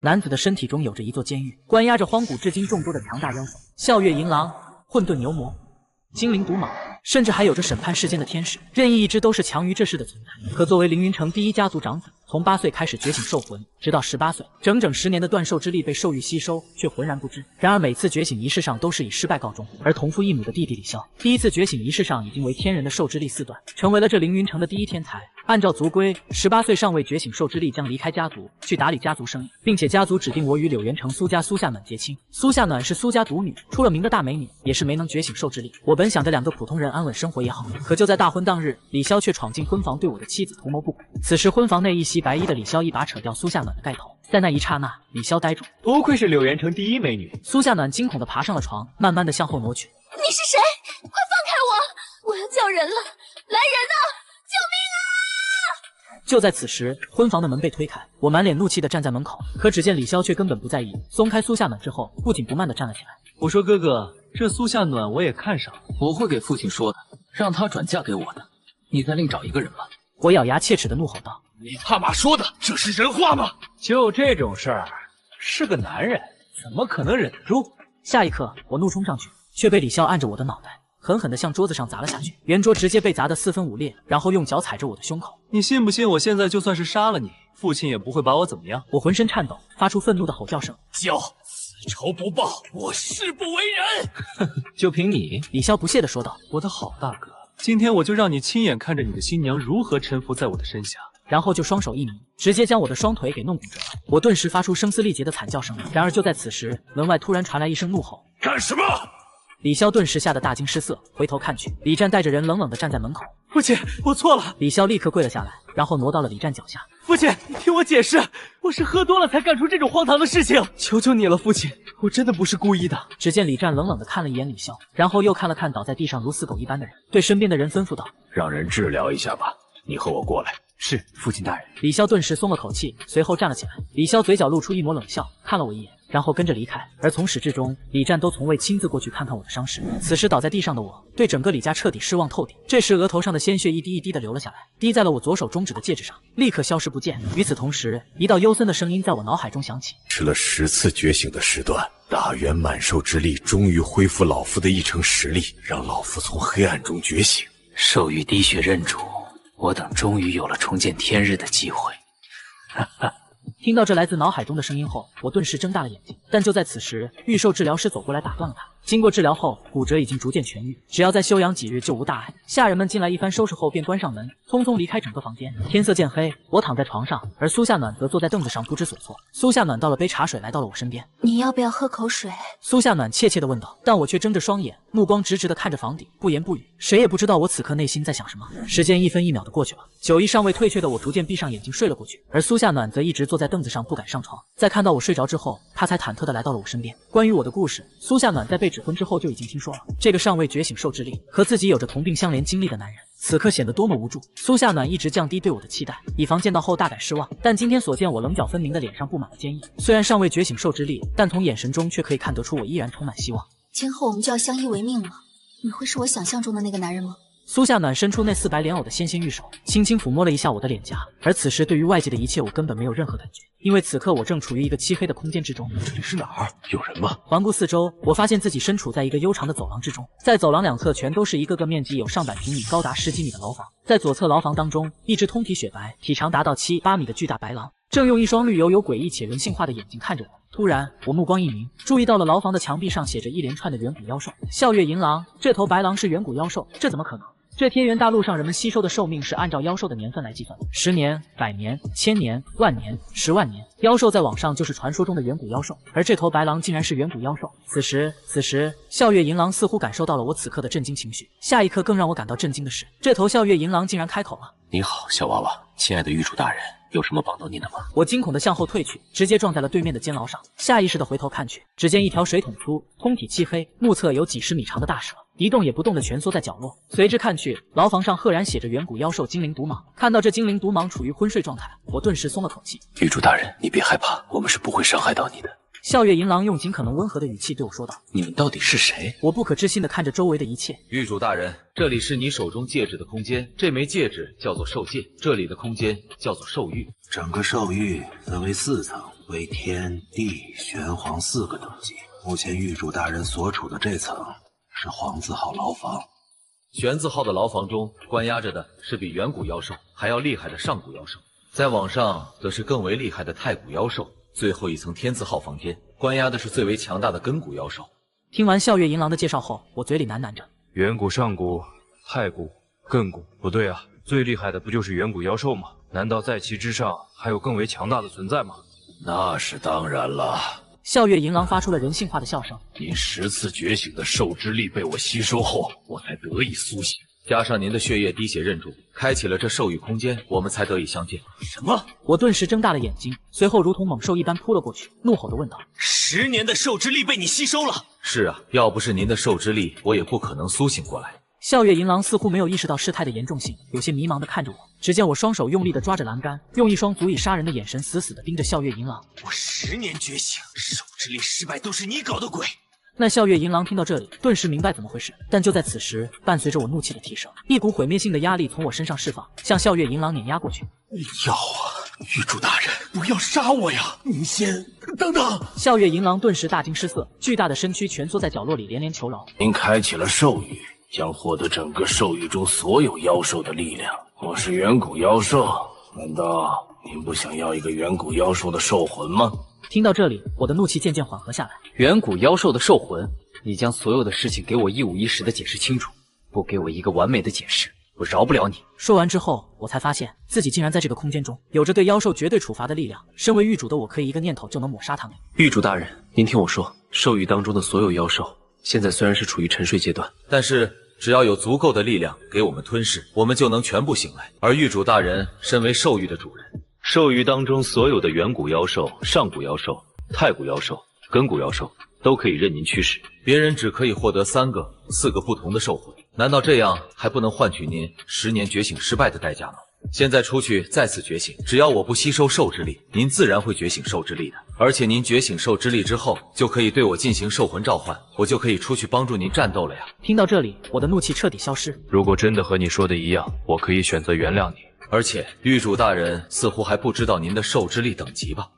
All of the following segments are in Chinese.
男子的身体中有着一座监狱，关押着荒古至今众多的强大妖兽，笑月银狼、混沌牛魔、精灵毒蟒，甚至还有着审判世间的天使，任意一只都是强于这世的存在。可作为凌云城第一家族长子，从8岁开始觉醒兽魂，直到18岁，整整10年的断兽之力被兽域吸收，却浑然不知。然而每次觉醒仪式上都是以失败告终。而同父异母的弟弟李潇，第一次觉醒仪式上已经为天人的兽之力4段，成为了这凌云城的第一天才。按照族规，18岁尚未觉醒兽之力将离开家族，去打理家族生意，并且家族指定我与柳原城苏家苏夏暖结亲。苏夏暖是苏家独女，出了名的大美女，也是没能觉醒兽之力。我本想着2个普通人安稳生活也好，可就在大婚当日，李潇却闯进婚房，对我的妻子图谋不轨。此时婚房内一袭白衣的李潇一把扯掉苏夏暖的盖头，在那一刹那，李潇呆住，多亏是柳原城第一美女。苏夏暖惊恐地爬上了床，慢慢地向后挪去。你是谁？快放开我！我要叫人了！来人呐！救命啊！就在此时，婚房的门被推开，我满脸怒气地站在门口，可只见李潇却根本不在意，松开苏夏暖之后，不紧不慢地站了起来。我说哥哥，这苏夏暖我也看上了，我会给父亲说的，让他转嫁给我的。你再另找一个人吧。我咬牙切齿地怒吼道：“你他妈说的，这是人话吗？就这种事儿，是个男人怎么可能忍得住？”下一刻，我怒冲上去，却被李潇按着我的脑袋，狠狠地向桌子上砸了下去，圆桌直接被砸得4分5裂，然后用脚踩着我的胸口。你信不信我现在就算是杀了你，父亲也不会把我怎么样？我浑身颤抖，发出愤怒的吼叫声：“叫！此仇不报，我誓不为人！”就凭你？李潇不屑地说道：“我的好大哥，今天我就让你亲眼看着你的新娘如何臣服在我的身下。”然后就双手一抿，直接将我的双腿给弄骨折了。我顿时发出声嘶力竭的惨叫声。然而就在此时，门外突然传来一声怒吼：“干什么？”李潇顿时吓得大惊失色，回头看去，李战带着人冷冷地站在门口。父亲，我错了。李潇立刻跪了下来，然后挪到了李战脚下。父亲，你听我解释，我是喝多了才干出这种荒唐的事情，求求你了，父亲，我真的不是故意的。只见李战冷冷地看了一眼李潇，然后又看了看倒在地上如死狗一般的人，对身边的人吩咐道：“让人治疗一下吧，你和我过来。”是，父亲大人。李潇顿时松了口气，随后站了起来。李潇嘴角露出一抹冷笑，看了我一眼，然后跟着离开。而从始至终，李战都从未亲自过去看看我的伤势。此时倒在地上的我，对整个李家彻底失望透顶。这时额头上的鲜血一滴一滴的流了下来，滴在了我左手中指的戒指上，立刻消失不见。与此同时，一道幽森的声音在我脑海中响起：吃了10次觉醒的时段，大元满兽之力终于恢复老夫的1成实力，让老夫从黑暗中觉醒。兽域滴血认主，我等终于有了重见天日的机会。哈哈。听到这来自脑海中的声音后，我顿时睁大了眼睛。但就在此时，御兽治疗师走过来打断了他。经过治疗后，骨折已经逐渐痊愈，只要再休养几日就无大碍。下人们进来一番收拾后，便关上门，匆匆离开整个房间。天色渐黑，我躺在床上，而苏夏暖则坐在凳子上不知所措。苏夏暖倒了杯茶水，来到了我身边。你要不要喝口水？苏夏暖怯怯地问道，但我却睁着双眼，目光直直地看着房顶，不言不语。谁也不知道我此刻内心在想什么。时间1分1秒地过去了，酒意尚未退却的我逐渐闭上眼睛睡了过去，而苏夏暖则一直坐在凳子上不敢上床。在看到我睡着之后，他才忐忑地来到了我身边。关于我的故事，苏夏暖在被指婚之后就已经听说了。这个尚未觉醒兽之力，和自己有着同病相怜经历的男人，此刻显得多么无助。苏夏暖一直降低对我的期待，以防见到后大感失望。但今天所见，我棱角分明的脸上布满了坚毅。虽然尚未觉醒兽之力，但从眼神中却可以看得出我依然充满希望。今后我们就要相依为命了。你会是我想象中的那个男人吗？苏夏暖伸出那4白莲藕的纤纤玉手，轻轻抚摸了一下我的脸颊。而此时对于外界的一切，我根本没有任何感觉，因为此刻我正处于一个漆黑的空间之中。这里是哪儿？有人吗？环顾四周，我发现自己身处在一个悠长的走廊之中，在走廊两侧全都是一个个面积有上百平米、高达10几米的牢房。在左侧牢房当中，一只通体雪白、体长达到7、8米的巨大白狼，正用一双绿油油、诡异且人性化的眼睛看着我。突然，我目光一凝，注意到了牢房的墙壁上写着一连串的远古妖兽。笑月银狼，这头白狼是远古妖兽，这怎么可能？这天元大陆上人们吸收的寿命是按照妖兽的年份来计算，10年、100年、1000年、万年、10万年。妖兽在网上就是传说中的远古妖兽，而这头白狼竟然是远古妖兽。此时，笑月银狼似乎感受到了我此刻的震惊情绪。下一刻更让我感到震惊的是，这头笑月银狼竟然开口了：“你好，小娃娃，亲爱的狱主大人，有什么帮到你的吗？”我惊恐地向后退去，直接撞在了对面的监牢上。下意识地回头看去，只见一条水桶粗、通体漆黑、目测有几10米长的大蛇，一动也不动地蜷缩在角落。随之看去，牢房上赫然写着远古妖兽精灵毒蟒。看到这精灵毒蟒处于昏睡状态，我顿时松了口气。狱主大人，你别害怕，我们是不会伤害到你的。笑月银狼用尽可能温和的语气对我说道：“你们到底是谁？”我不可置信地看着周围的一切。狱主大人，这里是你手中戒指的空间，这枚戒指叫做兽戒，这里的空间叫做兽域。整个兽域分为4层，为天地玄黄4个等级。目前狱主大人所处的这层是黄字号牢房。玄字号的牢房中关押着的是比远古妖兽还要厉害的上古妖兽，再往上则是更为厉害的太古妖兽，最后一层天字号房间关押的是最为强大的根古妖兽。听完笑月银狼的介绍后，我嘴里喃喃着：远古、上古、太古、亘古，不对啊，最厉害的不就是远古妖兽吗？难道在其之上还有更为强大的存在吗？那是当然了。笑月银狼发出了人性化的笑声。您10次觉醒的兽之力被我吸收后，我才得以苏醒。加上您的血液滴血认主，开启了这兽域空间，我们才得以相见。什么？我顿时睁大了眼睛，随后如同猛兽一般扑了过去，怒吼地问道10年的兽之力被你吸收了？是啊，要不是您的兽之力，我也不可能苏醒过来。笑月银狼似乎没有意识到事态的严重性，有些迷茫地看着我。只见我双手用力地抓着栏杆，用一双足以杀人的眼神死死地盯着笑月银狼。我10年觉醒，兽之力失败都是你搞的鬼！那笑月银狼听到这里，顿时明白怎么回事。但就在此时，伴随着我怒气的提升，一股毁灭性的压力从我身上释放，向笑月银狼碾压过去。要啊！狱主大人，不要杀我呀！您先等等。笑月银狼顿时大惊失色，巨大的身躯蜷缩在角落里，连连求饶。您开启了兽域，将获得整个兽域中所有妖兽的力量。我是远古妖兽，难道您不想要一个远古妖兽的兽魂吗？听到这里，我的怒气渐渐缓和下来。远古妖兽的兽魂，你将所有的事情给我一五一十的解释清楚，不给我一个完美的解释，我饶不了你。说完之后，我才发现自己竟然在这个空间中有着对妖兽绝对处罚的力量。身为狱主的我，可以一个念头就能抹杀他们。狱主大人，您听我说，兽域当中的所有妖兽，现在虽然是处于沉睡阶段，但是只要有足够的力量给我们吞噬，我们就能全部醒来。而狱主大人身为兽域的主人，兽域当中所有的远古妖兽、上古妖兽、太古妖兽、根古妖兽都可以任您驱使，别人只可以获得3个、4个不同的兽魂。难道这样还不能换取您10年觉醒失败的代价吗？现在出去再次觉醒，只要我不吸收兽之力，您自然会觉醒兽之力的。而且您觉醒兽之力之后，就可以对我进行兽魂召唤，我就可以出去帮助您战斗了呀。听到这里，我的怒气彻底消失。如果真的和你说的一样，我可以选择原谅你。而且狱主大人似乎还不知道您的兽之力等级吧？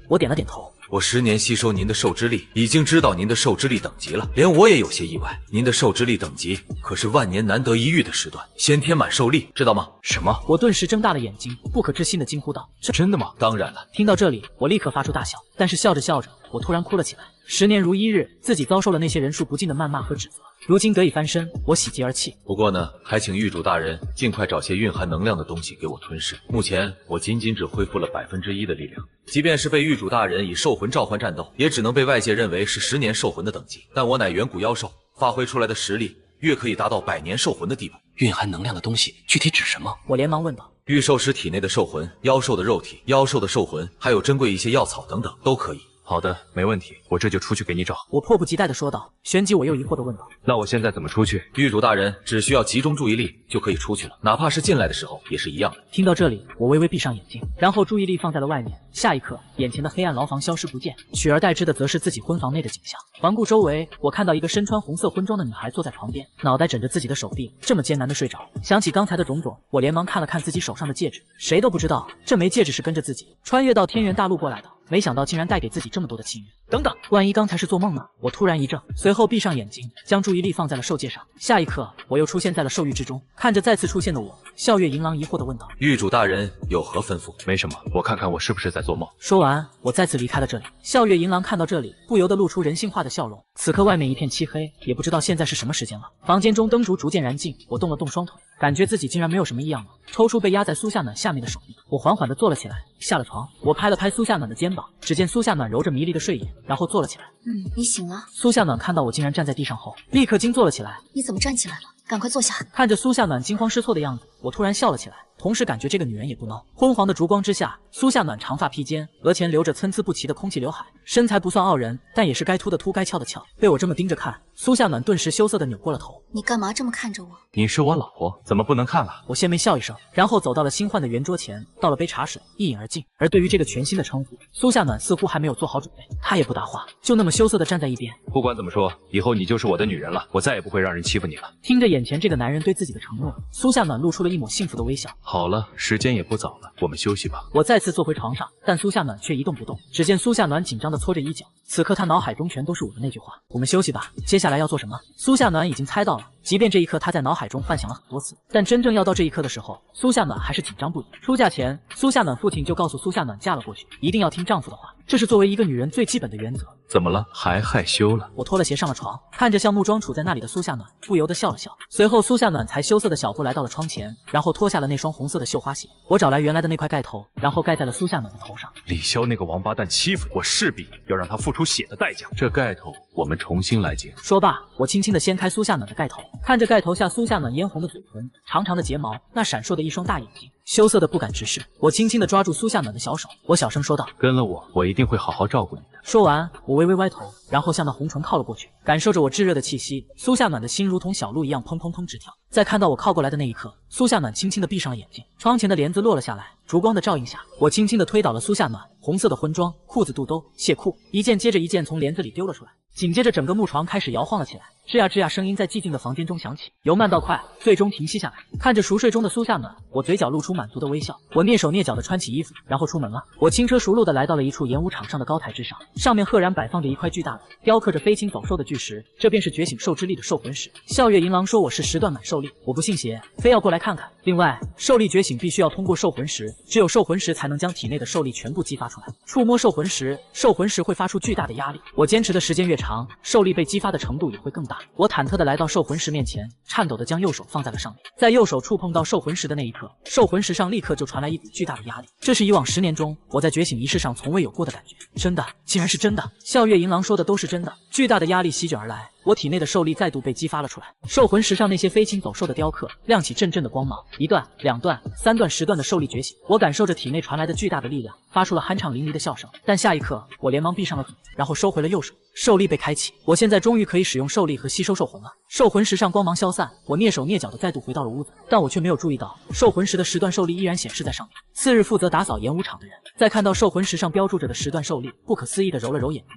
我点了点头。我10年吸收您的兽之力，已经知道您的兽之力等级了，连我也有些意外。您的兽之力等级可是万年难得一遇的时段，先天满兽力，知道吗？什么？我顿时睁大了眼睛，不可置信地惊呼道：“这真的吗？”当然了。听到这里，我立刻发出大笑，但是笑着笑着，我突然哭了起来。10年如一日，自己遭受了那些人数不尽的谩骂和指责，如今得以翻身，我喜极而泣。不过呢，还请狱主大人尽快找些蕴含能量的东西给我吞噬。目前我仅仅只恢复了1%的力量，即便是被狱主大人以兽魂召唤战斗，也只能被外界认为是10年兽魂的等级。但我乃远古妖兽，发挥出来的实力越可以达到100年兽魂的地步。蕴含能量的东西具体指什么？我连忙问道。狱兽师体内的兽魂、妖兽的肉体、妖兽的兽魂，还有珍贵一些药草等等，都可以。好的，没问题，我这就出去给你找。我迫不及待地说道。旋即我又疑惑地问道：“那我现在怎么出去？”狱主大人只需要集中注意力就可以出去了，哪怕是进来的时候也是一样的。听到这里，我微微闭上眼睛，然后注意力放在了外面。下一刻，眼前的黑暗牢房消失不见，取而代之的则是自己婚房内的景象。环顾周围，我看到一个身穿红色婚装的女孩坐在床边，脑袋枕着自己的手臂，这么艰难地睡着。想起刚才的种种，我连忙看了看自己手上的戒指，谁都不知道这枚戒指是跟着自己穿越到天元大陆过来的。没想到竟然带给自己这么多的幸运。等等，万一刚才是做梦呢？我突然一怔，随后闭上眼睛，将注意力放在了兽界上。下一刻，我又出现在了兽域之中，看着再次出现的我，笑月银狼疑惑地问道：“狱主大人有何吩咐？”没什么，我看看我是不是在做梦。说完，我再次离开了这里。笑月银狼看到这里，不由得露出人性化的笑容。此刻外面一片漆黑，也不知道现在是什么时间了。房间中灯烛逐渐燃尽，我动了动双腿，感觉自己竟然没有什么异样了。抽出被压在苏夏暖下面的手臂，我缓缓地坐了起来。下了床，我拍了拍苏夏暖的肩膀，只见苏夏暖揉着迷离的睡眼，然后坐了起来。你醒了。苏夏暖看到我竟然站在地上后，立刻惊坐了起来。你怎么站起来了？赶快坐下。看着苏夏暖惊慌失措的样子，我突然笑了起来，同时感觉这个女人也不孬。昏黄的烛光之下，苏夏暖长发披肩，额前留着参差不齐的空气刘海，身材不算傲人，但也是该凸的凸该翘的翘。被我这么盯着看，苏夏暖顿时羞涩的扭过了头。你干嘛这么看着我？你是我老婆，怎么不能看了？我献媚笑一声，然后走到了新换的圆桌前，倒了杯茶水，一饮而尽。而对于这个全新的称呼，苏夏暖似乎还没有做好准备，她也不答话，就那么羞涩的站在一边。不管怎么说，以后你就是我的女人了，我再也不会让人欺负你了。听着眼前这个男人对自己的承诺，苏夏暖露出了一抹幸福的微笑。好了，时间也不早了，我们休息吧。我再次坐回床上，但苏夏暖却一动不动。只见苏夏暖紧张的搓着衣角，此刻他脑海中全都是我的那句话：我们休息吧。接下来要做什么？苏夏暖已经猜到了。即便这一刻他在脑海中幻想了很多次，但真正要到这一刻的时候，苏夏暖还是紧张不已。出嫁前，苏夏暖父亲就告诉苏夏暖，嫁了过去一定要听丈夫的话，这是作为一个女人最基本的原则。怎么了？还害羞了？我脱了鞋上了床，看着像木桩杵在那里的苏夏暖，不由得笑了笑。随后苏夏暖才羞涩的小步来到了窗前，然后脱下了那双红色的绣花鞋。我找来原来的那块盖头，然后盖在了苏夏暖的头上。李潇那个王八蛋欺负我，势必要让他付出血的代价。这盖头我们重新来接。说罢，我轻轻地掀开苏夏暖的盖头，看着盖头下苏夏暖嫣红的嘴唇、长长的睫毛，那闪烁的一双大眼睛，羞涩的不敢直视。我轻轻地抓住苏夏暖的小手，我小声说道：“跟了我，我一定会好好照顾你的。”说完，我微微歪头，然后向那红唇靠了过去，感受着我炙热的气息。苏夏暖的心如同小鹿一样砰砰砰直跳。在看到我靠过来的那一刻，苏夏暖轻轻地闭上了眼睛，窗前的帘子落了下来，烛光的照映下，我轻轻地推倒了苏夏暖，红色的婚装、裤子、肚兜、鞋裤，一件接着一件从帘子里丢了出来。紧接着，整个木床开始摇晃了起来，吱呀吱呀声音在寂静的房间中响起，由慢到快，最终停息下来。看着熟睡中的苏夏暖，我嘴角露出满足的微笑。我蹑手蹑脚地穿起衣服，然后出门了。我轻车熟路地来到了一处演武场上的高台之上，上面赫然摆放着一块巨大的、雕刻着飞禽走兽的巨石，这便是觉醒兽之力的兽魂石。笑月银狼说我是时段满兽力，我不信邪，非要过来看看。另外，兽力觉醒必须要通过兽魂石，只有兽魂石才能将体内的兽力全部激发出来。触摸兽魂石，兽魂石会发出巨大的压力，我坚持的时间越长，兽力被激发的程度也会更大。我忐忑地来到兽魂石面前，颤抖地将右手放在了上面。在右手触碰到兽魂石的那一刻，兽魂石上立刻就传来一股巨大的压力，这是以往10年中我在觉醒仪式上从未有过的感觉。真的，竟然是真的！笑月银狼说的都是真的。巨大的压力席卷而来，我体内的兽力再度被激发了出来。兽魂石上那些飞禽走兽的雕刻亮起阵阵的光芒，1段、2段、3段、10段的兽力觉醒。我感受着体内传来的巨大的力量，发出了酣畅淋漓的笑声。但下一刻，我连忙闭上了嘴，然后收回了右手。兽力被开启，我现在终于可以使用兽力和吸收兽魂了。兽魂石上光芒消散，我蹑手蹑脚的再度回到了屋子，但我却没有注意到兽魂石的10段兽力依然显示在上面。次日负责打扫演武场的人，在看到兽魂石上标注着的10段兽力，不可思议的揉了揉眼睛。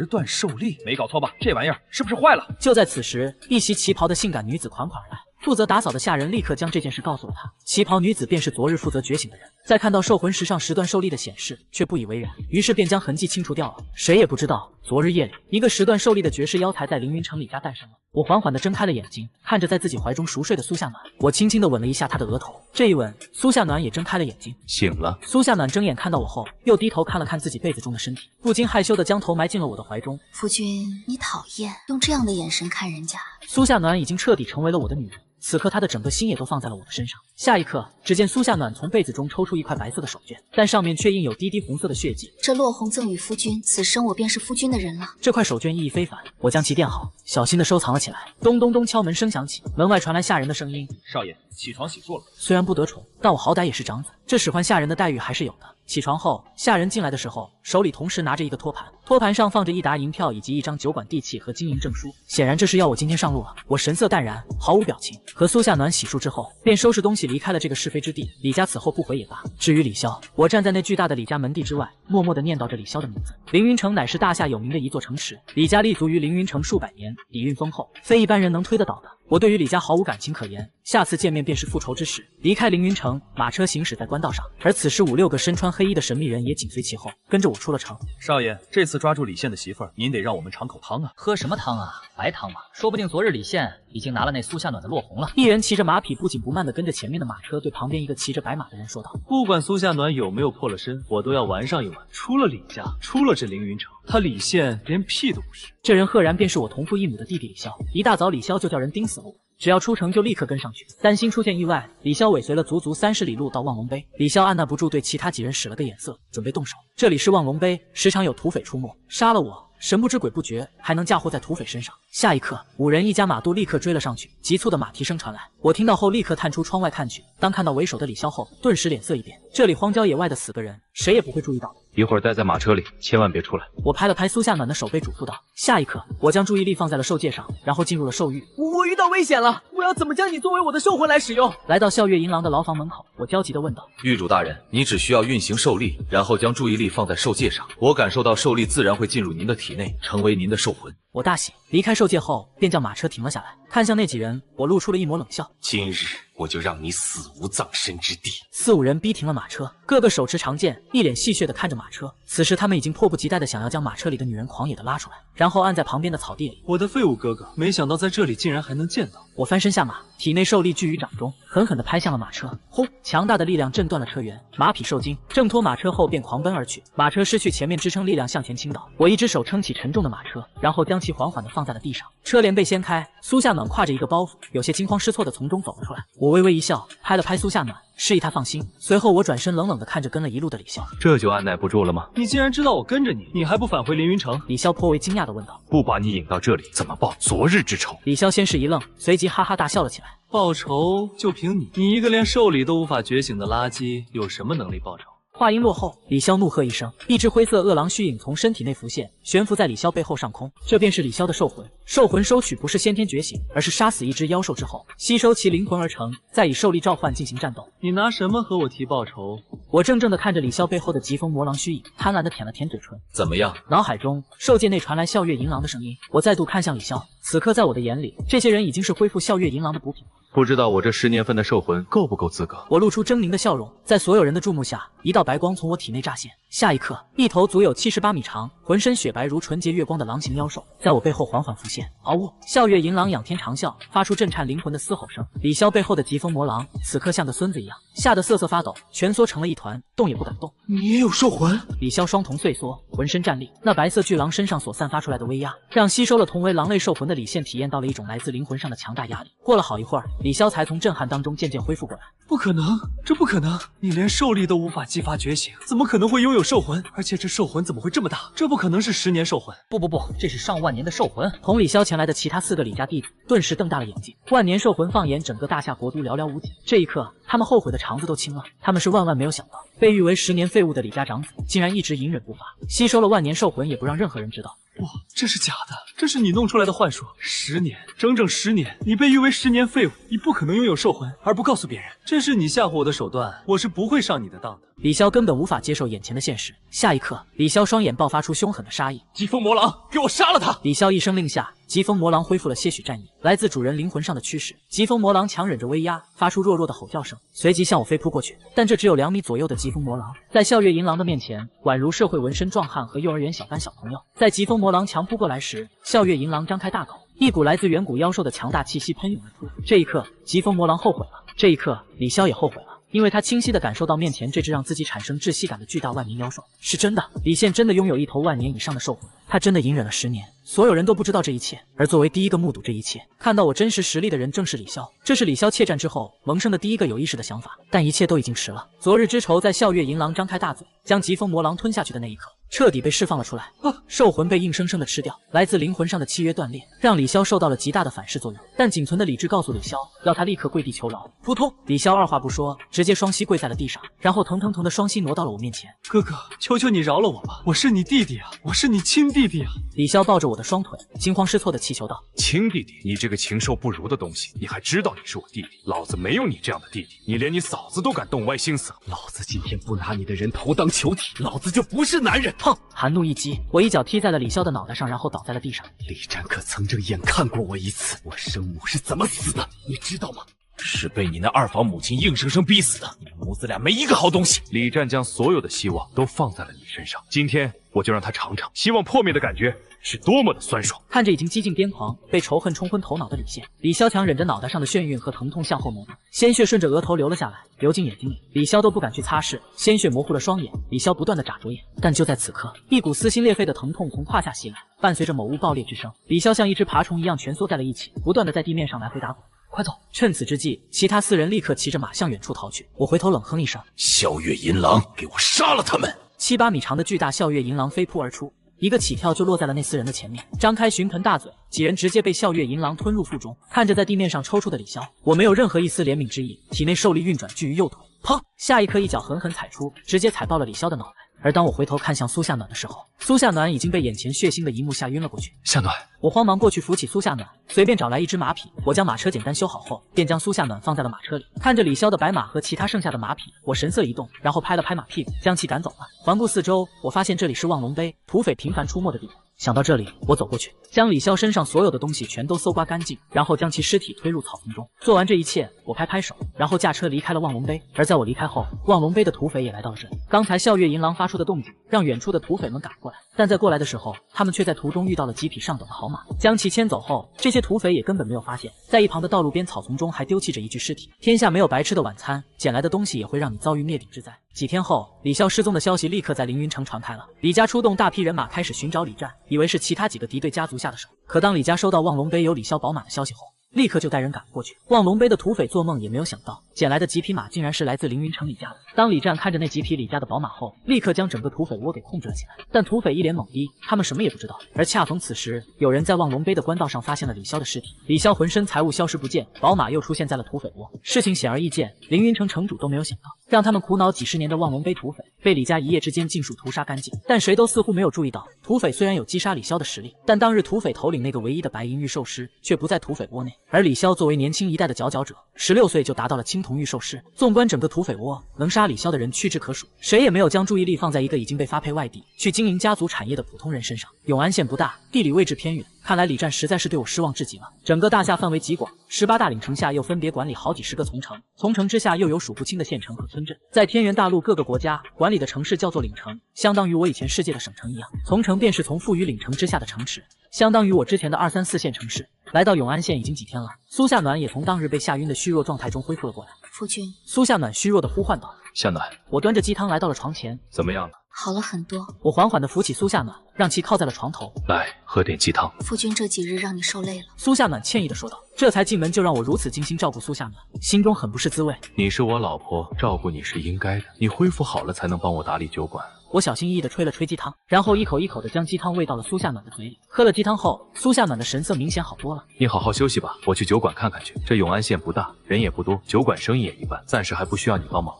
10段兽力，没搞错吧？这玩意儿是不是坏了？就在此时，一袭旗袍的性感女子款款而来。负责打扫的下人立刻将这件事告诉了他。旗袍女子便是昨日负责觉醒的人，在看到兽魂石上10段兽力的显示，却不以为然，于是便将痕迹清除掉了。谁也不知道，昨日夜里，一个10段兽力的绝世妖才在凌云城李家诞生了。我缓缓地睁开了眼睛，看着在自己怀中熟睡的苏夏暖，我轻轻地吻了一下她的额头。这一吻，苏夏暖也睁开了眼睛，醒了。苏夏暖睁眼看到我后，又低头看了看自己被子中的身体，不禁害羞地将头埋进了我的怀中。夫君，你讨厌用这样的眼神看人家。苏夏暖已经彻底成为了我的女人。此刻他的整个心也都放在了我的身上。下一刻，只见苏夏暖从被子中抽出一块白色的手绢，但上面却印有滴滴红色的血迹。这落红赠与夫君，此生我便是夫君的人了。这块手绢意义非凡，我将其垫好，小心地收藏了起来。咚咚咚，敲门声响起，门外传来下人的声音：“少爷，起床洗漱了。”虽然不得宠，但我好歹也是长子，这使唤下人的待遇还是有的。起床后，下人进来的时候，手里同时拿着一个托盘，托盘上放着1沓银票以及一张酒馆地契和经营证书，显然这是要我今天上路了。我神色淡然，毫无表情，和苏夏暖洗漱之后，便收拾东西离开了这个是非之地。李家此后不回也罢。至于李潇，我站在那巨大的李家门第之外，默默地念叨着李潇的名字。凌云城乃是大夏有名的一座城池，李家立足于凌云城数百年，底蕴丰厚，非一般人能推得倒的。我对于李家毫无感情可言，下次见面便是复仇之时。离开凌云城，马车行驶在官道上，而此时5、6个身穿黑衣的神秘人也紧随其后，跟着我出了城。少爷，这次抓住李现的媳妇儿，您得让我们尝口汤啊！喝什么汤啊？白汤嘛，说不定昨日李现已经拿了那苏夏暖的落红了。一人骑着马匹，不紧不慢地跟着前面的马车，对旁边一个骑着白马的人说道：“不管苏夏暖有没有破了身，我都要玩上一玩。出了李家，出了这凌云城，他李现连屁都不是。”这人赫然便是我同父异母的弟弟李潇。一大早，李潇就叫人盯死了我。只要出城就立刻跟上去，担心出现意外，李潇尾随了足足30里路到望龙碑。李潇按捺不住对其他几人使了个眼色，准备动手。这里是望龙碑，时常有土匪出没，杀了我神不知鬼不觉，还能嫁祸在土匪身上。下一刻，5人1家马肚立刻追了上去，急促的马蹄声传来。我听到后立刻探出窗外看去，当看到为首的李潇后，顿时脸色一变。这里荒郊野外的死个人，谁也不会注意到的。一会儿待在马车里，千万别出来。我拍了拍苏夏暖的手背，嘱咐道。下一刻，我将注意力放在了兽界上，然后进入了兽域。我遇到危险了，我要怎么将你作为我的兽魂来使用？来到笑月银狼的牢房门口，我焦急地问道：狱主大人，你只需要运行兽力，然后将注意力放在兽界上，我感受到兽力自然会进入您的体内，成为您的兽魂。我大喜，离开兽界后，便将马车停了下来，看向那几人，我露出了一抹冷笑。今日我就让你死无葬身之地。4、5人逼停了马车，个个手持长剑，一脸戏谑地看着马车。此时他们已经迫不及待地想要将马车里的女人狂野地拉出来，然后按在旁边的草地里。我的废物哥哥，没想到在这里竟然还能见到。我翻身下马，体内兽力聚于掌中，狠狠地拍向了马车。轰！强大的力量震断了车辕，马匹受惊，挣脱马车后便狂奔而去。马车失去前面支撑力量向前倾倒，我一只手撑起沉重的马车，然后将其缓缓地放在了地上。车帘被掀开，苏夏暖挎着一个包袱，有些惊慌失措地从中走了出来。我微微一笑，拍了拍苏夏暖，示意他放心。随后我转身冷冷地看着跟了一路的李潇，这就按耐不住了吗？你既然知道我跟着你，你还不返回凌云城？李潇颇为惊讶地问道。不把你引到这里，怎么报昨日之仇？李潇先是一愣，随即哈哈大笑了起来。报仇就凭你，你一个连兽力都无法觉醒的垃圾，有什么能力报仇？话音落后，李潇怒喝一声，一只灰色饿狼虚影从身体内浮现，悬浮在李潇背后上空。这便是李潇的兽魂。兽魂收取不是先天觉醒，而是杀死一只妖兽之后，吸收其灵魂而成，再以兽力召唤进行战斗。你拿什么和我提报仇？我怔怔地看着李潇背后的疾风魔狼虚影，贪婪地舔了舔嘴唇。怎么样？脑海中兽界内传来笑月银狼的声音。我再度看向李潇，此刻在我的眼里，这些人已经是恢复笑月银狼的补品。不知道我这10年份的兽魂够不够资格？我露出狰狞的笑容，在所有人的注目下，一道白光从我体内乍现。下一刻，一头足有78米长、浑身雪白如纯洁月光的狼形妖兽在我背后缓缓浮现。嗷呜！笑月银狼仰天长啸，发出震颤灵魂的嘶吼声。李潇背后的疾风魔狼此刻像个孙子一样，吓得瑟瑟发抖，蜷缩成了一团，动也不敢动。你也有兽魂？李潇双瞳碎缩，浑身战栗。那白色巨狼身上所散发出来的威压，让吸收了同为狼类兽魂的李现体验到了一种来自灵魂上的强大压力。过了好一会儿，李潇才从震撼当中渐渐恢复过来。不可能，这不可能！你连兽力都无法激发觉醒，怎么可能会拥有兽魂？而且这兽魂怎么会这么大？这不可能是10年兽魂！不，这是上万年的兽魂。同李潇前来的其他4个李家弟子顿时瞪大了眼睛。万年兽魂放眼整个大夏国都寥寥无几。这一刻，他们后悔的肠子都青了。他们是万万没有想到，被誉为10年废物的李家长子，竟然一直隐忍不发，吸收了万年兽魂也不让任何人知道。哇，这是假的，这是你弄出来的幻术。10年，整整10年，你被誉为10年废物，你不可能拥有兽魂而不告诉别人，这是你吓唬我的手段，我是不会上你的当的。李潇根本无法接受眼前的现实。下一刻，李潇双眼爆发出凶狠的杀意。疾风魔狼，给我杀了他！李潇一声令下，疾风魔狼恢复了些许战意，来自主人灵魂上的驱使。疾风魔狼强忍着威压，发出弱弱的吼叫声，随即向我飞扑过去。但这只有2米左右的疾风魔狼，在笑月银狼的面前，宛如社会纹身壮汉和幼儿园小班小朋友。在疾风魔狼强扑过来时，笑月银狼张开大口，一股来自远古妖兽的强大气息喷涌而出。这一刻，疾风魔狼后悔了。这一刻，李潇也后悔了。因为他清晰地感受到面前这只让自己产生窒息感的巨大万年妖兽是真的。李现真的拥有一头万年以上的兽魂，他真的隐忍了10年。所有人都不知道这一切，而作为第一个目睹这一切、看到我真实实力的人，正是李潇。这是李潇怯战之后萌生的第一个有意识的想法，但一切都已经迟了。昨日之仇在笑月银狼张开大嘴将疾风魔狼吞下去的那一刻，彻底被释放了出来。兽魂被硬生生的吃掉，来自灵魂上的契约断裂，让李潇受到了极大的反噬作用。但仅存的理智告诉李潇，要他立刻跪地求饶。扑通！李潇二话不说，直接双膝跪在了地上，然后腾的双膝挪到了我面前。哥哥，求求你饶了我吧，我是你弟弟啊，我是你亲弟弟啊！李潇抱着我的双腿，惊慌失措地祈求道：“亲弟弟，你这个禽兽不如的东西，你还知道你是我弟弟？老子没有你这样的弟弟，你连你嫂子都敢动歪心思。老子今天不拿你的人头当球体，老子就不是男人！”砰！寒怒一击，我一脚踢在了李潇的脑袋上，然后倒在了地上。李战可曾正眼看过我一次，我生母是怎么死的，你知道吗？是被你那二房母亲硬生生逼死的，你母子俩没一个好东西。李战将所有的希望都放在了你身上，今天我就让他尝尝希望破灭的感觉是多么的酸爽。看着已经几近癫狂、被仇恨冲昏头脑的李现，李潇强忍着脑袋上的眩晕和疼痛向后挪，鲜血顺着额头流了下来，流进眼睛里。李潇都不敢去擦拭，鲜血模糊了双眼。李潇不断的眨着眼，但就在此刻，一股撕心裂肺的疼痛从胯下袭来，伴随着某物爆裂之声，李潇像一只爬虫一样蜷缩在了一起，不断的在地面上来回打滚。快走！趁此之际，其他4人立刻骑着马向远处逃去。我回头冷哼一声：“笑月银狼，给我杀了他们！”7、8米长的巨大笑月银狼飞扑而出，一个起跳就落在了那4人的前面，张开寻盆大嘴，几人直接被笑月银狼吞入腹中。看着在地面上抽搐的李潇，我没有任何一丝怜悯之意，体内兽力运转，聚于右腿。砰！下一刻一脚狠狠踩出，直接踩爆了李潇的脑袋。而当我回头看向苏夏暖的时候，苏夏暖已经被眼前血腥的一幕吓晕了过去。夏暖，我慌忙过去扶起苏夏暖，随便找来一只马匹，我将马车简单修好后，便将苏夏暖放在了马车里。看着李潇的白马和其他剩下的马匹，我神色一动，然后拍了拍马屁股，将其赶走了。环顾四周，我发现这里是望龙碑，土匪频繁出没的地方。想到这里，我走过去，将李潇身上所有的东西全都搜刮干净，然后将其尸体推入草丛中。做完这一切，我拍拍手，然后驾车离开了望龙碑。而在我离开后，望龙碑的土匪也来到了这里。刚才笑月银狼发出的动静，让远处的土匪们赶过来，但在过来的时候，他们却在途中遇到了几匹上等的好马，将其牵走后，这些土匪也根本没有发现，在一旁的道路边草丛中还丢弃着一具尸体。天下没有白吃的晚餐，捡来的东西也会让你遭遇灭顶之灾。几天后，李潇失踪的消息立刻在凌云城传开了。李家出动大批人马开始寻找李战，以为是其他几个敌对家族下的手。可当李家收到望龙碑有李潇宝马的消息后，立刻就带人赶过去。望龙碑的土匪做梦也没有想到，捡来的几匹马竟然是来自凌云城李家的。当李战看着那几匹李家的宝马后，立刻将整个土匪窝给控制了起来。但土匪一脸懵逼，他们什么也不知道。而恰逢此时，有人在望龙碑的官道上发现了李潇的尸体。李潇浑身财物消失不见，宝马又出现在了土匪窝。事情显而易见，凌云城城主都没有想到，让他们苦恼几十年的望龙碑土匪被李家一夜之间尽数屠杀干净。但谁都似乎没有注意到，土匪虽然有击杀李潇的实力，但当日土匪头领那个唯一的白银御兽师却不在土匪窝内。而李潇作为年轻一代的佼佼者，16岁就达到了青铜御兽师。纵观整个土匪窝，能杀李潇的人屈指可数，谁也没有将注意力放在一个已经被发配外地去经营家族产业的普通人身上。永安县不大，地理位置偏远，看来李战实在是对我失望至极了。整个大夏范围极广，18大领城下又分别管理好几十个从城，从城之下又有数不清的县城和村镇。在天元大陆各个国家管理的城市叫做领城，相当于我以前世界的省城一样。从城便是从赋予领城之下的城池，相当于我之前的2、3、4线城市。来到永安县已经几天了，苏夏暖也从当日被吓晕的虚弱状态中恢复了过来。夫君，苏夏暖虚弱的呼唤道。夏暖，我端着鸡汤来到了床前，怎么样了？好了很多。我缓缓地扶起苏夏暖，让其靠在了床头。来，喝点鸡汤。夫君这几日让你受累了。苏夏暖歉意地说道。这才进门就让我如此精心照顾苏夏暖，心中很不是滋味。你是我老婆，照顾你是应该的，你恢复好了才能帮我打理酒馆。我小心翼翼地吹了吹鸡汤，然后一口一口地将鸡汤喂到了苏夏暖的嘴里。喝了鸡汤后，苏夏暖的神色明显好多了。你好好休息吧，我去酒馆看看去。这永安县不大，人也不多，酒馆生意也一般，暂时还不需要你帮忙。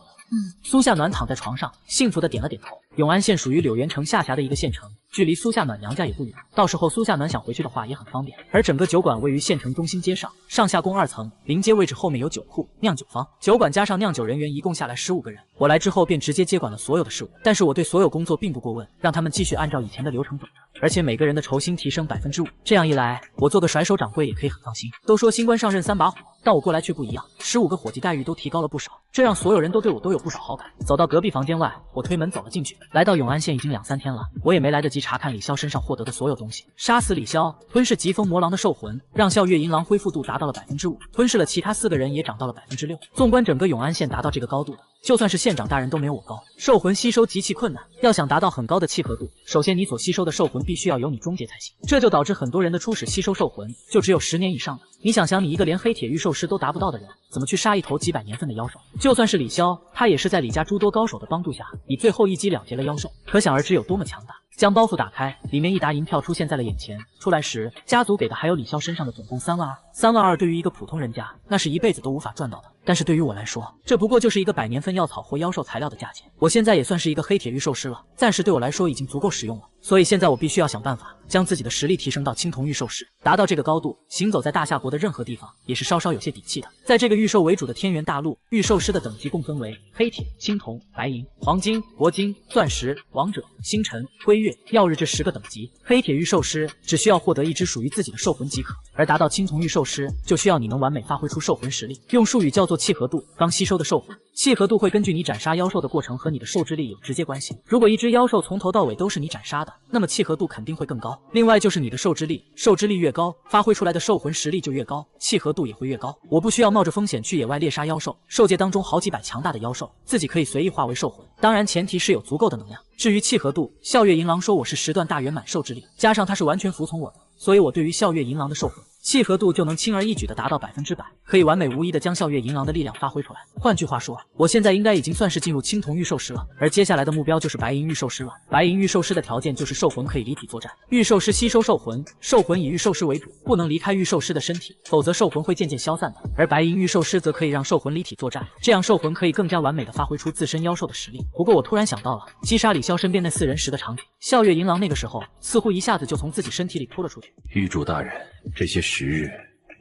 苏夏暖躺在床上，幸福地点了点头。永安县属于柳原城下辖的一个县城，距离苏夏暖娘家也不远，到时候苏夏暖想回去的话也很方便。而整个酒馆位于县城中心街上，上下共2层，临街位置后面有酒库、酿酒坊。酒馆加上酿酒人员一共下来15个人。我来之后便直接接管了所有的事务，但是我对所有工作并不过问，让他们继续按照以前的流程走着，而且每个人的酬薪提升5%。这样一来，我做个甩手掌柜也可以很放心。都说新官上任3把火，但我过来却不一样，15个伙计待遇都提高了不少，这让所有人都对我都有不少好感。走到隔壁房间外，我推门走了进去。来到永安县已经2、3天了，我也没来得及查看李潇身上获得的所有东西。杀死李潇，吞噬疾风魔狼的兽魂，让笑月银狼恢复度达到了5%，吞噬了其他4个人也涨到了6%。纵观整个永安县达到这个高度的，就算是县长大人都没有我高。兽魂吸收极其困难，要想达到很高的契合度，首先你所吸收的兽魂必须要由你终结才行。这就导致很多人的初始吸收兽魂就只有10年以上的。你想想，你一个连黑铁御兽师都达不到的人，怎么去杀一头几百年份的妖兽？就算是李潇，他也是在李家诸多高手的帮助下，以最后一击了结了妖兽，可想而知有多么强大。将包袱打开，里面一沓银票出现在了眼前。出来时，家族给的还有李潇身上的总共3万2。3万2对于一个普通人家，那是一辈子都无法赚到的。但是对于我来说，这不过就是一个100年份药草或妖兽材料的价钱。我现在也算是一个黑铁御兽师了，暂时对我来说已经足够实用了。所以现在我必须要想办法将自己的实力提升到青铜御兽师，达到这个高度，行走在大夏国的任何地方也是稍稍有些底气的。在这个御兽为主的天元大陆，御兽师的等级共分为黑铁、青铜、白银、黄金、铂金、钻石、王者、星辰、辉月、曜日这10个等级。黑铁御兽师只需要获得一只属于自己的兽魂即可，而达到青铜御兽师就需要你能完美发挥出兽魂实力。用术语叫做契合度。刚吸收的兽魂，契合度会根据你斩杀妖兽的过程和你的兽之力有直接关系。如果一只妖兽从头到尾都是你斩杀的，那么契合度肯定会更高。另外就是你的兽之力，兽之力越高，发挥出来的兽魂实力就越高，契合度也会越高。我不需要冒着风险去野外猎杀妖兽，兽界当中好几百强大的妖兽，自己可以随意化为兽魂，当然前提是有足够的能量。至于契合度，笑月银狼说我是10段大圆满兽之力，加上他是完全服从我的，所以我对于笑月银狼的兽魂契合度就能轻而易举的达到100%，可以完美无一的将笑月银狼的力量发挥出来。换句话说，我现在应该已经算是进入青铜御兽师了，而接下来的目标就是白银御兽师了。白银御兽师的条件就是兽魂可以离体作战，御兽师吸收兽魂，兽魂以御兽师为主，不能离开御兽师的身体，否则兽魂会渐渐消散的。而白银御兽师则可以让兽魂离体作战，这样兽魂可以更加完美的发挥出自身妖兽的实力。不过我突然想到了击杀李潇身边那4人时的场景，笑月银狼那个时候似乎一下子就从自己身体里扑了出去。玉主大人，这些时日，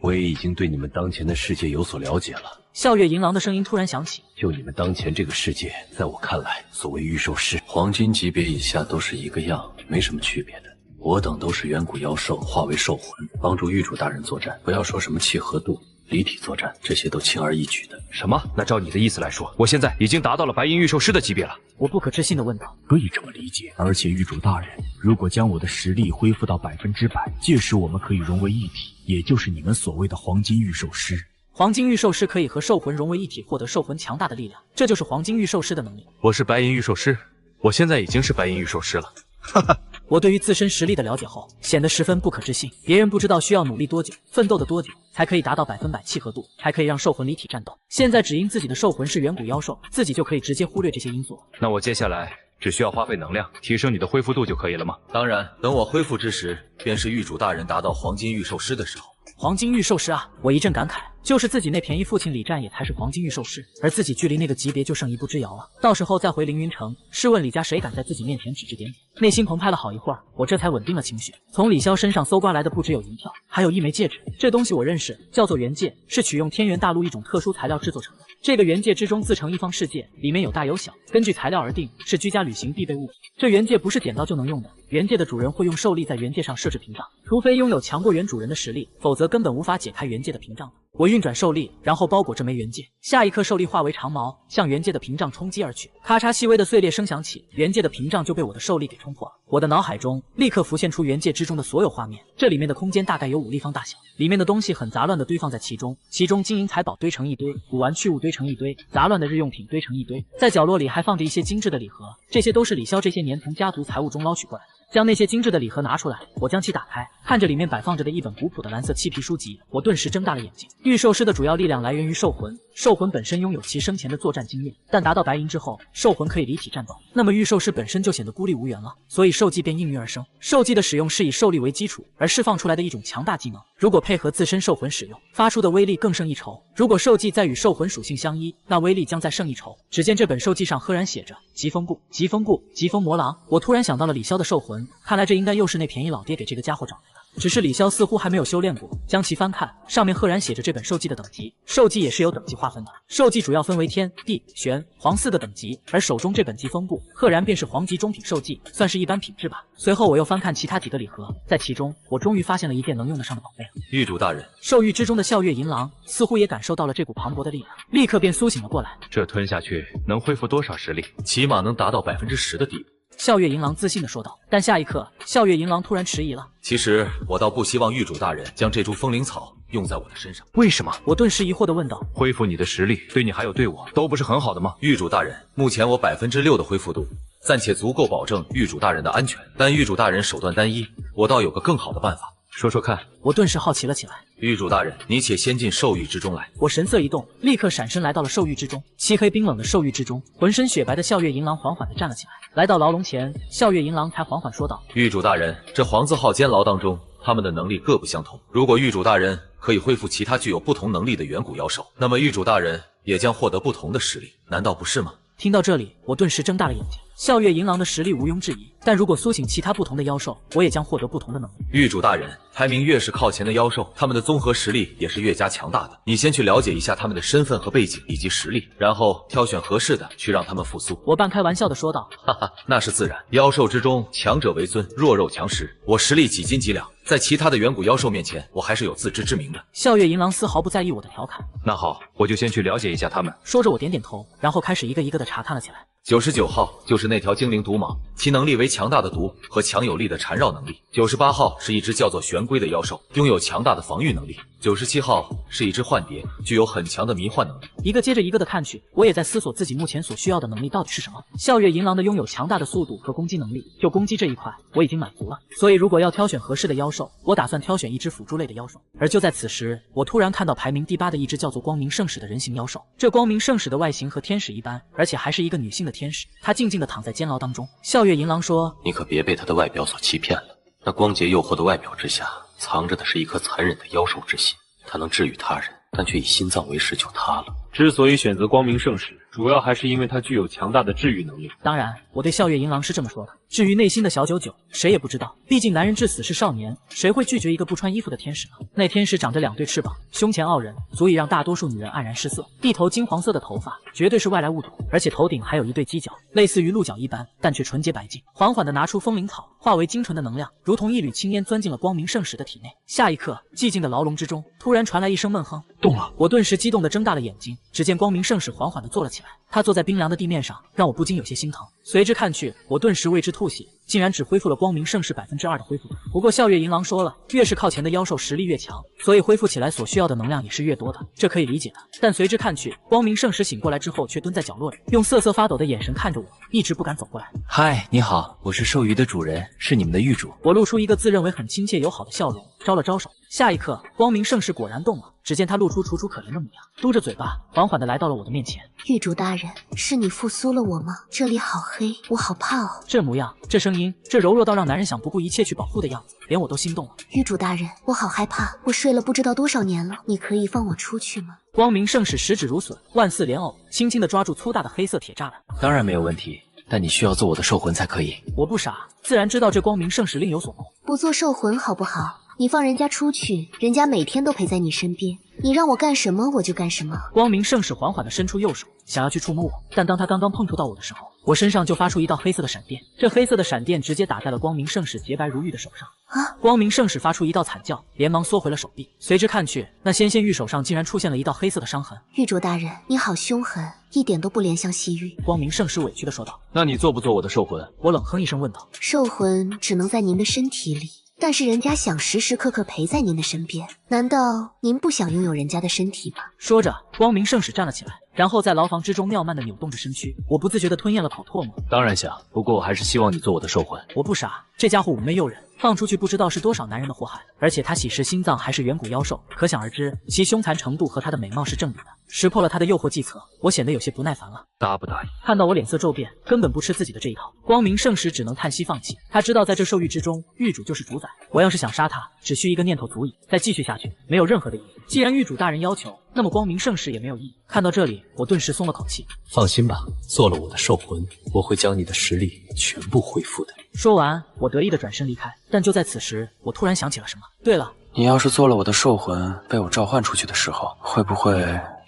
我也已经对你们当前的世界有所了解了。笑月银狼的声音突然响起，就你们当前这个世界，在我看来，所谓御兽师，黄金级别以下都是一个样，没什么区别的。我等都是远古妖兽化为兽魂，帮助玉主大人作战。不要说什么契合度、离体作战，这些都轻而易举的。什么？那照你的意思来说，我现在已经达到了白银御兽师的级别了？我不可置信地问道。可以这么理解，而且玉主大人，如果将我的实力恢复到100%，届时我们可以融为一体，也就是你们所谓的黄金御兽师。黄金御兽师可以和兽魂融为一体，获得兽魂强大的力量，这就是黄金御兽师的能力。我是白银御兽师，我现在已经是白银御兽师了。哈哈。我对于自身实力的了解后，显得十分不可置信。别人不知道需要努力多久，奋斗的多久，才可以达到100%契合度，还可以让兽魂离体战斗。现在只因自己的兽魂是远古妖兽，自己就可以直接忽略这些因素。那我接下来只需要花费能量提升你的恢复度就可以了吗？当然，等我恢复之时，便是玉主大人达到黄金御兽师的时候。黄金御兽师啊！我一阵感慨，就是自己那便宜父亲李战也才是黄金御兽师，而自己距离那个级别就剩一步之遥了。到时候再回凌云城，试问李家谁敢在自己面前指指点点？内心澎湃了好一会儿，我这才稳定了情绪。从李潇身上搜刮来的不只有银票，还有一枚戒指。这东西我认识，叫做元戒，是取用天元大陆一种特殊材料制作成的。这个元戒之中自成一方世界，里面有大有小，根据材料而定，是居家旅行必备物品。这元戒不是捡到就能用的，元戒的主人会用兽力在元戒上设置屏障，除非拥有强过原主人的实力，否则根本无法解开元戒的屏障。我运转兽力，然后包裹这枚元戒，下一刻兽力化为长矛，向元戒的屏障冲击而去。咔嚓，细微的碎裂声响起，元戒的屏障就被我的兽力给冲破了。我的脑海中立刻浮现出元戒之中的所有画面，这里面的空间大概有5立方大小，里面的东西很杂乱的堆放在其中，金银财宝堆成一堆，古玩趣物堆成一堆，杂乱的日用品堆成一堆，在角落里还放着一些精致的礼盒，这些都是李潇这些年从家族财物中捞取过来的。将那些精致的礼盒拿出来，我将其打开，看着里面摆放着的一本古朴的蓝色漆皮书籍，我顿时睁大了眼睛。御兽师的主要力量来源于兽魂，兽魂本身拥有其生前的作战经验，但达到白银之后，兽魂可以离体战斗，那么御兽师本身就显得孤立无援了，所以兽技便应运而生。兽技的使用是以兽力为基础而释放出来的一种强大技能，如果配合自身兽魂使用，发出的威力更胜一筹。如果兽技再与兽魂属性相依，那威力将再胜一筹。只见这本兽技上赫然写着疾风步、疾风步、疾风魔狼。我突然想到了李潇的兽魂，看来这应该又是那便宜老爹给这个家伙找来的。只是李潇似乎还没有修炼过，将其翻看，上面赫然写着这本兽技的等级。兽技也是有等级划分的，兽技主要分为天、地、玄、黄4个等级，而手中这本疾风步赫然便是黄级中品兽技，算是一般品质吧。随后我又翻看其他几个礼盒，在其中我终于发现了一件能用得上的宝贝。玉主大人，兽域之中的笑月银狼似乎也感受到了这股磅礴的力量，立刻便苏醒了过来。这吞下去能恢复多少实力？起码能达到10%的地步。笑月银狼自信地说道，但下一刻，笑月银狼突然迟疑了。其实我倒不希望玉主大人将这株风铃草用在我的身上。为什么？我顿时疑惑地问道。恢复你的实力，对你还有对我都不是很好的吗？玉主大人，目前我6%的恢复度，暂且足够保证玉主大人的安全。但玉主大人手段单一，我倒有个更好的办法。说说看。我顿时好奇了起来。玉主大人，你且先进兽域之中来。我神色一动，立刻闪身来到了兽域之中。漆黑冰冷的兽域之中，浑身雪白的笑月银狼缓缓地站了起来，来到牢笼前，笑月银狼才缓缓说道：玉主大人，这黄字号监牢当中，他们的能力各不相同。如果玉主大人可以恢复其他具有不同能力的远古妖兽，那么玉主大人也将获得不同的实力，难道不是吗？听到这里，我顿时睁大了眼睛。笑月银狼的实力毋庸置疑，但如果苏醒其他不同的妖兽，我也将获得不同的能力。玉主大人，排名越是靠前的妖兽，他们的综合实力也是越加强大的。你先去了解一下他们的身份和背景以及实力，然后挑选合适的去让他们复苏。我半开玩笑的说道。哈哈，那是自然。妖兽之中，强者为尊，弱肉强食。我实力几斤几两，在其他的远古妖兽面前，我还是有自知之明的。笑月银狼丝毫不在意我的调侃。那好，我就先去了解一下他们。说着，我点点头，然后开始一个一个的查看了起来。99号就是那条精灵毒蟒，其能力为强大的毒和强有力的缠绕能力。98号是一只叫做玄龟的妖兽，拥有强大的防御能力。97号是一只幻蝶，具有很强的迷幻能力。一个接着一个的看去，我也在思索自己目前所需要的能力到底是什么。笑月银狼的拥有强大的速度和攻击能力，就攻击这一块我已经满足了。所以如果要挑选合适的妖兽，我打算挑选一只辅助类的妖兽。而就在此时，我突然看到排名第8的一只叫做光明圣使的人形妖兽。这光明圣使的外形和天使一般，而且还是一个女性的天使。她静静地躺在监牢当中。笑月银狼说：“你可别被她的外表所欺骗了。那光洁诱惑的外表之下，藏着的是一颗残忍的妖兽之心。它能治愈他人，但却以心脏为食，就它了。”之所以选择光明圣使，主要还是因为它具有强大的治愈能力。当然，我对笑月银狼是这么说的。至于内心的小99，谁也不知道。毕竟男人至死是少年，谁会拒绝一个不穿衣服的天使呢？那天使长着2对翅膀，胸前傲人，足以让大多数女人黯然失色。一头金黄色的头发，绝对是外来物种，而且头顶还有一对犄角，类似于鹿角一般，但却纯洁白净。缓缓地拿出风铃草，化为精纯的能量，如同一缕青烟钻进了光明圣使的体内。下一刻，寂静的牢笼之中，突然传来一声闷哼，动了。我顿时激动地睁大了眼睛，只见光明圣使缓缓地坐了起来。他坐在冰凉的地面上，让我不禁有些心疼。随之看去，我顿时为之吐血，竟然只恢复了光明圣使2%的恢复度。不过笑月银狼说了，越是靠前的妖兽实力越强，所以恢复起来所需要的能量也是越多的，这可以理解的。但随之看去，光明圣使醒过来之后，却蹲在角落里，用瑟瑟发抖的眼神看着我，一直不敢走过来。嗨，你好，我是兽鱼的主人，是你们的狱主。我露出一个自认为很亲切友好的笑容，招了招手。下一刻，光明圣使果然动了，只见他露出楚楚可怜的模样，嘟着嘴巴，缓缓地来到了我的面前。狱主大人，是你复苏了我吗？这里好黑，我好怕哦。这模样，这声音，这柔弱到让男人想不顾一切去保护的样子，连我都心动了。狱主大人，我好害怕，我睡了不知道多少年了，你可以放我出去吗？光明圣使十指如笋，万似莲藕，轻轻地抓住粗大的黑色铁栅栏。当然没有问题，但你需要做我的兽魂才可以。我不傻，自然知道这光明圣使另有所谋。不做兽魂好不好？你放人家出去，人家每天都陪在你身边，你让我干什么我就干什么。光明圣使缓缓地伸出右手，想要去触摸我，但当他刚刚碰触到我的时候，我身上就发出一道黑色的闪电。这黑色的闪电直接打在了光明圣使洁白如玉的手上。啊！光明圣使发出一道惨叫，连忙缩回了手臂。随之看去，那纤纤玉手上竟然出现了一道黑色的伤痕。狱主大人，你好凶狠，一点都不怜香惜玉。光明圣使委屈地说道。那你做不做我的兽魂？我冷哼一声问道。兽魂只能在您的身体里，但是人家想时时刻刻陪在您的身边，难道您不想拥有人家的身体吗？说着，光明圣使站了起来，然后在牢房之中妙慢地扭动着身躯。我不自觉地吞咽了口唾沫。当然想，不过我还是希望你做我的兽魂。我不傻，这家伙妩媚诱人，放出去不知道是多少男人的祸害。而且他喜食心脏还是远古妖兽，可想而知其凶残程度和他的美貌是正比的。识破了他的诱惑计策，我显得有些不耐烦了。答不答应？看到我脸色骤变，根本不吃自己的这一套，光明圣使只能叹息放弃。他知道在这兽狱之中，狱主就是主宰。我要是想杀他，只需一个念头足矣。再继续下去，没有任何的意义。既然狱主大人要求，那么光明圣使也没有异议。看到这里，我顿时松了口气。放心吧，做了我的兽魂，我会将你的实力全部恢复的。说完，我得意地转身离开。但就在此时，我突然想起了什么。对了，你要是做了我的兽魂，被我召唤出去的时候，会不会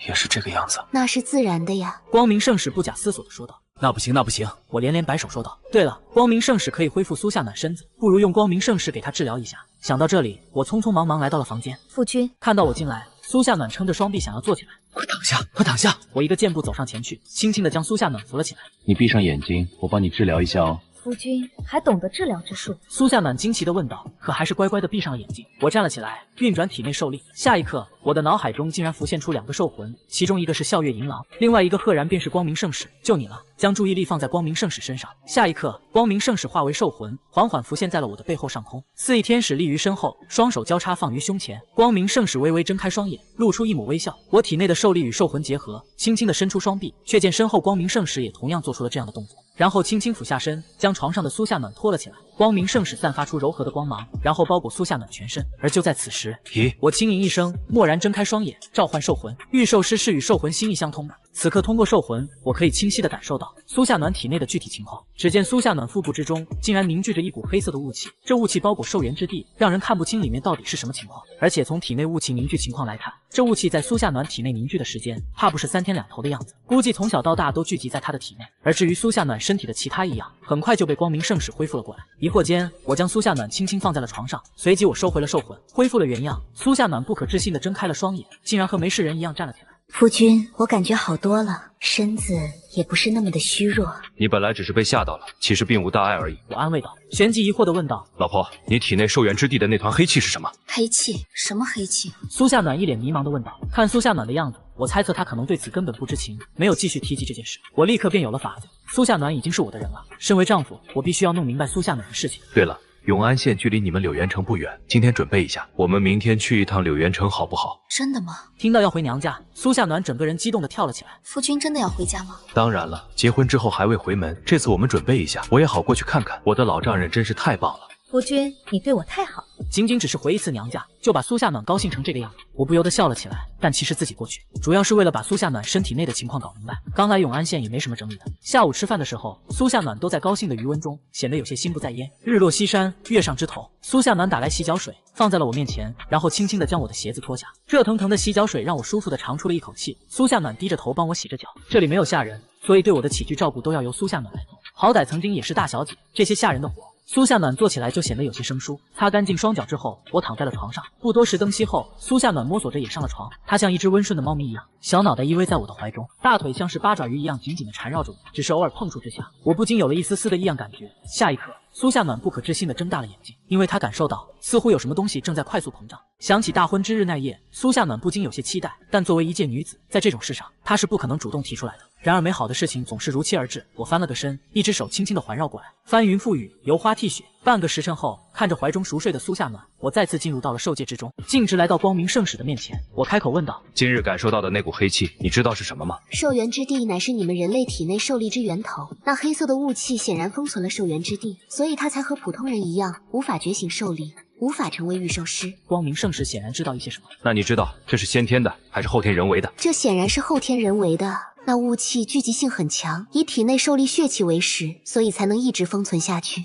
也是这个样子？那是自然的呀。光明圣使不假思索地说道。那不行，那不行！我连连摆手说道。对了，光明圣使可以恢复苏夏暖身子，不如用光明圣使给他治疗一下。想到这里，我匆匆忙忙来到了房间。夫君看到我进来，苏夏暖撑着双臂想要坐起来。快躺下，快躺下！我一个箭步走上前去，轻轻地将苏夏暖扶了起来。你闭上眼睛，我帮你治疗一下哦。夫君还懂得治疗之术？苏夏暖惊奇地问道，可还是乖乖地闭上了眼睛。我站了起来，运转体内兽力。下一刻，我的脑海中竟然浮现出2个兽魂，其中一个是笑月银狼，另外一个赫然便是光明圣使。就你了。将注意力放在光明圣使身上。下一刻，光明圣使化为兽魂，缓缓浮现在了我的背后上空。四翼天使立于身后，双手交叉放于胸前。光明圣使微微睁开双眼，露出一抹微笑。我体内的兽力与兽魂结合，轻轻地伸出双臂，却见身后光明圣使也同样做出了这样的动作。然后轻轻俯下身，将床上的苏夏暖拖了起来。光明圣使散发出柔和的光芒，然后包裹苏夏暖全身。而就在此时，我轻吟一声，蓦然睁开双眼，召唤兽魂。御兽师是与兽魂心意相通的，此刻通过兽魂，我可以清晰地感受到苏夏暖体内的具体情况。只见苏夏暖腹部之中竟然凝聚着一股黑色的雾气，这雾气包裹兽源之地，让人看不清里面到底是什么情况。而且从体内雾气凝聚情况来看，这雾气在苏夏暖体内凝聚的时间，怕不是3天2头的样子，估计从小到大都聚集在他的体内。而至于苏夏暖身体的其他异样，很快就被光明圣使恢复了过来。疑惑间，我将苏夏暖轻轻放在了床上，随即我收回了兽魂，恢复了原样。苏夏暖不可置信地睁开了双眼，竟然和没事人一样站了起来。夫君，我感觉好多了，身子也不是那么的虚弱。你本来只是被吓到了，其实并无大碍而已。我安慰道。旋即疑惑地问道：“老婆，你体内寿元之地的那团黑气是什么？”黑气？什么黑气？苏夏暖一脸迷茫地问道。看苏夏暖的样子，我猜测他可能对此根本不知情，没有继续提及这件事。我立刻便有了法子。苏夏暖已经是我的人了，身为丈夫，我必须要弄明白苏夏暖的事情。对了。永安县距离你们柳原城不远，今天准备一下，我们明天去一趟柳原城好不好？真的吗？听到要回娘家，苏夏暖整个人激动地跳了起来。夫君真的要回家吗？当然了，结婚之后还未回门，这次我们准备一下，我也好过去看看。我的老丈人真是太棒了。夫君，你对我太好。仅仅只是回一次娘家，就把苏夏暖高兴成这个样子，我不由得笑了起来。但其实自己过去，主要是为了把苏夏暖身体内的情况搞明白。刚来永安县也没什么整理的，下午吃饭的时候，苏夏暖都在高兴的余温中，显得有些心不在焉。日落西山，月上枝头，苏夏暖打来洗脚水，放在了我面前，然后轻轻地将我的鞋子脱下。热腾腾的洗脚水让我舒服地长出了一口气。苏夏暖低着头帮我洗着脚，这里没有下人，所以对我的起居照顾都要由苏夏暖来做。好歹曾经也是大小姐，这些下人的活苏夏暖做起来就显得有些生疏。擦干净双脚之后，我躺在了床上。不多时灯熄后，苏夏暖摸索着也上了床。她像一只温顺的猫咪一样，小脑袋依偎在我的怀中，大腿像是八爪鱼一样紧紧地缠绕着我。只是偶尔碰触之下，我不禁有了一丝丝的异样感觉。下一刻，苏夏暖不可置信地睁大了眼睛，因为她感受到似乎有什么东西正在快速膨胀。想起大婚之日那夜，苏夏暖不禁有些期待，但作为一介女子，在这种事上，她是不可能主动提出来的。然而美好的事情总是如期而至，我翻了个身，一只手轻轻地环绕过来，翻云覆雨，油花剔雪。半个时辰后，看着怀中熟睡的苏夏暖，我再次进入到了兽界之中，径直来到光明圣使的面前。我开口问道：“今日感受到的那股黑气，你知道是什么吗？”兽元之地乃是你们人类体内兽力之源头，那黑色的雾气显然封存了兽元之地，所以它才和普通人一样，无法觉醒兽力，无法成为御兽师。光明圣使显然知道一些什么。那你知道这是先天的还是后天人为的？这显然是后天人为的。那雾气聚集性很强，以体内兽力血气为食，所以才能一直封存下去。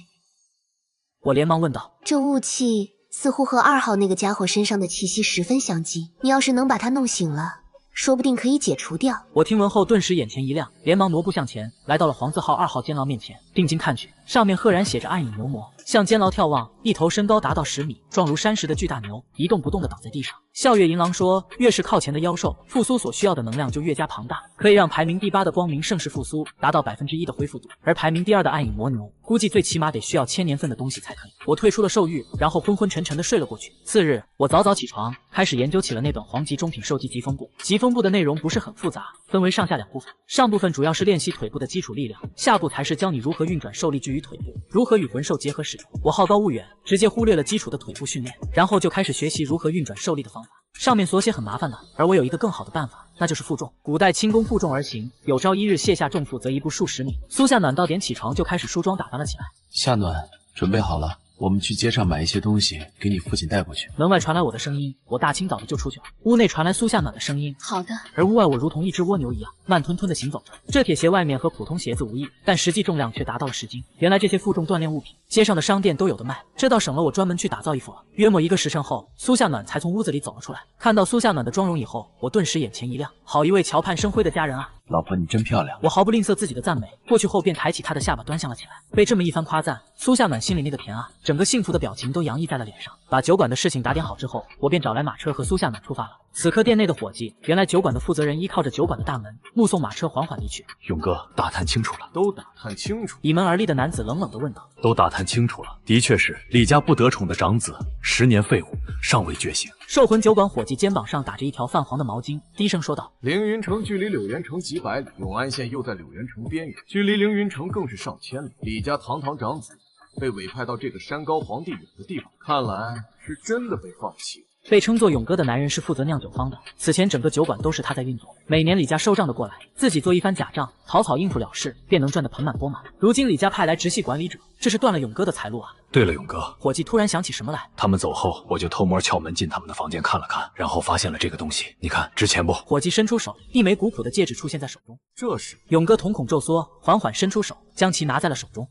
我连忙问道：“这雾气似乎和2号那个家伙身上的气息十分相近，你要是能把他弄醒了，说不定可以解除掉。”我听闻后顿时眼前一亮，连忙挪步向前，来到了黄字号2号监牢面前，定睛看去，上面赫然写着暗影牛魔。向监牢眺望，一头身高达到10米，状如山石的巨大牛，一动不动地倒在地上。笑月银狼说，越是靠前的妖兽，复苏所需要的能量就越加庞大，可以让排名第8的光明圣士复苏达到1%的恢复度，而排名第2的暗影魔牛，估计最起码得需要1000年份的东西才可以。我退出了兽域，然后昏昏沉沉地睡了过去。次日，我早早起床，开始研究起了那本黄级中品兽技疾风部。疾风部的内容不是很复杂，分为上下2部分。上部分主要是练习腿部的基础力量，下部才是教你如何运转兽力置于腿部，如何与魂兽结合使用。我好高骛远，直接忽略了基础的腿部训练，然后就开始学习如何运转兽力的方法。上面所写很麻烦的，而我有一个更好的办法，那就是负重。古代轻功负重而行，有朝一日卸下重负，则一步数10米。苏夏暖到点起床就开始梳妆打扮了起来。夏暖，准备好了，我们去街上买一些东西，给你父亲带过去。门外传来我的声音，我大清早的就出去了。屋内传来苏夏暖的声音：“好的。”而屋外我如同一只蜗牛一样，慢吞吞的行走着。这铁鞋外面和普通鞋子无异，但实际重量却达到了10斤。原来这些负重锻炼物品，街上的商店都有的卖，这倒省了我专门去打造一副了。约莫1个时辰后，苏夏暖才从屋子里走了出来。看到苏夏暖的妆容以后，我顿时眼前一亮，好一位桥畔生辉的佳人啊！老婆，你真漂亮。我毫不吝啬自己的赞美，过去后便抬起她的下巴端详了起来。被这么一番夸赞，苏夏暖心里那个甜啊，整个幸福的表情都洋溢在了脸上。把酒馆的事情打点好之后，我便找来马车和苏夏暖出发了。此刻店内的伙计，原来酒馆的负责人依靠着酒馆的大门，目送马车缓缓离去。勇哥，打探清楚了？都打探清楚。倚门而立的男子冷冷地问道：“都打探清楚了，的确是李家不得宠的长子，10年废物，尚未觉醒。”兽魂酒馆伙计肩膀上打着一条泛黄的毛巾，低声说道：“凌云城距离柳原城几百里，永安县又在柳原城边缘，距离凌云城更是上千里。李家堂堂长子被委派到这个山高皇帝远的地方，看来是真的被放弃了。”被称作勇哥的男人是负责酿酒坊的，此前整个酒馆都是他在运作。每年李家收账的过来，自己做一番假账，草草应付了事，便能赚得盆满钵满。如今李家派来直系管理者，这是断了勇哥的财路啊！对了，勇哥，伙计突然想起什么来。他们走后，我就偷摸撬门进他们的房间看了看，然后发现了这个东西。你看，值钱不？伙计伸出手，一枚古朴的戒指出现在手中。这是勇哥瞳孔骤缩，缓缓伸出手，将其拿在了手中。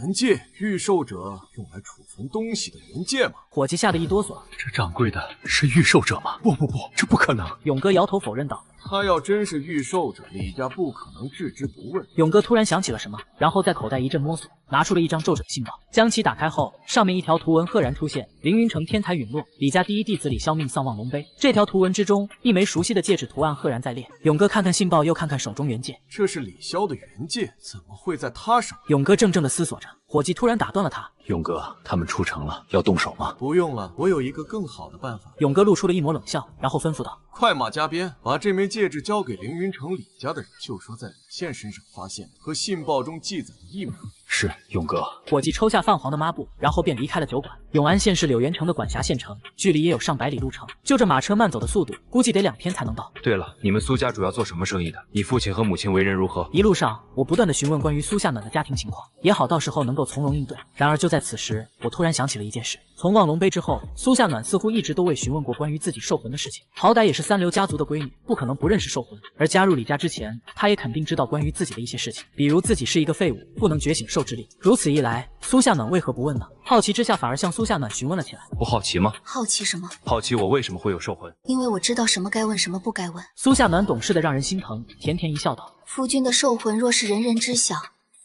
原戒，御兽者用来储存东西的原戒吗？伙计吓得一哆嗦。这掌柜的是御兽者吗？不，这不可能！勇哥摇头否认道。他要真是御兽者，李家不可能置之不问。勇哥突然想起了什么，然后在口袋一阵摸索，拿出了一张皱褶的信报，将其打开后，上面一条图文赫然出现：凌云城天才陨落，李家第一弟子李霄命丧望龙碑。这条图文之中，一枚熟悉的戒指图案赫然在列。勇哥看看信报，又看看手中原戒，这是李霄的原戒，怎么会在他手？勇哥怔怔地思索着，伙计突然打断了他。勇哥，他们出城了，要动手吗？不用了，我有一个更好的办法。勇哥露出了一抹冷笑，然后吩咐道：快马加鞭，把这枚戒指交给凌云城李家的人，就说在李现身上发现，和信报中记载的一模。是，勇哥。伙计抽下泛黄的抹布，然后便离开了酒馆。永安县是柳原城的管辖县城，距离也有上百里路程，就这马车慢走的速度，估计得2天才能到。对了，你们苏家主要做什么生意的？你父亲和母亲为人如何？一路上，我不断的询问关于苏夏暖的家庭情况，也好到时候能够从容应对。然而就在此时，我突然想起了一件事。从望龙碑之后，苏夏暖似乎一直都未询问过关于自己兽魂的事情。好歹也是3流家族的闺女，不可能不认识兽魂。而加入李家之前，她也肯定知道关于自己的一些事情，比如自己是一个废物，不能觉醒兽之力。如此一来，苏夏暖为何不问呢？好奇之下，反而向苏夏暖询问了起来。不好奇吗？好奇什么？好奇我为什么会有兽魂。因为我知道什么该问，什么不该问。苏夏暖懂事的让人心疼，甜甜一笑道：夫君的兽魂若是人人知晓，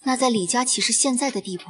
那在李家岂是现在的地步？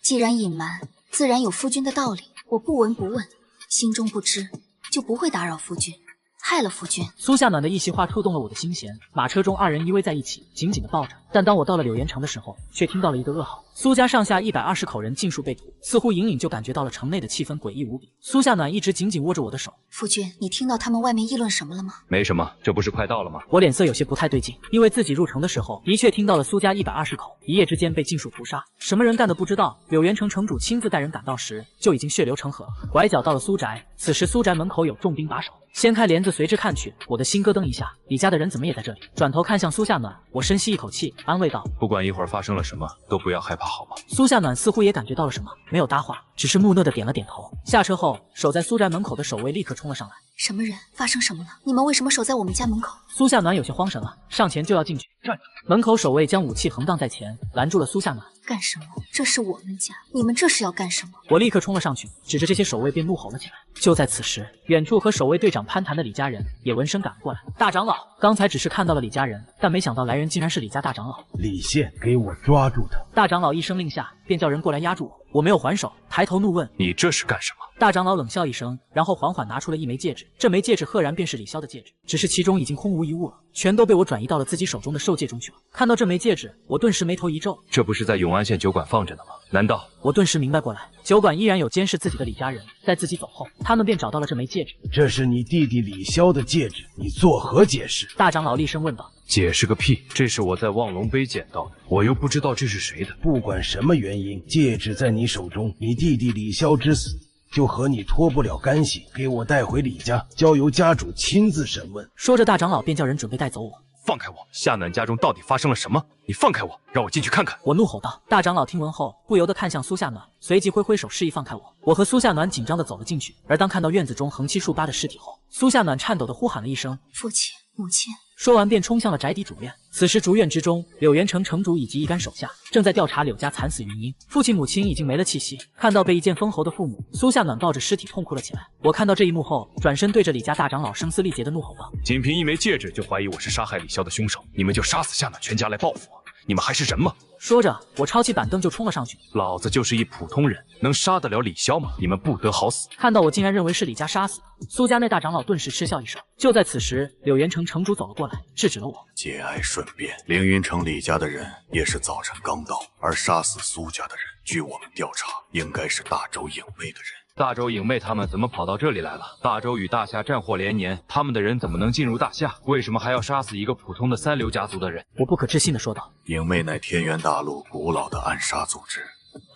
既然隐瞒，自然有夫君的道理。我不闻不问，心中不知，就不会打扰夫君，害了夫君。苏夏暖的一席话触动了我的心弦。马车中2人依偎在一起，紧紧的抱着。但当我到了柳岩城的时候，却听到了一个噩耗：苏家上下120口人尽数被屠，似乎隐隐就感觉到了城内的气氛诡异无比。苏夏暖一直紧紧握着我的手。夫君，你听到他们外面议论什么了吗？没什么，这不是快到了吗？我脸色有些不太对劲，因为自己入城的时候，的确听到了苏家120口一夜之间被尽数屠杀，什么人干的不知道。柳原城城主亲自带人赶到时，就已经血流成河。拐角到了苏宅，此时苏宅门口有重兵把守。掀开帘子随之看去，我的心咯噔一下，李家的人怎么也在这里？转头看向苏夏暖，我深吸一口气，安慰道：不管一会儿发生了什么，都不要害怕，好吗？苏夏暖似乎也感觉到了什么，没有搭话，只是木讷的点了点头。下车后，守在苏宅门口的守卫立刻冲了上来。什么人？发生什么了？你们为什么守在我们家门口？苏夏暖有些慌神了，上前就要进去。站住！门口守卫将武器横荡在前，拦住了苏夏暖。干什么？这是我们家，你们这是要干什么？我立刻冲了上去，指着这些守卫便怒吼了起来。就在此时，远处和守卫队长攀谈的李家人也闻声赶了过来。大长老，刚才只是看到了李家人，但没想到来人竟然是李家大长老。李现，给我抓住他！大长老一声令下，便叫人过来压住我。我没有还手，抬头怒问：你这是干什么？大长老冷笑一声，然后缓缓拿出了一枚戒指。这枚戒指赫然便是李潇的戒指，只是其中已经空无一物了，全都被我转移到了自己手中的兽戒中去了。看到这枚戒指，我顿时眉头一皱。这不是在永安县酒馆放着的吗？难道……我顿时明白过来，酒馆依然有监视自己的李家人，在自己走后，他们便找到了这枚戒指。这是你弟弟李潇的戒指，你作何解释？大长老厉声问道。解释个屁！这是我在望龙碑捡到的，我又不知道这是谁的。不管什么原因，戒指在你手中，你弟弟李潇之死就和你脱不了干系。给我带回李家，交由家主亲自审问。说着，大长老便叫人准备带走我。放开我！夏暖家中到底发生了什么？你放开我，让我进去看看！我怒吼道。大长老听闻后，不由得看向苏夏暖，随即挥挥手示意放开我。我和苏夏暖紧张地走了进去，而当看到院子中横七竖八的尸体后，苏夏暖颤抖地呼喊了一声：父亲，母亲。说完便冲向了宅邸主院。此时竹院之中，柳原城城主以及一干手下正在调查柳家惨死原因。父亲母亲已经没了气息，看到被一剑封喉的父母，苏夏暖抱着尸体痛哭了起来。我看到这一幕后，转身对着李家大长老声嘶力竭的怒吼道：仅凭一枚戒指就怀疑我是杀害李潇的凶手，你们就杀死夏暖全家来报复我？你们还是人吗？说着，我抄起板凳就冲了上去。老子就是一普通人，能杀得了李潇吗？你们不得好死！看到我竟然认为是李家杀死的，苏家那大长老顿时嗤笑一声。就在此时，柳原城城主走了过来，制止了我。节哀顺变，凌云城李家的人也是早晨刚到，而杀死苏家的人，据我们调查，应该是大周影妹的人。大周影妹他们怎么跑到这里来了？大周与大夏战祸连年，他们的人怎么能进入大夏？为什么还要杀死一个普通的3流家族的人？我不可置信地说道。影妹乃天元大陆古老的暗杀组织，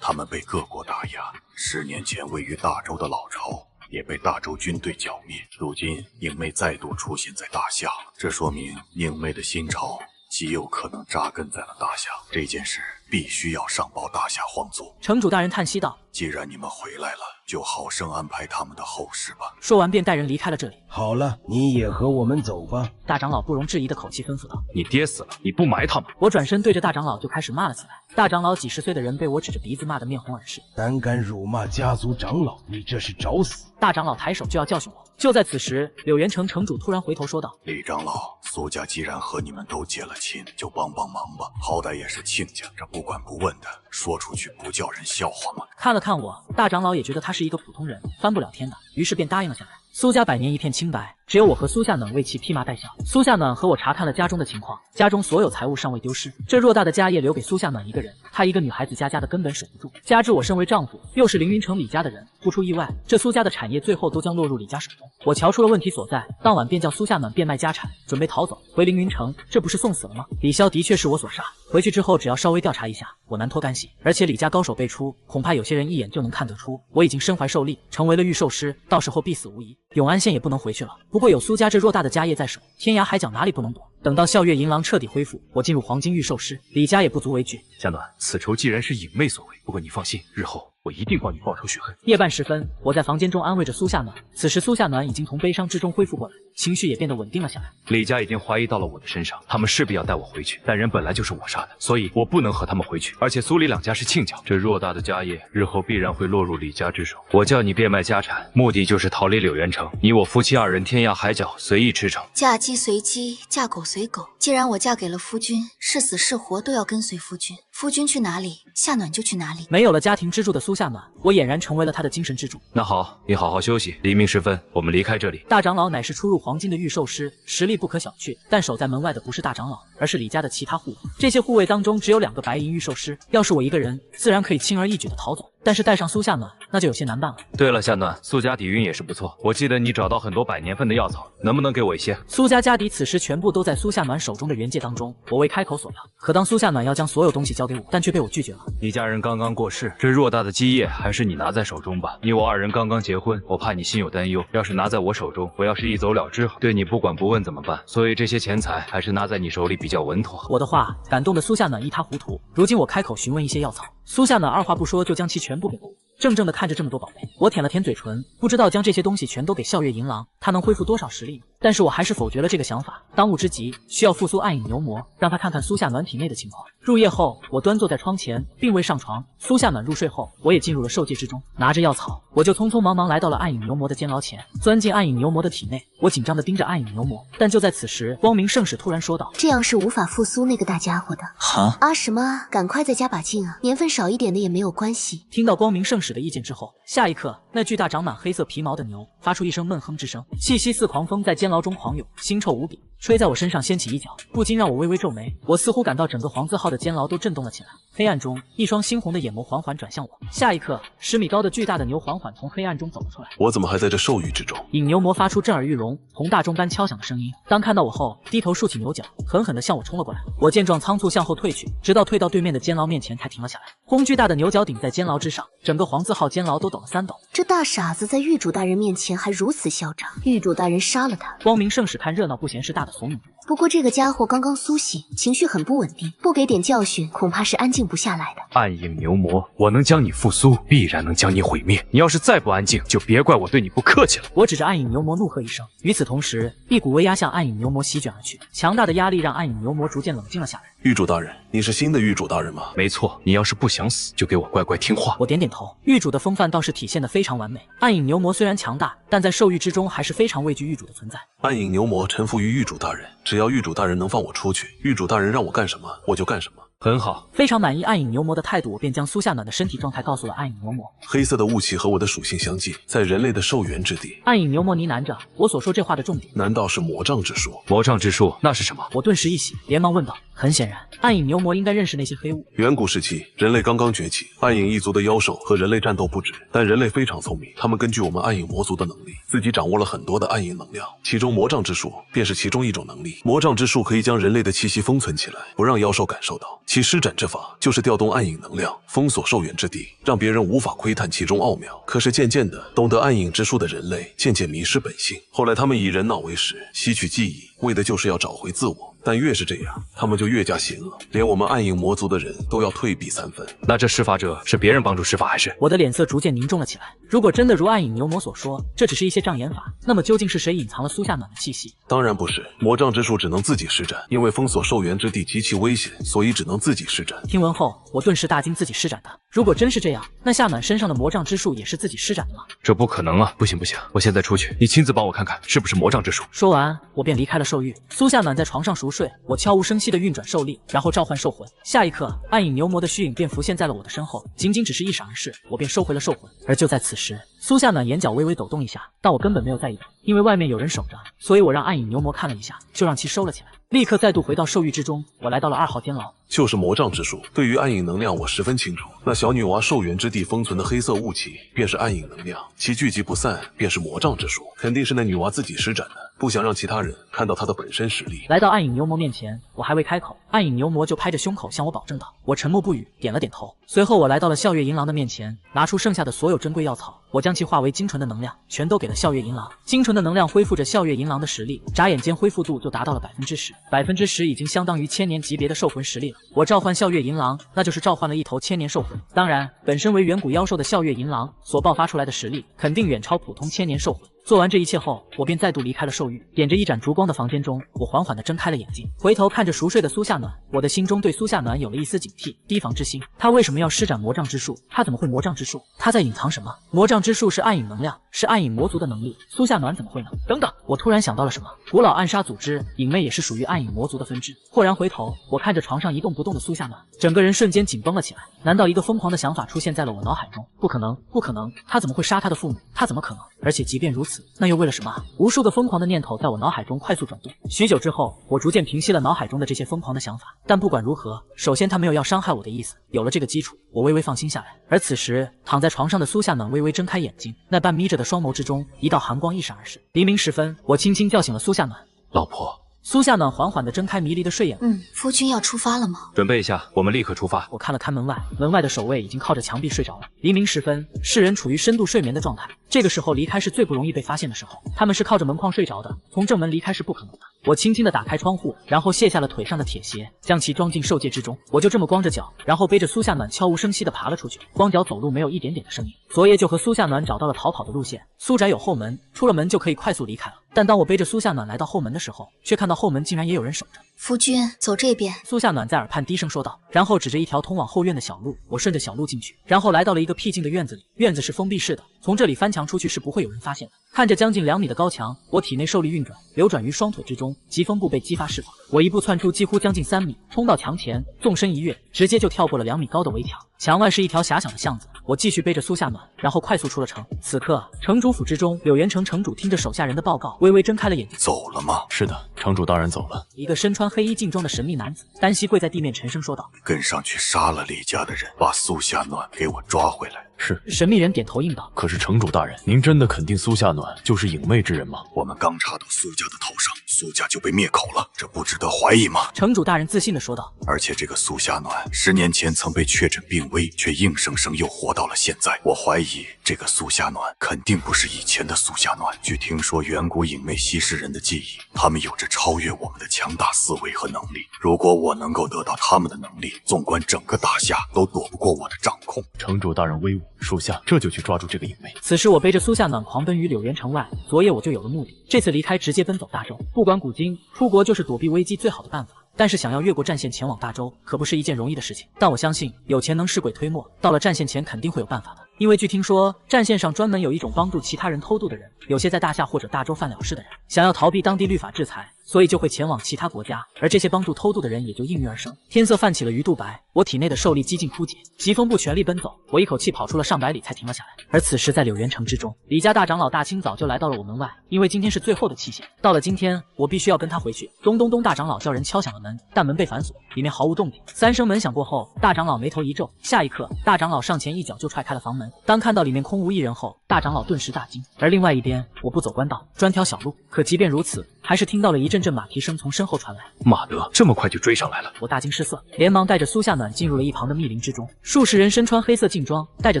他们被各国打压，10年前位于大周的老巢也被大周军队剿灭。如今影妹再度出现在大夏，这说明影妹的新朝极有可能扎根在了大夏。这件事必须要上报大夏皇族。城主大人叹息道：既然你们回来了，就好生安排他们的后事吧。说完便带人离开了这里。好了，你也和我们走吧。大长老不容置疑的口气吩咐道：你爹死了，你不埋他吗？我转身对着大长老就开始骂了起来。大长老几十岁的人被我指着鼻子骂得面红耳赤。胆敢辱骂家族长老，你这是找死！大长老抬手就要教训我。就在此时，柳原城城主突然回头说道：李长老，苏家既然和你们都结了亲，就帮帮忙吧，好歹也是亲家，这不管不问的，说出去不叫人笑话吗？看了看我，大长老也觉得他是一个普通人，翻不了天的，于是便答应了下来。苏家百年一片清白，只有我和苏夏暖为其披麻戴孝。苏夏暖和我查看了家中的情况，家中所有财物尚未丢失，这偌大的家业留给苏夏暖一个人，她一个女孩子家的根本守不住。加之我身为丈夫，又是凌云城李家的人，不出意外，这苏家的产业最后都将落入李家手中。我瞧出了问题所在，当晚便叫苏夏暖变卖家产，准备逃走回凌云城，这不是送死了吗？李潇的确是我所杀，回去之后只要稍微调查一下，我难脱干系。而且李家高手辈出，恐怕有些人一眼就能看得出，我已经身怀兽力，成为了御兽师，到时候必死无疑。永安县也不能回去了，不过有苏家这偌大的家业在手，天涯海角哪里不能躲。等到笑月银廊彻底恢复，我进入黄金御兽师，李家也不足为惧。夏暖，此仇既然是影妹所为，不过你放心，日后我一定帮你报仇雪恨。夜半时分，我在房间中安慰着苏夏暖，此时苏夏暖已经从悲伤之中恢复过来，情绪也变得稳定了下来。李家已经怀疑到了我的身上，他们势必要带我回去，但人本来就是我杀的，所以我不能和他们回去。而且苏李两家是亲家，这偌大的家业日后必然会落入李家之手。我叫你变卖家产，目的就是逃离柳原城，你我夫妻二人天涯海角，随意驰骋。嫁鸡随鸡，嫁狗随狗。既然我嫁给了夫君，是死是活都要跟随夫君。夫君去哪里，夏暖就去哪里。没有了家庭支柱的苏夏暖，我俨然成为了他的精神支柱。那好，你好好休息，黎明时分我们离开这里。大长老乃是初入黄金的御兽师，实力不可小觑，但守在门外的不是大长老，而是李家的其他护卫。这些护卫当中只有2个白银御兽师，要是我一个人，自然可以轻而易举的逃走，但是带上苏夏暖，那就有些难办了。对了，夏暖，苏家底蕴也是不错，我记得你找到很多100年份的药草，能不能给我一些？苏家家底此时全部都在苏夏暖手中的原界当中，我未开口索要，可当苏夏暖要将所有东西交给我，但却被我拒绝了。你家人刚刚过世，这偌大的基业还是你拿在手中吧。你我2人刚刚结婚，我怕你心有担忧，要是拿在我手中，我要是一走了之，对你不管不问怎么办？所以这些钱财还是拿在你手里比较稳妥。我的话感动的苏夏暖一塌糊涂，如今我开口询问一些药草，苏夏暖二话不说就将其全部给我。怔怔地看着这么多宝贝，我舔了舔嘴唇，不知道将这些东西全都给笑月银狼，他能恢复多少实力呢？但是我还是否决了这个想法。当务之急需要复苏暗影牛魔，让他看看苏夏暖体内的情况。入夜后，我端坐在窗前，并未上床。苏夏暖入睡后，我也进入了兽界之中，拿着药草，我就匆匆忙忙来到了暗影牛魔的监牢前，钻进暗影牛魔的体内。我紧张地盯着暗影牛魔，但就在此时，光明圣使突然说道：“这样是无法复苏那个大家伙的。”哈啊什么？赶快再加把劲啊！年份少一点的也没有关系。听到光明圣使的意见之后，下一刻，那巨大长满黑色皮毛的牛发出一声闷哼之声，气息似狂风在监牢中狂涌，腥臭无比，吹在我身上掀起一角，不禁让我微微皱眉。我似乎感到整个黄字号的监牢都震动了起来。黑暗中，一双猩红的眼眸缓缓转向我。下一刻，10米高的巨大的牛缓缓从黑暗中走了出来。我怎么还在这兽域之中？影牛魔发出震耳欲聋、洪大钟般敲响的声音。当看到我后，低头竖起牛角，狠狠地向我冲了过来。我见状，仓促向后退去，直到退到对面的监牢面前才停了下来。轰！巨大的牛角顶在监牢之上，整个黄字号监牢都抖了3抖。这大傻子在狱主大人面前还如此嚣张，狱主大人杀了他。光明圣使看热闹不嫌事大的怂恿着我。不过这个家伙刚刚苏醒，情绪很不稳定，不给点教训，恐怕是安静不下来的。暗影牛魔，我能将你复苏，必然能将你毁灭。你要是再不安静，就别怪我对你不客气了。我指着暗影牛魔怒喝一声，与此同时，一股威压向暗影牛魔席卷而去，强大的压力让暗影牛魔逐渐冷静了下来。狱主大人，你是新的狱主大人吗？没错，你要是不想死，就给我乖乖听话。我点点头，狱主的风范倒是体现得非常完美。暗影牛魔虽然强大，但在兽域之中还是非常畏惧狱主的存在。暗影牛魔臣服于狱主大人，只要狱主大人能放我出去，狱主大人让我干什么我就干什么。很好，非常满意暗影牛魔的态度，我便将苏夏暖的身体状态告诉了暗影牛魔。黑色的雾气和我的属性相近，在人类的兽源之地。暗影牛魔呢喃着，我所说这话的重点，难道是魔杖之术？魔杖之术那是什么？我顿时一喜，连忙问道。很显然，暗影牛魔应该认识那些黑雾。远古时期，人类刚刚崛起，暗影一族的妖兽和人类战斗不止，但人类非常聪明，他们根据我们暗影魔族的能力，自己掌握了很多的暗影能量，其中魔杖之术便是其中一种能力。魔杖之术可以将人类的气息封存起来，不让妖兽感受到，其施展之法就是调动暗影能量，封锁兽源之地，让别人无法窥探其中奥妙。可是渐渐的，懂得暗影之术的人类渐渐迷失本性，后来他们以人脑为食，吸取记忆，为的就是要找回自我。但越是这样，他们就越加邪恶，连我们暗影魔族的人都要退避3分。那这施法者是别人帮助施法，还是……我的脸色逐渐凝重了起来。如果真的如暗影牛魔所说，这只是一些障眼法，那么究竟是谁隐藏了苏夏暖的气息？当然不是，魔杖之术只能自己施展，因为封锁寿元之地极其危险，所以只能自己施展。听闻后，我顿时大惊，自己施展的。如果真是这样，那夏暖身上的魔杖之术也是自己施展的吗？这不可能啊！不行不行，我现在出去，你亲自帮我看看是不是魔杖之术。说完，我便离开了兽域。苏夏暖在床上熟睡，我悄无声息地运转兽力，然后召唤兽魂。下一刻，暗影牛魔的虚影便浮现在了我的身后，仅仅只是一闪而逝，我便收回了兽魂。而就在此时，苏夏暖眼角微微抖动一下，但我根本没有在意，因为外面有人守着，所以我让暗影牛魔看了一下，就让其收了起来。立刻再度回到兽域之中，我来到了2号监牢。就是魔杖之术，对于暗影能量我十分清楚。那小女娃寿元之地封存的黑色雾气，便是暗影能量，其聚集不散，便是魔杖之术。肯定是那女娃自己施展的，不想让其他人看到她的本身实力。来到暗影牛魔面前，我还未开口，暗影牛魔就拍着胸口向我保证道。我沉默不语，点了点头。随后我来到了笑月银狼的面前，拿出剩下的所有珍贵药草，我将其化为精纯的能量，全都给了笑月银狼。精纯的能量恢复着笑月银狼的实力，眨眼间恢复度就达到了10%，10%已经相当于1000年级别的兽魂实力了。我召唤笑月银狼，那就是召唤了一头1000年兽魂。当然，本身为远古妖兽的笑月银狼所爆发出来的实力，肯定远超普通1000年兽魂。做完这一切后，我便再度离开了兽域。点着一盏烛光的房间中，我缓缓地睁开了眼睛，回头看着熟睡的苏夏暖，我的心中对苏夏暖有了一丝警惕、提防之心。他为什么要施展魔杖之术？他怎么会魔杖之术？他在隐藏什么？魔杖之术是暗影能量，是暗影魔族的能力，苏夏暖怎么会呢？等等，我突然想到了什么。古老暗杀组织影魅也是属于暗影魔族的分支。豁然回头，我看着床上一动不动的苏夏暖，整个人瞬间紧绷了起来。难道一个疯狂的想法出现在了我脑海中？不可能，不可能！他怎么会杀他的父母？他怎么可能？而且即便如此，那又为了什么？无数个疯狂的念头在我脑海中快速转动。许久之后，我逐渐平息了脑海中的这些疯狂的想法。但不管如何，首先他没有要伤害我的意思，有了这个基础，我微微放心下来。而此时，躺在床上的苏夏暖微微睁开眼睛，那半眯着的双眸之中，一道寒光一闪而逝。黎明时分，我轻轻叫醒了苏夏暖。老婆。苏夏暖缓缓地睁开迷离的睡眼。夫君要出发了吗？准备一下，我们立刻出发。我看了看门外，门外的守卫已经靠着墙壁睡着了。黎明时分，世人处于深度睡眠的状态，这个时候离开是最不容易被发现的时候。他们是靠着门框睡着的，从正门离开是不可能的。我轻轻地打开窗户，然后卸下了腿上的铁鞋，将其装进兽戒之中。我就这么光着脚，然后背着苏夏暖悄无声息地爬了出去。光脚走路没有一点点的声音。昨夜就和苏夏暖找到了逃跑的路线，苏宅有后门，出了门就可以快速离开了。但当我背着苏夏暖来到后门的时候，却看到后门竟然也有人守着。夫君，走这边。苏夏暖在耳畔低声说道，然后指着一条通往后院的小路。我顺着小路进去，然后来到了一个僻静的院子里。院子是封闭式的，从这里翻墙出去是不会有人发现的。看着将近2米的高墙，我体内兽力运转，流转于双腿之中，疾风步被激发释放。我一步窜出几乎将近3米，冲到墙前，纵身一跃，直接就跳过了2米高的围墙。墙外是一条狭小的巷子，我继续背着苏夏暖，然后快速出了城。此刻，城主府之中，柳元城城主听着手下人的报告，微微睁开了眼睛。走了吗？是的，城主大人走了。一个身穿黑衣劲装的神秘男子单膝跪在地面，沉声说道：“跟上去杀了李家的人，把苏夏暖给我抓回来。”是。神秘人点头应道。可是城主大人，您真的肯定苏夏暖就是影魅之人吗？我们刚插到苏家的头上，苏家就被灭口了，这不值得怀疑吗？城主大人自信地说道。而且这个苏夏暖10年前曾被确诊病危，却硬生生又活到了现在。我怀疑这个苏夏暖肯定不是以前的苏夏暖。据听说，远古影魅吸食人的记忆，他们有着超越我们的强大思维和能力。如果我能够得到他们的能力，纵观整个大夏都躲不过我的掌控。城主大人威武，属下这就去抓住这个影魅。此时我背着苏夏暖狂奔于柳原城外。昨夜我就有了目的，这次离开直接奔走大周。不管古今，出国就是躲避危机最好的办法。但是想要越过战线前往大周，可不是一件容易的事情。但我相信有钱能使鬼推磨，到了战线前肯定会有办法的。因为据听说，战线上专门有一种帮助其他人偷渡的人，有些在大夏或者大周犯了事的人，想要逃避当地律法制裁，所以就会前往其他国家，而这些帮助偷渡的人也就应运而生。天色泛起了鱼肚白，我体内的兽力几近枯竭，疾风步全力奔走，我一口气跑出了上百里才停了下来。而此时在柳原城之中，李家大长老大清早就来到了我门外，因为今天是最后的期限，到了今天我必须要跟他回去。咚咚咚，大长老叫人敲响了门，但门被反锁，里面毫无动静。3声门响过后，大长老眉头一皱，下一刻大长老上前一脚就踹开了房门。当看到里面空无一人后，大长老顿时大惊。而另外一边，我不走官道，专条小路，可即便如此，还是听到了一阵阵马蹄声从身后传来。马德这么快就追上来了，我大惊失色，连忙带着苏夏暖进入了一旁的密林之中。数十人身穿黑色劲装、戴着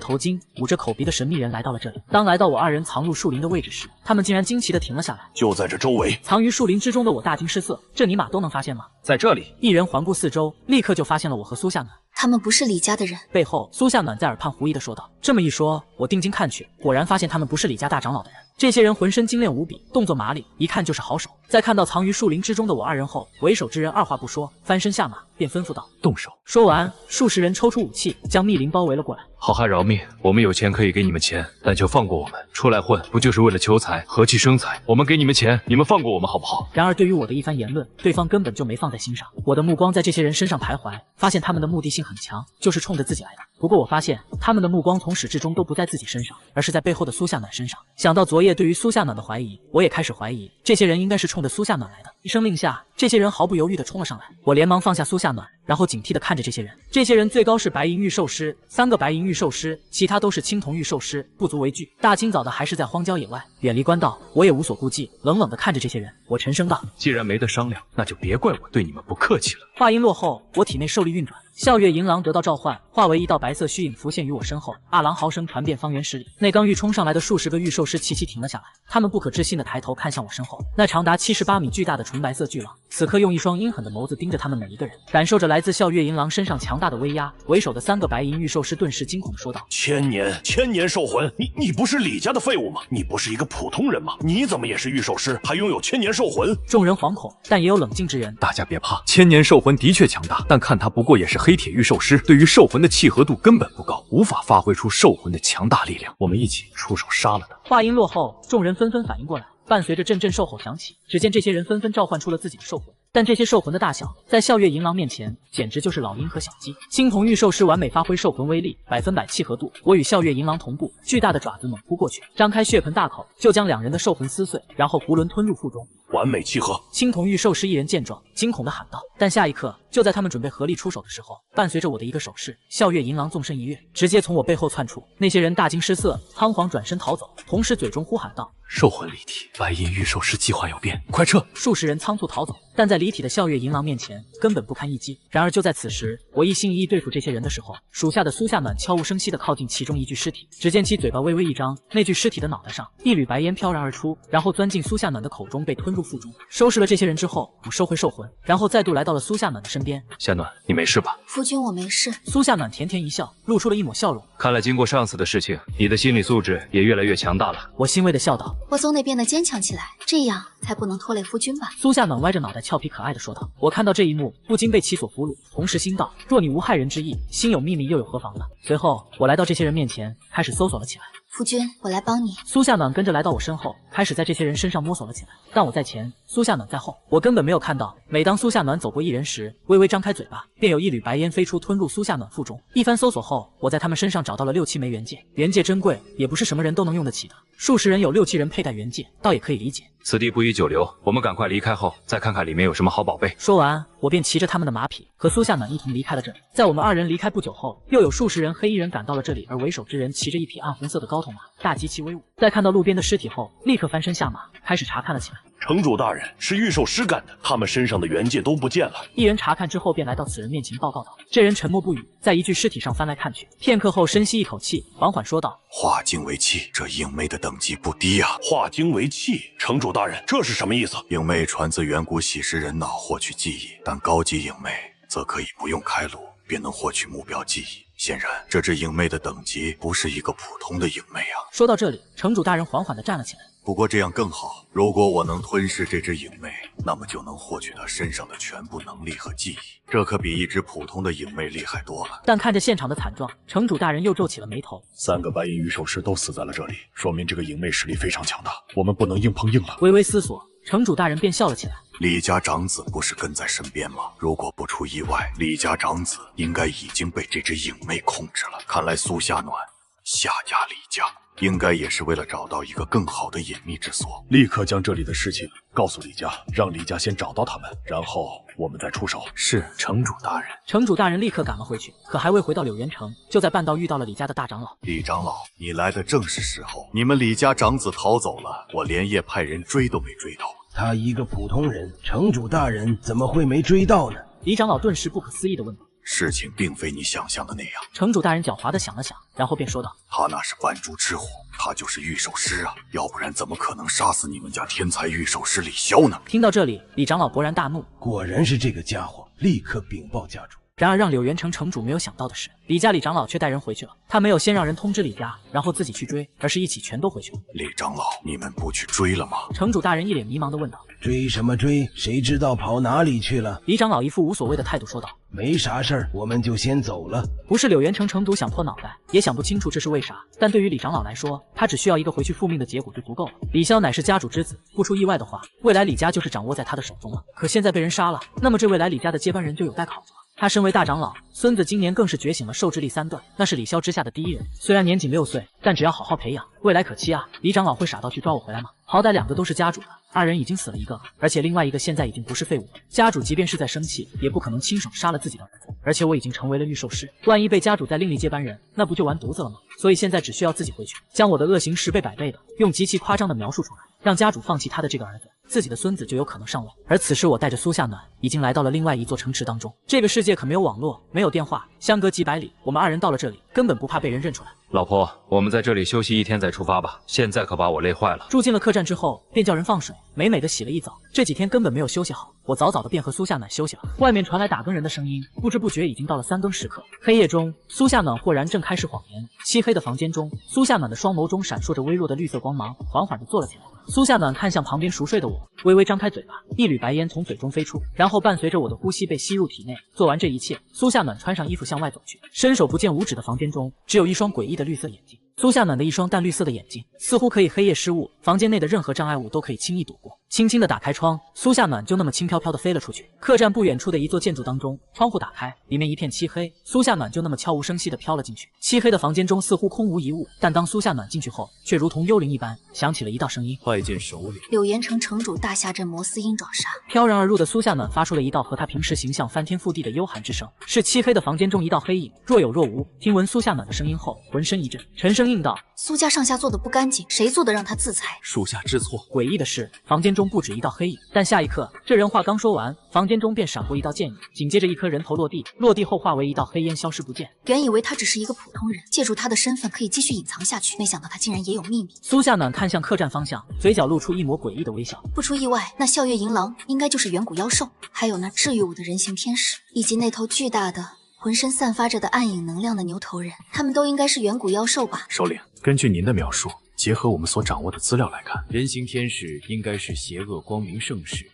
头巾、捂着口鼻的神秘人来到了这里。当来到我二人藏入树林的位置时，他们竟然惊奇地停了下来。就在这周围，藏于树林之中的我大惊失色，这尼玛都能发现吗？在这里，一人环顾四周，立刻就发现了我和苏夏暖。他们不是李家的人。背后，苏夏暖在耳畔狐疑地说道。这么一说，我定睛看去，果然发现他们不是李家大长老的人。这些人浑身精炼无比，动作麻利，一看就是好手。在看到藏于树林之中的我二人后，为首之人二话不说，翻身下马，便吩咐道：“动手！”说完，数十人抽出武器，将密林包围了过来。好汉饶命，我们有钱可以给你们钱，但求放过我们。出来混不就是为了求财，和气生财？我们给你们钱，你们放过我们好不好？然而对于我的一番言论，对方根本就没放在心上。我的目光在这些人身上徘徊，发现他们的目的性很强，就是冲着自己来的。不过我发现他们的目光从始至终都不在自己身上，而是在背后的苏夏暖身上。想到昨夜对于苏夏暖的怀疑，我也开始怀疑这些人应该是冲着苏夏暖来的。一声令下，这些人毫不犹豫地冲了上来。我连忙放下苏夏暖，然后警惕地看着这些人。这些人最高是白银御兽师，3个白银御兽师，其他都是青铜御兽师，不足为惧。大清早的还是在荒郊野外，远离官道，我也无所顾忌，冷冷地看着这些人。我沉声道：“既然没得商量，那就别怪我对你们不客气了。”话音落后，我体内兽力运转，笑月银狼得到召唤，化为一道白色虚影浮现于我身后，阿郎嚎声传遍方圆10里。那刚欲冲上来的数十个御兽师齐齐停了下来，他们不可置信地抬头看向我身后，那长达78米巨大的纯白色巨狼，此刻用一双阴狠的眸子盯着他们每一个人，感受着来自笑月银狼身上强大的威压。为首的3个白银御兽师顿时惊恐地说道：“千年兽魂，你不是李家的废物吗？你不是一个普通人吗？你怎么也是御兽师，还拥有千年兽魂？”众人惶恐，但也有冷静之人。大家别怕，千年兽魂的确强大，但看他不过也是黑铁御兽师，对于兽魂的契合度根本不高，无法发挥出兽魂的强大力量。我们一起出手杀了他。话音落后，众人纷纷反应过来，伴随着阵阵兽吼响起，只见这些人纷纷召唤出了自己的兽魂。但这些兽魂的大小，在笑月银狼面前，简直就是老鹰和小鸡。青铜御兽师完美发挥兽魂威力，100%契合度。我与笑月银狼同步，巨大的爪子猛扑过去，张开血盆大口，就将2人的兽魂撕碎，然后囫囵吞入腹中。完美契合。青铜御兽师一人见状，惊恐地喊道。但下一刻，就在他们准备合力出手的时候，伴随着我的一个手势，笑月银狼纵身一跃，直接从我背后窜出。那些人大惊失色，仓皇转身逃走，同时嘴中呼喊道：“兽魂离体，白银御兽师计划有变，快撤！”数十人仓促逃走，但在离体的笑月银狼面前根本不堪一击。然而就在此时，我一心一意对付这些人的时候，属下的苏夏暖悄无声息地靠近其中一具尸体，只见其嘴巴微微一张，那具尸体的脑袋上一缕白烟飘然而出，然后钻进苏夏暖的口中，被吞入腹中。收拾了这些人之后，我收回兽魂，然后再度来到了苏夏暖的身边。夏暖，你没事吧？夫君，我没事。苏夏暖甜甜一笑，露出了一抹笑容。看来经过上次的事情，你的心理素质也越来越强大了。我欣慰地笑道。我总得变得坚强起来，这样才不能拖累夫君吧。苏夏暖歪着脑袋，俏皮可爱地说道。我看到这一幕，不禁被其所俘虏，同时心道：若你无害人之意，心有秘密又有何妨呢？随后，我来到这些人面前，开始搜索了起来。夫君，我来帮你。苏夏暖跟着来到我身后，开始在这些人身上摸索了起来。但我在前，苏夏暖在后，我根本没有看到。每当苏夏暖走过一人时，微微张开嘴巴，便有一缕白烟飞出，吞入苏夏暖腹中。一番搜索后，我在他们身上找到了6、7枚元戒。元戒珍贵，也不是什么人都能用得起的。数十人有6、7人佩戴元戒，倒也可以理解。此地不宜久留，我们赶快离开后，再看看里面有什么好宝贝。说完，我便骑着他们的马匹，和苏夏暖一同离开了这里。在我们2人离开不久后，又有数十人黑衣人赶到了这里，而为首之人骑着一匹暗红色的高头马，大极其威武。在看到路边的尸体后，立刻翻身下马，开始查看了起来。城主大人，是御兽师干的，他们身上的元戒都不见了。一人查看之后，便来到此人面前报告道。这人沉默不语，在一具尸体上翻来看去，片刻后深吸一口气，缓缓说道：化精为气，这影魅的等级不低啊。化精为气，城主大人，这是什么意思？影魅传自远古洗蚀人脑获取记忆，但高级影魅则可以不用开颅便能获取目标记忆。显然，这只影魅的等级不是一个普通的影魅啊。说到这里，城主大人缓缓地站了起来。不过这样更好，如果我能吞噬这只影魅，那么就能获取它身上的全部能力和记忆，这可比一只普通的影魅厉害多了。但看着现场的惨状，城主大人又皱起了眉头。3个白银御兽师都死在了这里，说明这个影魅实力非常强大，我们不能硬碰硬了。微微思索，城主大人便笑了起来。李家长子不是跟在身边吗？如果不出意外，李家长子应该已经被这只影魅控制了。看来苏夏暖下家李家，应该也是为了找到一个更好的隐秘之所。立刻将这里的事情告诉李家，让李家先找到他们，然后我们再出手。是，城主大人。城主大人立刻赶了回去，可还未回到柳原城，就在半道遇到了李家的大长老。李长老，你来的正是时候。你们李家长子逃走了，我连夜派人追都没追到。他一个普通人，城主大人怎么会没追到呢？李长老顿时不可思议地问道。事情并非你想象的那样。城主大人狡猾地想了想，然后便说道：“他那是扮猪吃虎，他就是御兽师啊，要不然怎么可能杀死你们家天才御兽师李潇呢？”听到这里，李长老勃然大怒，果然是这个家伙，立刻禀报家主。然而让柳元城城主没有想到的是，李家李长老却带人回去了。他没有先让人通知李家，然后自己去追，而是一起全都回去了。李长老，你们不去追了吗？城主大人一脸迷茫地问道。追什么追？谁知道跑哪里去了？李长老一副无所谓的态度说道。没啥事儿，我们就先走了。不是柳元城城主想破脑袋，也想不清楚这是为啥。但对于李长老来说，他只需要一个回去复命的结果就足够了。李潇乃是家主之子，不出意外的话，未来李家就是掌握在他的手中了。可现在被人杀了，那么这未来李家的接班人就有待考究了。他身为大长老，孙子今年更是觉醒了兽之力3段，那是李潇之下的第一人。虽然年仅6岁，但只要好好培养，未来可期啊！李长老会傻到去抓我回来吗？好歹2个都是家主的，2人已经死了1个，而且另外1个现在已经不是废物了。家主即便是在生气，也不可能亲手杀了自己的儿子。而且我已经成为了御兽师，万一被家主再另立接班人，那不就完犊子了吗？所以现在只需要自己回去，将我的恶行10倍100倍的用极其夸张的描述出来，让家主放弃他的这个儿子，自己的孙子就有可能上位。而此时我带着苏夏暖已经来到了另外一座城池当中。这个世界可没有网络，没有电话，相隔几百里，我们2人到了这里，根本不怕被人认出来。老婆，我们在这里休息1天再出发吧。现在可把我累坏了。住进了客栈之后，便叫人放水，美美的洗了一澡。这几天根本没有休息好，我早早的便和苏夏暖休息了。外面传来打更人的声音，不知不觉已经到了3更时刻。黑夜中，苏夏暖豁然正开始谎言。漆黑的房间中，苏夏暖的双眸中闪烁着微弱的绿色光芒，缓缓地坐了起来。苏夏暖看向旁边熟睡的我，微微张开嘴巴，一缕白烟从嘴中飞出，然后伴随着我的呼吸被吸入体内。做完这一切，苏夏暖穿上衣服向外走去，伸手不见五指的房间中，只有一双诡异的绿色眼睛。苏夏暖的一双淡绿色的眼睛，似乎可以黑夜失误，房间内的任何障碍物都可以轻易躲过。轻轻地打开窗，苏夏暖就那么轻飘飘地飞了出去。客栈不远处的一座建筑当中，窗户打开，里面一片漆黑，苏夏暖就那么悄无声息地飘了进去。漆黑的房间中似乎空无一物，但当苏夏暖进去后，却如同幽灵一般，响起了一道声音：拜见首领。柳岩城城主大夏镇摩斯鹰爪杀。飘然而入的苏夏暖发出了一道和他平时形象翻天覆地的幽寒之声，是漆黑的房间中一道黑影，若有若无。听闻苏夏暖的声音后，浑身一震，沉声应道：苏家上下做的不干净，谁做的让他自裁？属下知错。诡异的是，房间中不止一道黑影，但下一刻，这人话刚说完，房间中便闪过一道剑影，紧接着一颗人头落地，落地后化为一道黑烟消失不见。原以为他只是一个普通人，借助他的身份可以继续隐藏下去，没想到他竟然也有秘密。苏夏暖看向客栈方向，嘴角露出一抹诡异的微笑。不出意外，那笑月银狼应该就是远古妖兽，还有那治愈我的人形天使，以及那头巨大的浑身散发着的暗影能量的牛头人，他们都应该是远古妖兽吧？首领，根据您的描述，结合我们所掌握的资料来看，人形天使应该是邪恶光明圣使，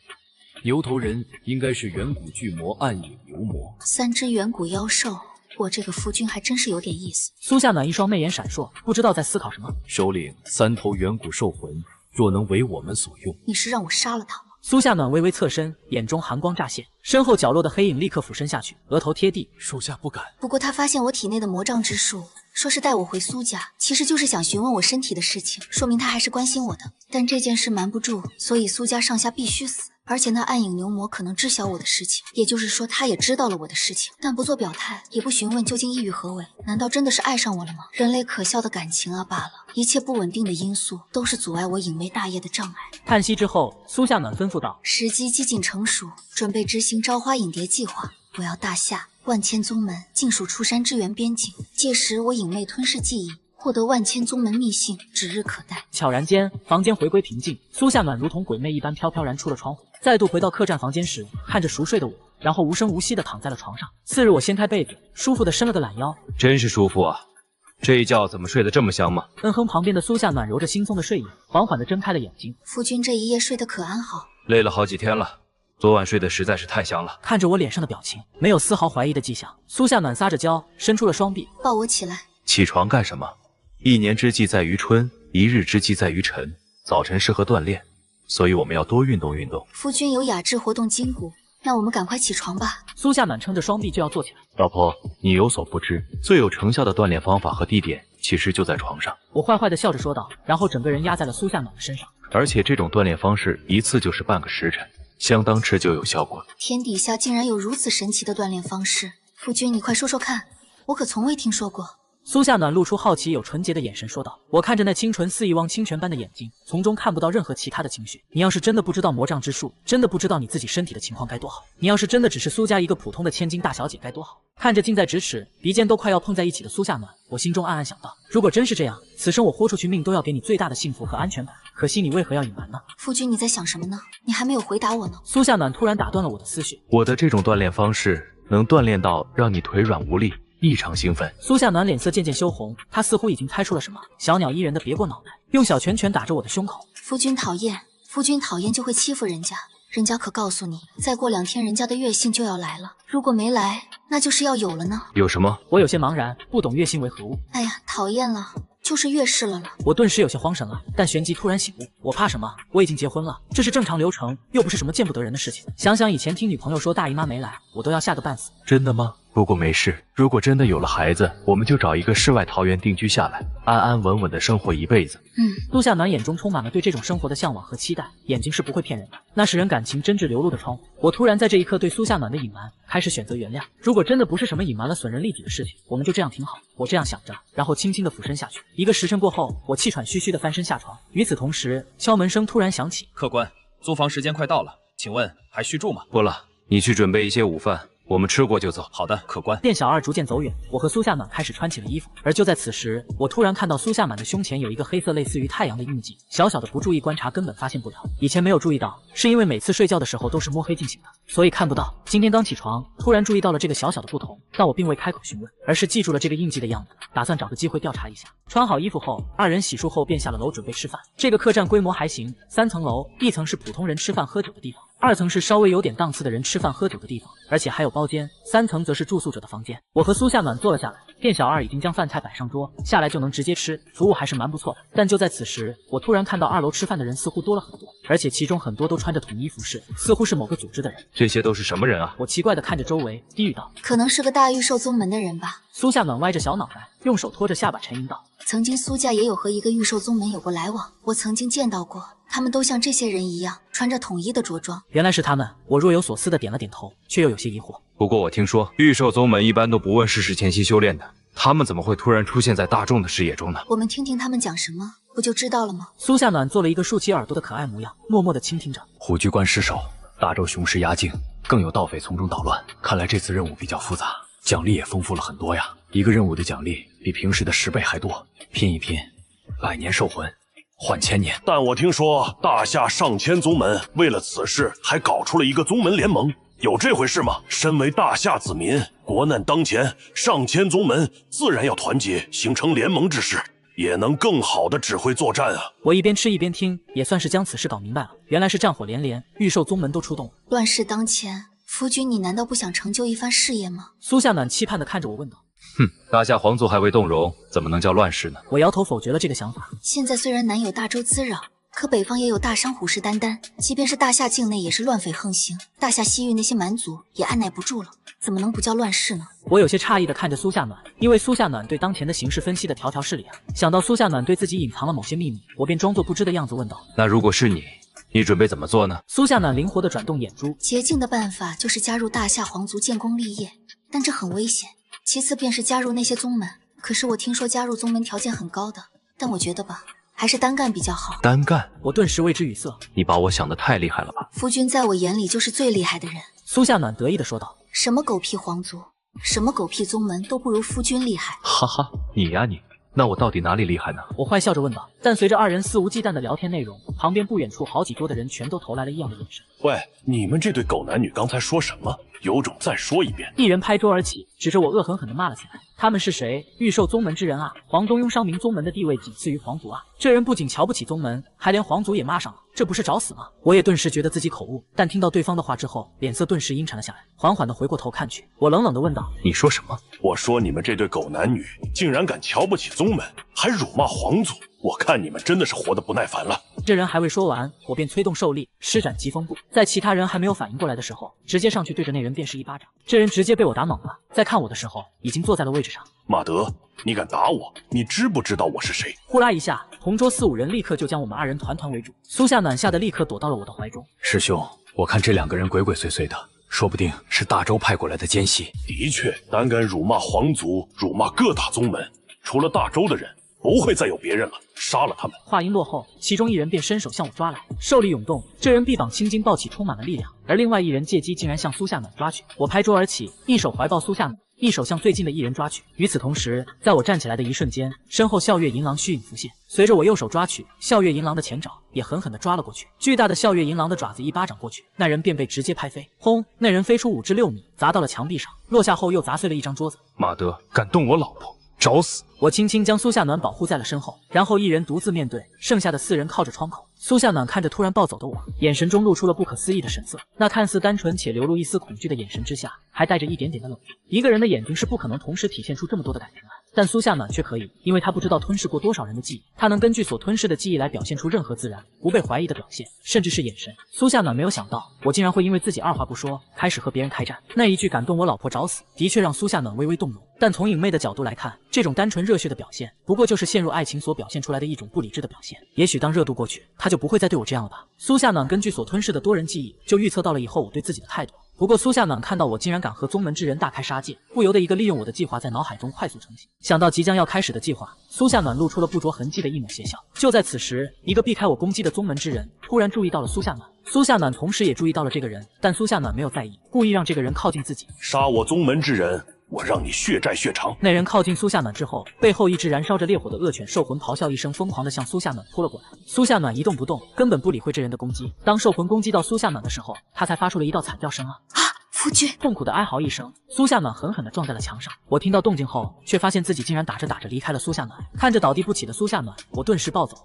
牛头人应该是远古巨魔暗影牛魔。3只远古妖兽，我这个夫君还真是有点意思。苏夏暖一双媚眼闪烁，不知道在思考什么。首领，3头远古兽魂若能为我们所用，你是让我杀了他吗？苏夏暖微微侧身，眼中寒光乍现，身后角落的黑影立刻俯身下去，额头贴地。属下不敢。不过他发现我体内的魔障之术，说是带我回苏家，其实就是想询问我身体的事情，说明他还是关心我的。但这件事瞒不住，所以苏家上下必须死。而且那暗影牛魔可能知晓我的事情，也就是说他也知道了我的事情，但不做表态，也不询问究竟意欲何为。难道真的是爱上我了吗？人类可笑的感情啊罢了，一切不稳定的因素都是阻碍我隐微大业的障碍。叹息之后，苏夏暖吩咐道：时机几近成熟，准备执行朝花影蝶计划。我要大夏万千宗门尽数出山支援边境，届时我隐昧吞噬记忆，获得万千宗门秘信，指日可待。悄然间，房间回归平静，苏夏暖如同鬼魅一般飘飘然出了窗户，再度回到客栈房间时，看着熟睡的我，然后无声无息地躺在了床上。次日我掀开被子，舒服地伸了个懒腰，真是舒服啊！这一觉怎么睡得这么香吗？哼，旁边的苏夏暖揉着惺忪的睡影，缓缓地睁开了眼睛。夫君这一夜睡得可安好？累了好几天了，昨晚睡得实在是太香了。看着我脸上的表情，没有丝毫怀疑的迹象，苏夏暖撒着娇，伸出了双臂，抱我起来。起床干什么？1年之计在于春，1日之计在于晨。早晨适合锻炼，所以我们要多运动运动。夫君有雅致活动筋骨，那我们赶快起床吧。苏夏暖撑着双臂就要坐起来。老婆，你有所不知，最有成效的锻炼方法和地点其实就在床上。我坏坏地笑着说道，然后整个人压在了苏夏暖的身上。而且这种锻炼方式一次就是半个时辰，相当持久有效果。天底下竟然有如此神奇的锻炼方式，夫君你快说说看，我可从未听说过。苏夏暖露出好奇有纯洁的眼神说道。我看着那清纯似一汪清泉般的眼睛，从中看不到任何其他的情绪。你要是真的不知道魔杖之术，真的不知道你自己身体的情况该多好。你要是真的只是苏家一个普通的千金大小姐该多好。看着近在咫尺，鼻尖都快要碰在一起的苏夏暖，我心中暗暗想到，如果真是这样，此生我豁出去命都要给你最大的幸福和安全感。可惜你为何要隐瞒呢？夫君，你在想什么呢？你还没有回答我呢。苏夏暖突然打断了我的思绪。我的这种锻炼方式能锻炼到让你腿软无力，异常兴奋。苏夏暖脸色渐渐羞红，她似乎已经猜出了什么，小鸟依人的别过脑袋，用小拳拳打着我的胸口。夫君讨厌，夫君讨厌就会欺负人家。人家可告诉你，再过2天人家的月信就要来了，如果没来，那就是要有了呢。有什么？我有些茫然，不懂月信为何物。哎呀，讨厌了，就是月事了。我顿时有些慌神了，但旋即突然醒悟，我怕什么？我已经结婚了，这是正常流程，又不是什么见不得人的事情。想想以前听女朋友说大姨妈没来，我都要吓个半死。真的吗？不过没事，如果真的有了孩子，我们就找一个世外桃源定居下来，安安稳稳的生活一辈子。苏夏暖眼中充满了对这种生活的向往和期待，眼睛是不会骗人的，那是人感情真挚流露的窗户。我突然在这一刻对苏夏暖的隐瞒开始选择原谅。如果真的不是什么隐瞒了损人利己的事情，我们就这样挺好。我这样想着，然后轻轻地俯身下去。1个时辰过后，我气喘吁吁地翻身下床。与此同时，敲门声突然响起。客官，租房时间快到了，请问还续住吗？不了，你去准备一些午饭，我们吃过就走。好的，客官。店小二逐渐走远，我和苏夏暖开始穿起了衣服。而就在此时，我突然看到苏夏暖的胸前有一个黑色类似于太阳的印记，小小的不注意观察根本发现不了。以前没有注意到，是因为每次睡觉的时候都是摸黑进行的，所以看不到。今天刚起床，突然注意到了这个小小的不同，但我并未开口询问，而是记住了这个印记的样子，打算找个机会调查一下。穿好衣服后，2人洗漱后便下了楼准备吃饭。这个客栈规模还行，3层楼，1层是普通人吃饭喝酒的地方，2层是稍微有点档次的人吃饭喝酒的地方，而且还有包间，3层则是住宿者的房间。我和苏夏暖坐了下来，店小二已经将饭菜摆上桌，下来就能直接吃，服务还是蛮不错的。但就在此时，我突然看到2楼吃饭的人似乎多了很多，而且其中很多都穿着统一服饰，似乎是某个组织的人。这些都是什么人啊？我奇怪地看着周围，低语道：可能是个大御兽宗门的人吧。苏夏暖歪着小脑袋，用手托着下巴沉吟道：曾经苏家也有和一个御兽宗门有过来往，我曾经见到过，他们都像这些人一样，穿着统一的着装。原来是他们，我若有所思地点了点头，却又有些疑惑。不过我听说御兽宗门一般都不问世事前夕修炼的，他们怎么会突然出现在大众的视野中呢？我们听听他们讲什么，不就知道了吗？苏夏暖做了一个竖起耳朵的可爱模样，默默地倾听着。虎踞关失守，大周雄狮压境，更有盗匪从中捣乱。看来这次任务比较复杂，奖励也丰富了很多呀。一个任务的奖励比平时的10倍还多，拼一拼，100年兽魂换1000年。但我听说大夏上千宗门为了此事还搞出了一个宗门联盟，有这回事吗？身为大夏子民，国难当前，上千宗门自然要团结，形成联盟之势，也能更好的指挥作战啊！我一边吃一边听，也算是将此事搞明白了。原来是战火连连，御兽宗门都出动了。乱世当前，夫君你难道不想成就一番事业吗？苏夏暖期盼地看着我问道。大夏皇族还未动容，怎么能叫乱世呢？我摇头否决了这个想法。现在虽然南有大周滋扰，可北方也有大商虎视眈眈，即便是大夏境内也是乱匪横行，大夏西域那些蛮族也按耐不住了，怎么能不叫乱世呢？我有些诧异地看着苏夏暖，因为苏夏暖对当前的形势分析的条条是理啊。想到苏夏暖对自己隐藏了某些秘密，我便装作不知的样子问道：那如果是你准备怎么做呢？苏夏暖灵活地转动眼珠，捷径的办法就是加入大夏皇族建功立业，但这很危险。其次便是加入那些宗门，可是我听说加入宗门条件很高的，但我觉得吧，还是单干比较好。单干？我顿时为之语塞。你把我想得太厉害了吧？夫君在我眼里就是最厉害的人。苏夏暖得意地说道。什么狗屁皇族，什么狗屁宗门都不如夫君厉害。哈哈，你呀你，那我到底哪里厉害呢？我坏笑着问道。但随着2人肆无忌惮的聊天内容，旁边不远处好几桌的人全都投来了异样的眼神。喂，你们这对狗男女刚才说什么？有种再说一遍！一人拍桌而起，指着我恶狠狠地骂了起来。他们是谁？御兽宗门之人啊！黄宗庸商明宗门的地位仅次于皇族啊！这人不仅瞧不起宗门，还连皇族也骂上了，这不是找死吗？我也顿时觉得自己口误，但听到对方的话之后，脸色顿时阴沉了下来，缓缓地回过头看去。我冷冷地问道：你说什么？我说你们这对狗男女竟然敢瞧不起宗门，还辱骂皇族，我看你们真的是活得不耐烦了。这人还未说完，我便催动兽力，施展疾风步，在其他人还没有反应过来的时候，直接上去对着那人便是一巴掌。这人直接被我打懵了，在看我的时候，已经坐在了位置上。马德，你敢打我？你知不知道我是谁？呼啦一下，同桌4、5人立刻就将我们2人团团围住。苏夏暖吓得立刻躲到了我的怀中。师兄，我看这2个人鬼鬼祟祟的，说不定是大周派过来的奸细。的确，胆敢辱骂皇族，辱骂各大宗门，除了大周的人，不会再有别人了。杀了他们！话音落后，其中一人便伸手向我抓来，兽力涌动，这人臂膀青筋暴起，充满了力量。而另外一人借机竟然向苏夏暖抓去。我拍桌而起，一手怀抱苏夏暖，一手向最近的一人抓去。与此同时，在我站起来的一瞬间，身后笑月银狼虚影浮现，随着我右手抓取，笑月银狼的前爪也狠狠地抓了过去。巨大的笑月银狼的爪子一巴掌过去，那人便被直接拍飞。轰！那人飞出5至6米，砸到了墙壁上，落下后又砸碎了一张桌子。马德，敢动我老婆，找死！我轻轻将苏夏暖保护在了身后，然后一人独自面对，剩下的4人靠着窗口。苏夏暖看着突然暴走的我，眼神中露出了不可思议的神色。那看似单纯且流露一丝恐惧的眼神之下，还带着一点点的冷峻。一个人的眼睛是不可能同时体现出这么多的感情来，但苏夏暖却可以，因为他不知道吞噬过多少人的记忆，他能根据所吞噬的记忆来表现出任何自然、不被怀疑的表现，甚至是眼神。苏夏暖没有想到，我竟然会因为自己二话不说，开始和别人开战。那一句敢动我老婆找死，的确让苏夏暖微微动容。但从影妹的角度来看，这种单纯热血的表现，不过就是陷入爱情所表现出来的一种不理智的表现。也许当热度过去，他就不会再对我这样了吧。苏夏暖根据所吞噬的多人记忆，就预测到了以后我对自己的态度。不过苏夏暖看到我竟然敢和宗门之人大开杀戒，不由得一个利用我的计划在脑海中快速成型。想到即将要开始的计划，苏夏暖露出了不着痕迹的一抹邪笑。就在此时，一个避开我攻击的宗门之人突然注意到了苏夏暖，苏夏暖同时也注意到了这个人，但苏夏暖没有在意，故意让这个人靠近自己。杀我宗门之人，我让你血债血偿！那人靠近苏夏暖之后，背后一只燃烧着烈火的恶犬兽魂咆哮一声，疯狂地向苏夏暖扑了过来。苏夏暖一动不动，根本不理会这人的攻击。当兽魂攻击到苏夏暖的时候，他才发出了一道惨叫声啊！夫君！痛苦的哀嚎一声，苏夏暖狠狠地撞在了墙上。我听到动静后，却发现自己竟然打着打着离开了苏夏暖。看着倒地不起的苏夏暖，我顿时暴走。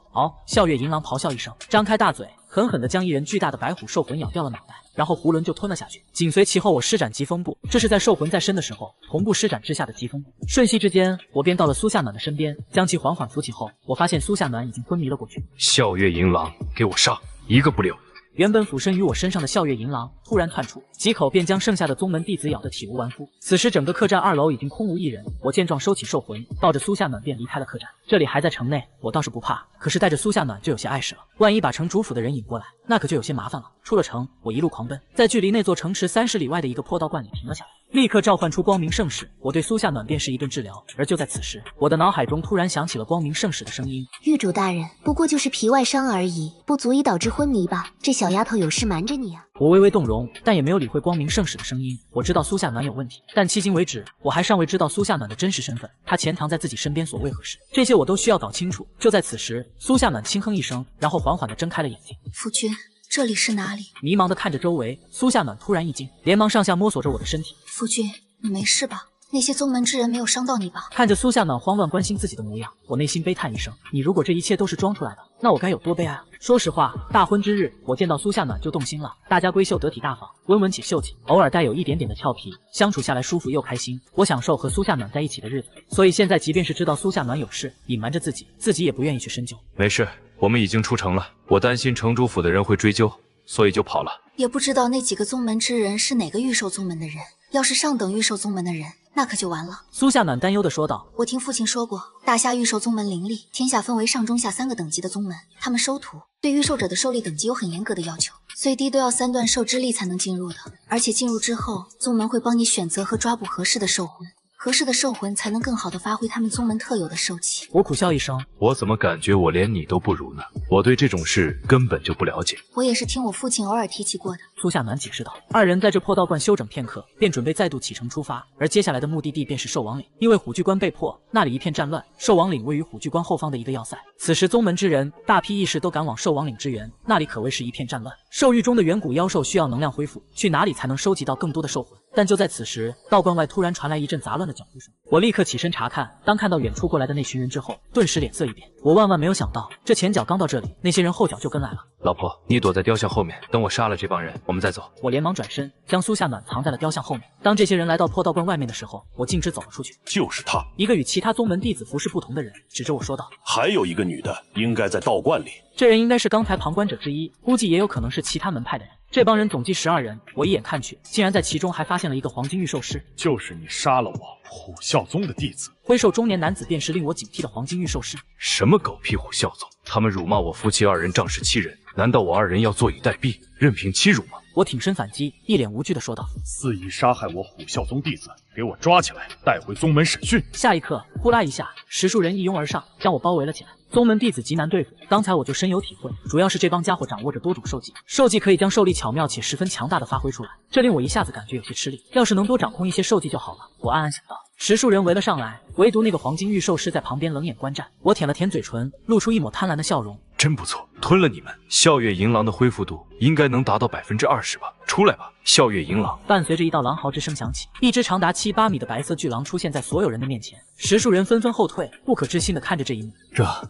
笑月银狼咆哮一声，张开大嘴，狠狠地将一人巨大的白虎兽魂咬掉了脑袋，然后囫囵就吞了下去。紧随其后，我施展疾风步，这是在兽魂在身的时候同步施展之下的疾风步。瞬息之间，我便到了苏夏暖的身边，将其缓缓扶起后，我发现苏夏暖已经昏迷了过去。笑月银狼，给我杀，一个不留！原本俯身于我身上的笑月银狼突然窜出，几口便将剩下的宗门弟子咬得体无完肤。此时整个客栈2楼已经空无一人，我见状收起兽魂，抱着苏夏暖便离开了客栈。这里还在城内，我倒是不怕，可是带着苏夏暖就有些碍事了。万一把城主府的人引过来，那可就有些麻烦了。出了城，我一路狂奔，在距离那座城池30里外的一个破道观里停了下来，立刻召唤出光明圣使。我对苏夏暖便是一顿治疗。而就在此时，我的脑海中突然响起了光明圣使的声音：狱主大人，不过就是皮外伤而已，不足以导致昏迷吧？这小丫头有事瞒着你啊！我微微动容，但也没有理会光明圣使的声音。我知道苏夏暖有问题，但迄今为止，我还尚未知道苏夏暖的真实身份，他潜藏在自己身边所为何事，这些我都需要搞清楚。就在此时，苏夏暖轻哼一声，然后缓缓地睁开了眼睛。夫君，这里是哪里？迷茫地看着周围，苏夏暖突然一惊，连忙上下摸索着我的身体。夫君，你没事吧？那些宗门之人没有伤到你吧？看着苏夏暖慌乱关心自己的模样，我内心悲叹一声：你如果这一切都是装出来的，那我该有多悲哀啊！说实话，大婚之日，我见到苏夏暖就动心了。大家闺秀得体大方，温文且秀气，偶尔带有一点点的俏皮，相处下来舒服又开心。我享受和苏夏暖在一起的日子，所以现在即便是知道苏夏暖有事，隐瞒着自己也不愿意去深究。没事，我们已经出城了。我担心城主府的人会追究，所以就跑了。也不知道那几个宗门之人是哪个御兽宗门的人，要是上等御兽宗门的人，那可就完了。苏夏暖担忧地说道：我听父亲说过，大夏御兽宗门林立，天下分为上中下3个等级的宗门，他们收徒对御兽者的兽力等级有很严格的要求，最低都要3段兽之力才能进入的，而且进入之后，宗门会帮你选择和抓捕合适的兽魂，合适的兽魂才能更好地发挥他们宗门特有的兽气。我苦笑一声，我怎么感觉我连你都不如呢？我对这种事根本就不了解。我也是听我父亲偶尔提起过的。苏夏暖解释道。2人在这破道观休整片刻，便准备再度启程出发，而接下来的目的地便是兽王岭。因为虎踞关被破，那里一片战乱，兽王岭位于虎踞关后方的一个要塞。此时宗门之人大批义士都赶往兽王岭支援，那里可谓是一片战乱。兽域中的远古妖兽需要能量恢复，去哪里才能收集到更多的兽魂？但就在此时，道观外突然传来一阵杂乱的脚步声，我立刻起身查看。当看到远处过来的那群人之后，顿时脸色一变。我万万没有想到，这前脚刚到这里，那些人后脚就跟来了。老婆，你躲在雕像后面，等我杀了这帮人，我们再走。我连忙转身，将苏夏暖藏在了雕像后面。当这些人来到破道观外面的时候，我径直走了出去。就是他，一个与其他宗门弟子服饰不同的人，指着我说道：还有一个女的，应该在道观里。这人应该是刚才旁观者之一，估计也有可能是其他门派的人。这帮人总计12人，我一眼看去，竟然在其中还发现了一个黄金御兽师。就是你杀了我虎啸宗的弟子。灰瘦中年男子便是令我警惕的黄金御兽师。什么狗屁虎啸宗？他们辱骂我夫妻2人仗势欺人，难道我2人要坐以待毙，任凭欺辱吗？我挺身反击，一脸无惧的说道：“肆意杀害我虎啸宗弟子，给我抓起来，带回宗门审讯。”下一刻，呼啦一下，10数人一拥而上，将我包围了起来。宗门弟子极难对付，刚才我就深有体会，主要是这帮家伙掌握着多种兽技，兽技可以将兽力巧妙且十分强大的发挥出来，这令我一下子感觉有些吃力。要是能多掌控一些兽技就好了，我暗暗想到。10数人围了上来，唯独那个黄金御兽师在旁边冷眼观战。我舔了舔嘴唇，露出一抹贪婪的笑容。真不错，吞了你们，笑月银狼的恢复度应该能达到20%吧？出来吧，笑月银狼！伴随着一道狼嚎之声响起，一只长达7、8米的白色巨狼出现在所有人的面前。10数人纷纷后退，不可置信地看着这一幕。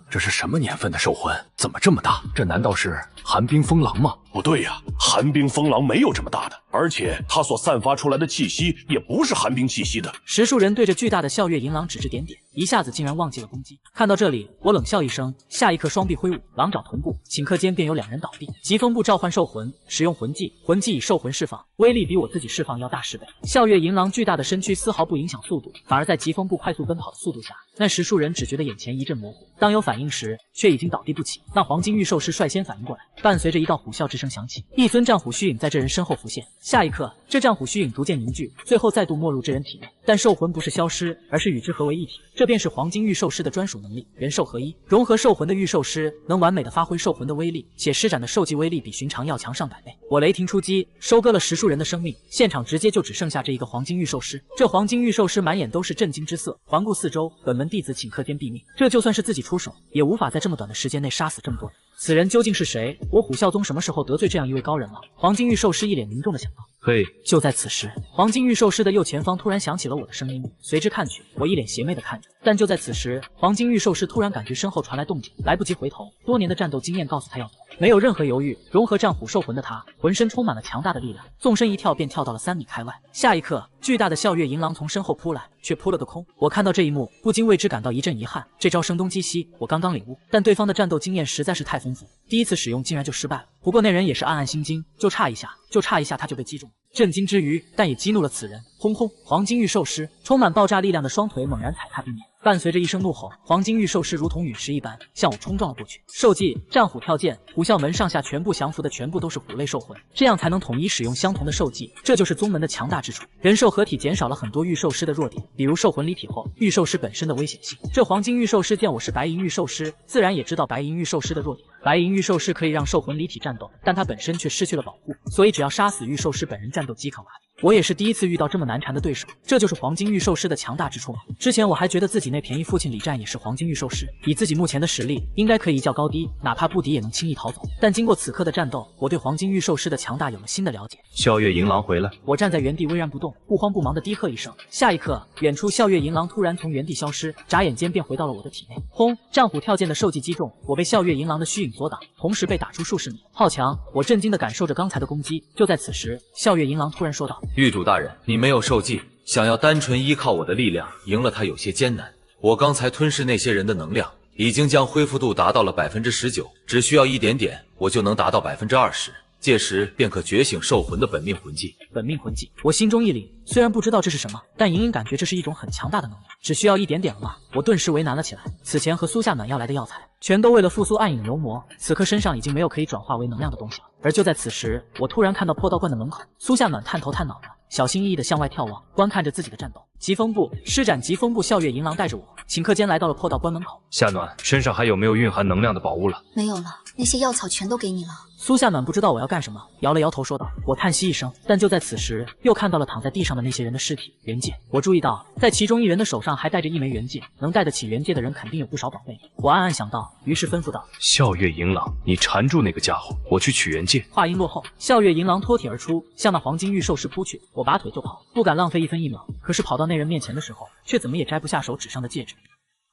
这是什么年份的兽魂？怎么这么大？这难道是寒冰风狼吗？不对呀，寒冰风狼没有这么大的，而且它所散发出来的气息也不是寒冰气息的。10数人对着巨大的笑月银狼指指点点，一下子竟然忘记了攻击。看到这里，我冷笑一声，下一刻双臂挥舞，狼爪臀部，顷刻间便有2人倒地。疾风步召唤兽魂，使用魂技，魂技以兽魂释放，威力比我自己释放要大10倍。笑月银狼巨大的身躯丝毫不影响速度，反而在疾风步快速奔跑的速度下，那10数人只觉得眼前一阵模糊，当有反应时，却已经倒地不起。那黄金御兽师率先反应过来，伴随着一道虎啸之声响起，一尊战虎虚影在这人身后浮现。下一刻，这战虎虚影逐渐凝聚，最后再度没入这人体内。但兽魂不是消失，而是与之合为一体，这便是黄金御兽师的专属能力，人兽合一。融合兽魂的御兽师能完美的发挥兽魂的威力，且施展的兽技威力比寻常要强上100倍。我雷霆出击，收割了10数人的生命，现场直接就只剩下这一个黄金御兽师。这黄金御兽师满眼都是震惊之色，环顾四周，本门弟子顷刻间毙命。这就算是自己出手，也无法在这么短的时间内杀死这么多人。此人究竟是谁？我虎啸宗什么时候得罪这样一位高人了？黄金御兽师一脸凝重的想到。嘿，就在此时，黄金御兽师的右前方突然响起了我的声音，随之看去，我一脸邪魅的看着。但就在此时，黄金御兽师突然感觉身后传来动静，来不及回头，多年的战斗经验告诉他要走。没有任何犹豫，融合战虎兽魂的他，浑身充满了强大的力量，纵身一跳便跳到了3米开外。下一刻，巨大的笑月银狼从身后扑来，却扑了个空。我看到这一幕，不禁为之感到一阵遗憾。这招声东击西，我刚刚领悟，但对方的战斗经验实在是太丰富，第一次使用竟然就失败了。不过那人也是暗暗心惊，就差一下他就被击中了。震惊之余，但也激怒了此人。轰轰！黄金御兽师充满爆炸力量的双腿猛然踩踏地面，伴随着一声怒吼，黄金御兽师如同陨石一般向我冲撞了过去。兽技战虎跳剑，虎啸门上下全部降服的全部都是虎类兽魂，这样才能统一使用相同的兽技，这就是宗门的强大之处。人兽合体减少了很多御兽师的弱点，比如兽魂离体后御兽师本身的危险性。这黄金御兽师见我是白银御兽师，自然也知道白银御兽师的弱点。白银御兽师可以让兽魂离体战斗，但它本身却失去了保护，所以只要杀死御兽师本人，战斗即可瓦解。我也是第一次遇到这么难缠的对手，这就是黄金御兽师的强大之处吗？之前我还觉得自己那便宜父亲李战也是黄金御兽师，以自己目前的实力，应该可以一较高低，哪怕不敌也能轻易逃走。但经过此刻的战斗，我对黄金御兽师的强大有了新的了解。笑月银狼回来！我站在原地巍然不动，不慌不忙地低喝一声。下一刻，远处笑月银狼突然从原地消失，眨眼间便回到了我的体内。轰！战虎跳剑的兽技击中我，被笑月银狼的虚影所挡，同时被打出数十米。好强！我震惊地感受着刚才的攻击。就在此时，笑月银狼突然说道：“狱主大人，你没有兽技，想要单纯依靠我的力量赢了他有些艰难。我刚才吞噬那些人的能量，已经将恢复度达到了19%，只需要一点点，我就能达到20%。届时便可觉醒兽魂的本命魂技。本命魂技，我心中一凛，虽然不知道这是什么，但隐隐感觉这是一种很强大的能力。只需要一点点了吗？我顿时为难了起来。此前和苏夏暖要来的药材，全都为了复苏暗影牛魔，此刻身上已经没有可以转化为能量的东西了。而就在此时，我突然看到破道观的门口，苏夏暖探头探脑的，小心翼翼地向外眺望，观看着自己的战斗。疾风步施展疾风步，笑月银狼带着我，顷刻间来到了破道关门口。夏暖，身上还有没有蕴含能量的宝物了？没有了，那些药草全都给你了。苏夏暖不知道我要干什么，摇了摇头说道。我叹息一声，但就在此时，又看到了躺在地上的那些人的尸体。元界，我注意到，在其中一人的手上还带着一枚元界，能带得起元界的人肯定有不少宝贝。我暗暗想到，于是吩咐道：“笑月银狼，你缠住那个家伙，我去取元界。”话音落后，笑月银狼脱体而出，向那黄金御兽师扑去。我拔腿就跑，不敢浪费1分1秒。可是跑到那人面前的时候，却怎么也摘不下手指上的戒指。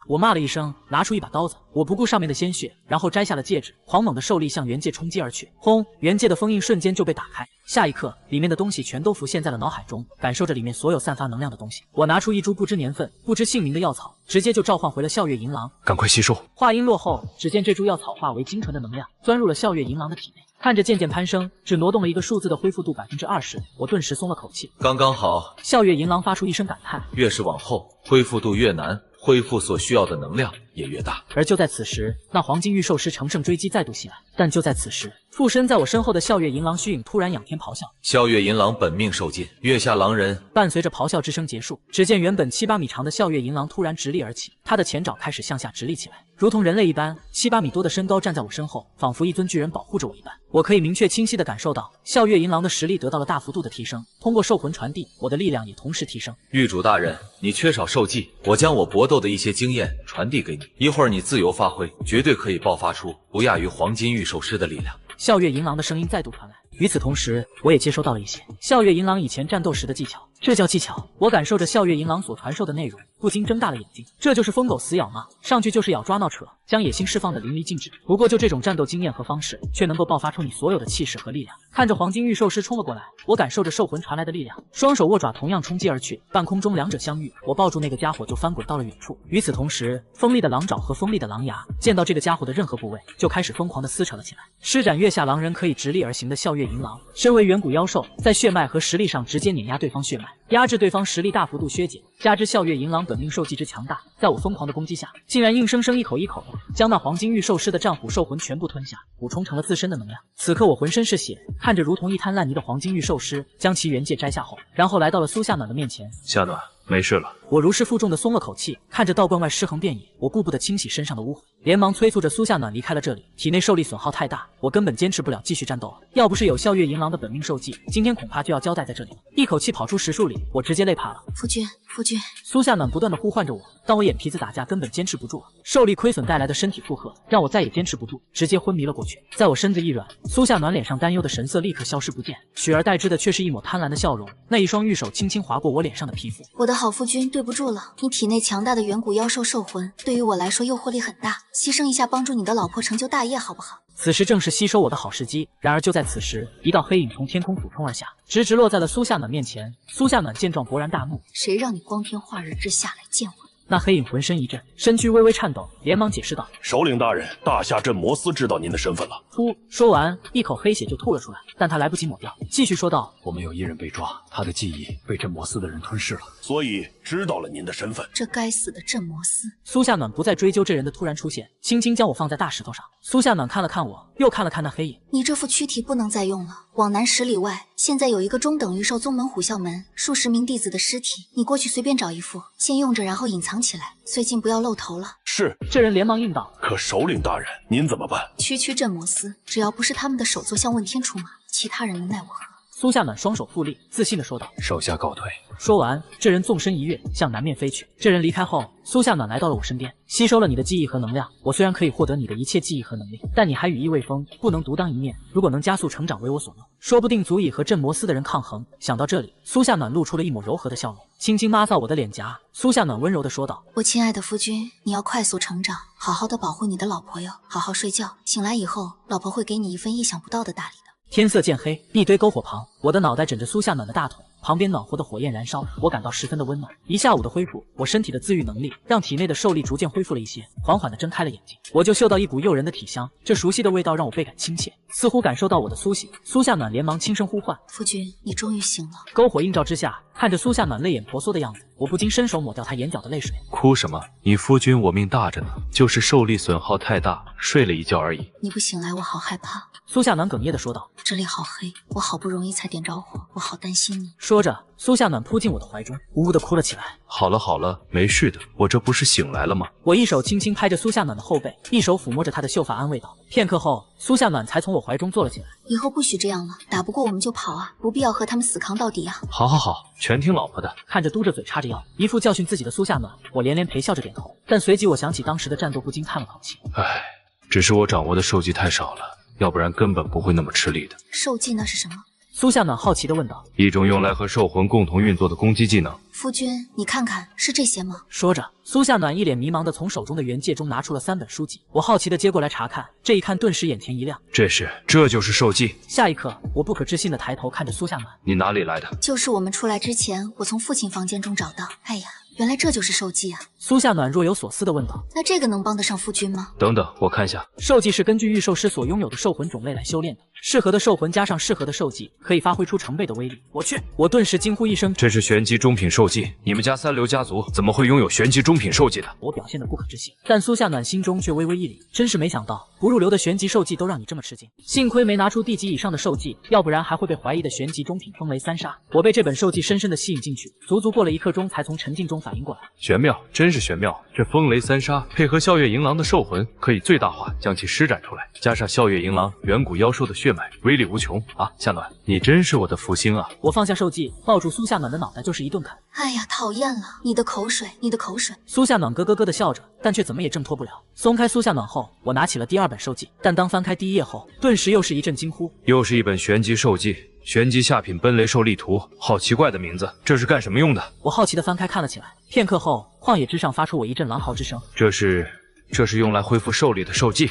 我骂了一声，拿出一把刀子，我不顾上面的鲜血，然后摘下了戒指，狂猛的兽力向元界冲击而去。轰！元界的封印瞬间就被打开，下一刻，里面的东西全都浮现在了脑海中，感受着里面所有散发能量的东西。我拿出一株不知年份、不知姓名的药草，直接就召唤回了笑月银狼。赶快吸收！话音落后，只见这株药草化为精纯的能量，钻入了笑月银狼的体内。看着渐渐攀升，只挪动了一个数字的恢复度20%，我顿时松了口气。刚刚好。笑月银狼发出一声感叹：越是往后，恢复度越难。恢复所需要的能量也越大。而就在此时，那黄金御兽师乘胜追击再度袭来，但就在此时，附身在我身后的笑月银狼虚影突然仰天咆哮。笑月银狼本命受尽，月下狼人伴随着咆哮之声结束，只见原本7、8米长的笑月银狼突然直立而起，他的前爪开始向下直立起来，如同人类一般，7、8米多的身高站在我身后，仿佛一尊巨人保护着我一般。我可以明确清晰地感受到，笑月银狼的实力得到了大幅度的提升，通过兽魂传递，我的力量也同时提升。狱主大人，你缺少兽技，我将我搏斗的一些经验传递给你，一会儿你自由发挥，绝对可以爆发出不亚于黄金御兽师的力量。笑月银狼的声音再度传来。与此同时，我也接收到了一些笑月银狼以前战斗时的技巧。这叫技巧？我感受着笑月银狼所传授的内容，不禁睁大了眼睛。这就是疯狗死咬吗？上去就是咬抓闹扯，将野心释放的淋漓尽致。不过就这种战斗经验和方式，却能够爆发出你所有的气势和力量。看着黄金御兽师冲了过来，我感受着兽魂传来的力量，双手握爪同样冲击而去。半空中两者相遇，我抱住那个家伙就翻滚到了远处。与此同时，锋利的狼爪和锋利的狼牙见到这个家伙的任何部位，就开始疯狂的撕扯了起来。施展月下狼人可以直立而行的笑月银狼，身为远古妖兽，在血脉和实力上直接碾压对方血脉，压制对方实力大幅度削减，加之笑月银狼本命兽技之强大，在我疯狂的攻击下，竟然硬生生一口一口的将那黄金御兽师的战虎兽魂全部吞下，补充成了自身的能量。此刻我浑身是血，看着如同一滩烂泥的黄金御兽师将其原戒摘下后，然后来到了苏夏暖的面前。夏暖，没事了。我如释负重的松了口气，看着道观外尸横遍野，我步步的清洗身上的污秽，连忙催促着苏夏暖离开了这里。体内兽力损耗太大，我根本坚持不了继续战斗了。要不是有笑月银狼的本命兽技，今天恐怕就要交代在这里了。一口气跑出10数里，我直接累趴了。夫君，夫君！苏夏暖不断的呼唤着我，但我眼皮子打架根本坚持不住了。兽力亏损带来的身体负荷，让我再也坚持不住，直接昏迷了过去。在我身子一软，苏夏暖脸上担忧的神色立刻消失不见，取而代之的却是一抹贪婪的笑容。那一双玉手轻轻划过我脸上的皮肤。我的好夫君，对不住了，你体内强大的远古妖兽兽魂，对于我来说诱惑力很大，牺牲一下帮助你的老婆成就大业，好不好？此时正是吸收我的好时机。然而就在此时，一道黑影从天空俯冲而下，直直落在了苏夏暖面前。苏夏暖见状勃然大怒：谁让你光天化日之下来见我？那黑影浑身一震，身躯微微颤抖，连忙解释道：首领大人，大夏镇摩斯知道您的身份了。噗！说完，一口黑血就吐了出来，但他来不及抹掉，继续说道：我们有一人被抓，他的记忆被镇摩斯的人吞噬了，所以知道了您的身份。这该死的镇摩斯！苏夏暖不再追究这人的突然出现，轻轻将我放在大石头上。苏夏暖看了看我，又看了看那黑影。你这副躯体不能再用了，往南10里外，现在有一个中等御兽宗门虎啸门，数10名弟子的尸体，你过去随便找一副，先用着，然后隐藏起来，最近不要露头了。是。这人连忙应道：可首领大人，您怎么办？区镇摩斯，只要不是他们的首座向问天出马，其他人能奈我何？苏夏暖双手负力，自信地说道：手下告退。说完，这人纵身一跃，向南面飞去。这人离开后，苏夏暖来到了我身边，吸收了你的记忆和能量。我虽然可以获得你的一切记忆和能力，但你还羽翼未丰，不能独当一面。如果能加速成长，为我所用，说不定足以和镇摩斯的人抗衡。想到这里，苏夏暖露出了一抹柔和的笑容，轻轻抹扫我的脸颊。苏夏暖温柔地说道：我亲爱的夫君，你要快速成长，好好的保护你的老婆哟，好好睡觉。醒来以后，老婆会给你一份意想不到的大礼的。天色渐黑，一堆篝火旁，我的脑袋枕着苏夏暖的大腿，旁边暖和的火焰燃烧，我感到十分的温暖。一下午的恢复，我身体的自愈能力让体内的兽力逐渐恢复了一些，缓缓地睁开了眼睛，我就嗅到一股诱人的体香，这熟悉的味道让我倍感亲切，似乎感受到我的苏醒。苏夏暖连忙轻声呼唤：夫君，你终于醒了。篝火映照之下，看着苏夏暖泪眼婆娑的样子，我不禁伸手抹掉她眼角的泪水。哭什么？你夫君我命大着呢，就是兽力损耗太大，睡了一觉而已。你不醒来，我好害怕。苏夏暖哽咽地说道：这里好黑，我好不容易才点着火，我好担心你。说着，苏夏暖扑进我的怀中，呜呜地哭了起来。好了好了，没事的，我这不是醒来了吗？我一手轻轻拍着苏夏暖的后背，一手抚摸着她的秀发，安慰道。片刻后，苏夏暖才从我怀中坐了起来。以后不许这样了，打不过我们就跑啊，不必要和他们死扛到底啊。好好好，全听老婆的。看着嘟着嘴叉着腰，一副教训自己的苏夏暖，我连连陪笑着点头。但随即我想起当时的战斗，不禁叹了口气。唉，只是我掌握的兽技太少了，要不然根本不会那么吃力的。兽技那是什么？苏夏暖好奇地问道。一种用来和兽魂共同运作的攻击技能。夫君，你看看，是这些吗？说着，苏夏暖一脸迷茫地从手中的原戒中拿出了3本书籍，我好奇地接过来查看，这一看顿时眼前一亮。这就是兽技。下一刻，我不可置信地抬头看着苏夏暖。你哪里来的？就是我们出来之前，我从父亲房间中找到。哎呀，原来这就是受祭啊！苏夏暖若有所思地问道：“那这个能帮得上夫君吗？”等等，我看下。受祭是根据御兽师所拥有的兽魂种类来修炼的，适合的兽魂加上适合的受祭，可以发挥出成倍的威力。我去！我顿时惊呼一声：“这是玄级中品受祭！你们家三流家族怎么会拥有玄级中品受祭的？”我表现得不可置信，但苏夏暖心中却微微一凛，真是没想到，不入流的玄级受祭都让你这么吃惊。幸亏没拿出地级以上的受祭，要不然还会被怀疑的玄级中品风雷三杀。我被这本受祭深深地吸引进去，足足过了1刻钟才从沉浸中反应过来。玄妙，真是玄妙！这风雷三杀配合笑月银狼的兽魂，可以最大化将其施展出来，加上笑月银狼远古妖兽的血脉，威力无穷啊！夏暖，你真是我的福星啊！我放下受祭，抱住苏夏暖的脑袋就是一顿啃。哎呀，讨厌了！你的口水，你的口水！苏夏暖咯咯咯地笑着，但却怎么也挣脱不了。松开苏夏暖后，我拿起了第2本受祭，但当翻开第1页后，顿时又是一阵惊呼。又是一本玄级受祭。玄级下品奔雷兽力图，好奇怪的名字，这是干什么用的？我好奇地翻开看了起来，片刻后，旷野之上发出我一阵狼嚎之声。这是用来恢复兽力的受祭。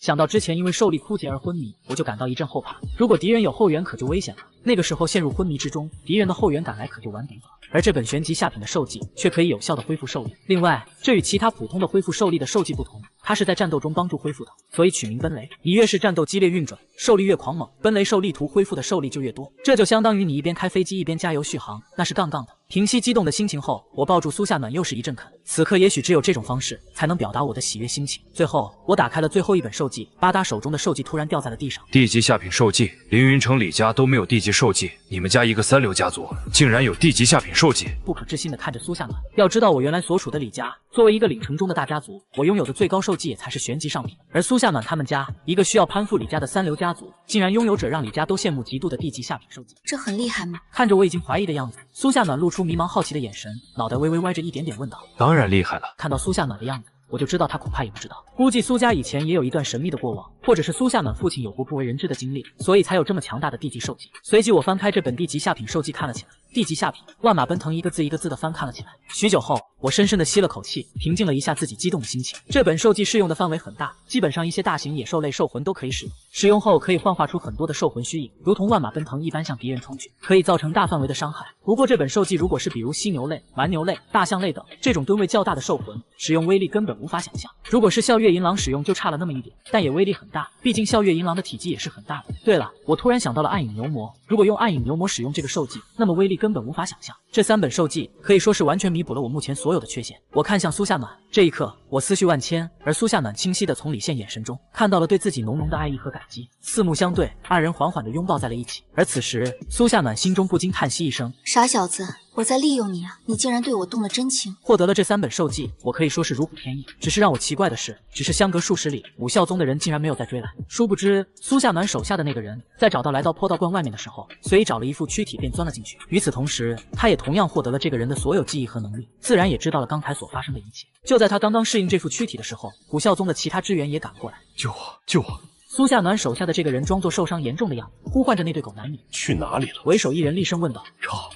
想到之前因为兽力枯竭而昏迷，我就感到一阵后怕。如果敌人有后援，可就危险了。那个时候陷入昏迷之中，敌人的后援赶来，可就完犊子了。而这本玄级下品的受祭却可以有效的恢复兽力。另外，这与其他普通的恢复兽力的受祭不同，它是在战斗中帮助恢复的，所以取名奔雷。你越是战斗激烈运转，兽力越狂猛，奔雷兽力图恢复的兽力就越多。这就相当于你一边开飞机一边加油续航，那是杠杠的。平息激动的心情后，我抱住苏夏暖又是一阵啃。此刻也许只有这种方式才能表达我的喜悦心情。最后，我打开了最后一本受祭，巴达手中的受祭突然掉在了地上。地级下品受祭，凌云城李家都没有地级受祭，你们家一个三流家族竟然有地级下品受祭！不可置信地看着苏夏暖，要知道我原来所属的李家，作为一个领城中的大家族，我拥有的最高受祭也才是玄级上品，而苏夏暖他们家一个需要攀附李家的三流家族，竟然拥有着让李家都羡慕嫉妒的地级下品受祭，这很厉害吗？看着我已经怀疑的样子，苏夏暖露出迷茫好奇的眼神，脑袋微微歪着一点点问道：“当然厉害了。”看到苏夏暖的样子，我就知道他恐怕也不知道。估计苏家以前也有一段神秘的过往，或者是苏夏暖父亲有过不为人知的经历，所以才有这么强大的地级受祭。随即我翻开这本地级下品受祭看了起来，地级下品，万马奔腾，一个字一个字的翻看了起来。许久后，我深深的吸了口气，平静了一下自己激动的心情。这本受祭适用的范围很大，基本上一些大型野兽类兽魂都可以使用。使用后可以幻化出很多的兽魂虚影，如同万马奔腾一般向敌人冲去，可以造成大范围的伤害。不过这本受祭如果是比如犀牛类、蛮牛类、大象类等这种吨位较大的兽魂，使用威力根本无法想象。如果是笑月银狼使用就差了那么一点，但也威力很大，毕竟笑月银狼的体积也是很大的。对了，我突然想到了暗影牛魔，如果用暗影牛魔使用这个受祭，那么威力根本无法想象。这3本受祭可以说是完全弥补了我目前所有的缺陷。我看向苏夏暖，这一刻我思绪万千，而苏夏暖清晰地从李现眼神中看到了对自己浓浓的爱意和感激。四目相对，二人缓缓地拥抱在了一起。而此时，苏夏暖心中不禁叹息一声：傻小子，我在利用你啊！你竟然对我动了真情。获得了这3本受祭，我可以说是如虎添翼。只是让我奇怪的是，只是相隔数十里，武孝宗的人竟然没有再追来。殊不知，苏夏暖手下的那个人在找到来到坡道观外面的时候，随意找了一副躯体便钻了进去。与此同时，他也同样获得了这个人的所有记忆和能力，自然也知道了刚才所发生的一切。就在他刚刚适应这副躯体的时候，武孝宗的其他支援也赶过来。救我！救我！苏夏暖手下的这个人装作受伤严重的样子，呼唤着那对狗男女。去哪里了？为首一人厉声问道。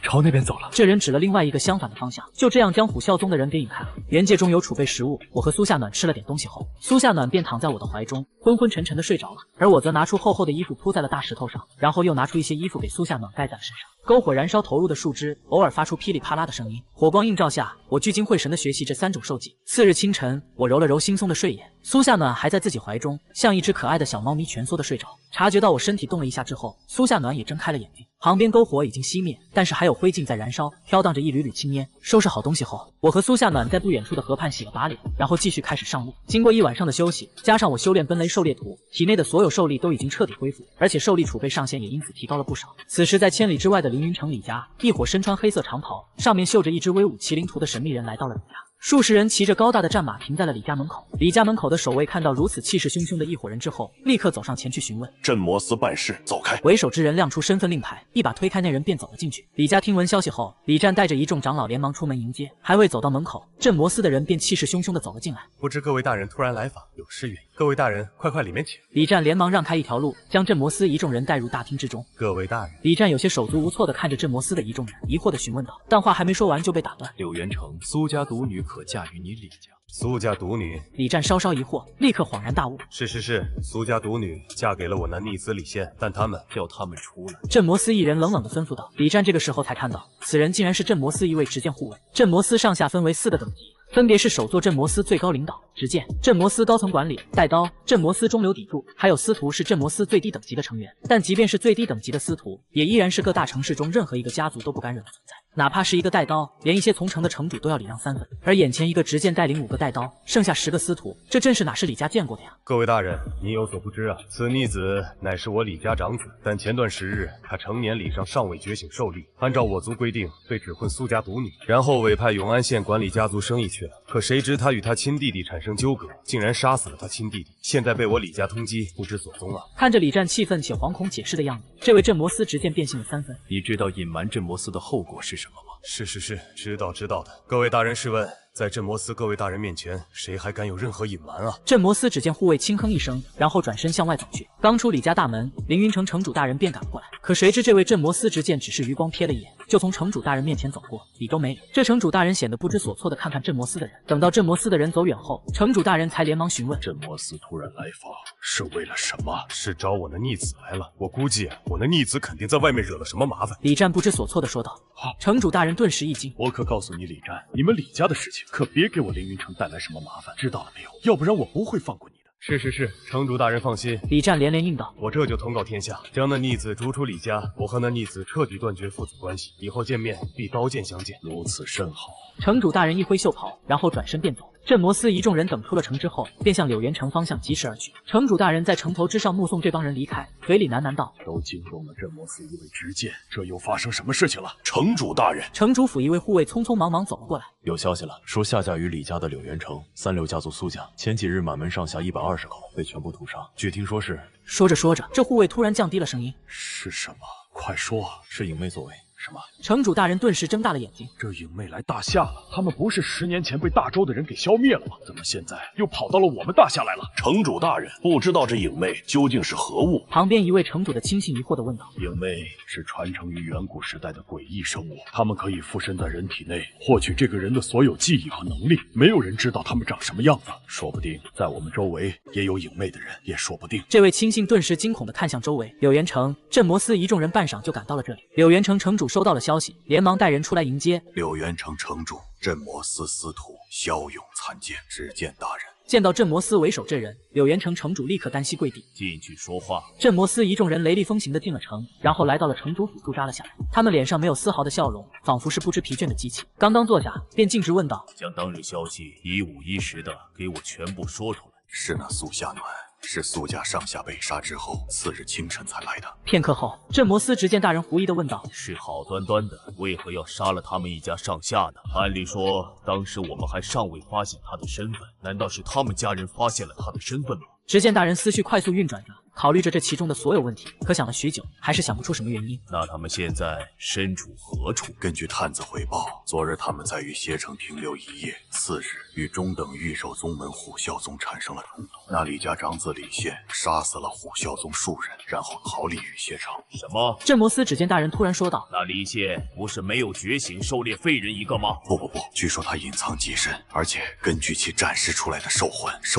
朝那边走了。这人指了另外一个相反的方向，就这样将虎啸宗的人给引开了。原界中有储备食物，我和苏夏暖吃了点东西后，苏夏暖便躺在我的怀中，昏昏沉沉的睡着了。而我则拿出厚厚的衣服铺在了大石头上，然后又拿出一些衣服给苏夏暖盖在了身上。篝火燃烧投入的树枝偶尔发出噼里啪啦的声音，火光映照下，我聚精会神地学习这3种受祭。次日清晨，我揉了揉惺忪的睡眼，苏夏暖还在自己怀中，像一只可爱的小猫咪蜷缩地睡着。察觉到我身体动了一下之后，苏夏暖也睁开了眼睛。旁边篝火已经熄灭，但是还有灰烬在燃烧，飘荡着一缕缕青烟。收拾好东西后，我和苏夏暖在不远处的河畔洗了把脸，然后继续开始上路。经过1晚上的休息，加上我修炼奔雷狩猎图，体内的所有兽力都已经彻底恢复，而且兽力储备上限也因此提高了不少。此时，在千里之外的凌云城李家，一伙身穿黑色长袍，上面绣着一只威武麒麟图的神秘人来到了李家。数十人骑着高大的战马停在了李家门口。李家门口的守卫看到如此气势汹汹的一伙人之后，立刻走上前去询问。镇摩斯办事，走开。为首之人亮出身份令牌，一把推开那人便走了进去。李家听闻消息后，李战带着一众长老连忙出门迎接，还未走到门口，镇摩斯的人便气势汹汹地走了进来。不知各位大人突然来访，有事原因？各位大人，快里面请。李战连忙让开一条路，将镇摩斯一众人带入大厅之中。各位大人，李战有些手足无措地看着镇摩斯的一众人，疑惑地询问道，但话还没说完就被打断。柳元城，苏家独女可嫁与你李家。苏家独女。李战稍稍疑惑，立刻恍然大悟。是，苏家独女嫁给了我那逆子李现，但他们叫他们出来。镇魔司一人冷冷地吩咐道。李战这个时候才看到，此人竟然是镇魔司一位执剑护卫。镇魔司上下分为4个等级。分别是首座镇魔司最高领导执剑，镇魔司高层管理带刀，镇魔司中流砥柱，还有司徒是镇魔司最低等级的成员。但即便是最低等级的司徒，也依然是各大城市中任何一个家族都不敢惹的存在。哪怕是一个带刀，连一些从城的城主都要礼让3分。而眼前一个执剑带领5个带刀，剩下10个司徒，这阵势哪是李家见过的呀？各位大人，你有所不知啊，此逆子乃是我李家长子，但前段时日他成年礼上尚未觉醒受力，按照我族规定被指婚苏家独女，然后委派永安县管理家族生意去了。可谁知他与他亲弟弟产生纠葛，竟然杀死了他亲弟弟，现在被我李家通缉，不知所踪啊！看着李战气愤且惶恐解释的样子，这位镇魔司执剑变性了3分。你知道隐瞒镇魔司的后果是什么吗？是，知道的。各位大人试问，在镇魔司各位大人面前，谁还敢有任何隐瞒啊？镇魔司只见护卫轻哼一声，然后转身向外走去。刚出李家大门，凌云城城主大人便赶过来。可谁知这位镇魔司执剑只是余光瞥了一眼，就从城主大人面前走过，理都没理。这城主大人显得不知所措地看看镇魔司的人。等到镇魔司的人走远后，城主大人才连忙询问：镇魔司突然来访是为了什么？是找我那逆子来了。我估计我那逆子肯定在外面惹了什么麻烦。李战不知所措地说道。城主大人顿时一惊：我可告诉你，李战，你们李家的事情可别给我凌云城带来什么麻烦，知道了没有？要不然我不会放过你的。是，城主大人放心。李战连连应道：我这就通告天下，将那逆子逐出李家，我和那逆子彻底断绝父子关系，以后见面必刀剑相见。如此甚好。城主大人一挥袖袍，然后转身便走。镇魔司一众人等出了城之后，便向柳原城方向疾驰而去。城主大人在城头之上目送这帮人离开，嘴里喃喃道：都惊动了镇魔司一位执剑，这又发生什么事情了？城主大人！城主府一位护卫匆匆忙忙走了过来。有消息了，说下嫁于李家的柳原城三流家族苏家，前几日满门上下120口被全部屠杀，据听说是……说着，这护卫突然降低了声音：是什么？快说！是影妹所为。什么？城主大人顿时睁大了眼睛。这影妹来大夏了，他们不是10年前被大周的人给消灭了吗？怎么现在又跑到了我们大夏来了？城主大人，不知道这影妹究竟是何物？旁边一位城主的亲信疑惑地问道。影妹是传承于远古时代的诡异生物，他们可以附身在人体内，获取这个人的所有记忆和能力。没有人知道他们长什么样子，说不定在我们周围也有影妹的人，也说不定。这位亲信顿时惊恐地看向周围。柳原城、镇魔司一众人半晌就赶到了这里。柳原城城主收到了消息，连忙带人出来迎接。柳原城城主镇魔司司徒骁勇参见，执剑大人。见到镇魔司为首这人，柳原城城主立刻单膝跪地，进去说话。镇魔司一众人雷厉风行地进了城，然后来到了城主府驻扎了下来。他们脸上没有丝毫的笑容，仿佛是不知疲倦的机器。刚刚坐下，便径直问道：将当日消息一五一十的给我全部说出来。是那苏夏暖，是苏家上下被杀之后次日清晨才来的。片刻后，镇魔司执剑大人狐疑地问道：是好端端的，为何要杀了他们一家上下呢？按理说，当时我们还尚未发现他的身份，难道是他们家人发现了他的身份吗？执剑大人思绪快速运转着，考虑着这其中的所有问题，可想了许久，还是想不出什么原因。那他们现在身处何处？根据探子回报，昨日他们在于歇城停留1夜，次日与中等御守宗门虎啸宗产生了冲突。那李家长子李现杀死了虎啸宗数人，然后逃离于歇城。什么？镇魔司执剑大人突然说道：那李现不是没有觉醒狩猎废人一个吗？不，据说他隐藏极深，而且根据其展示出来的兽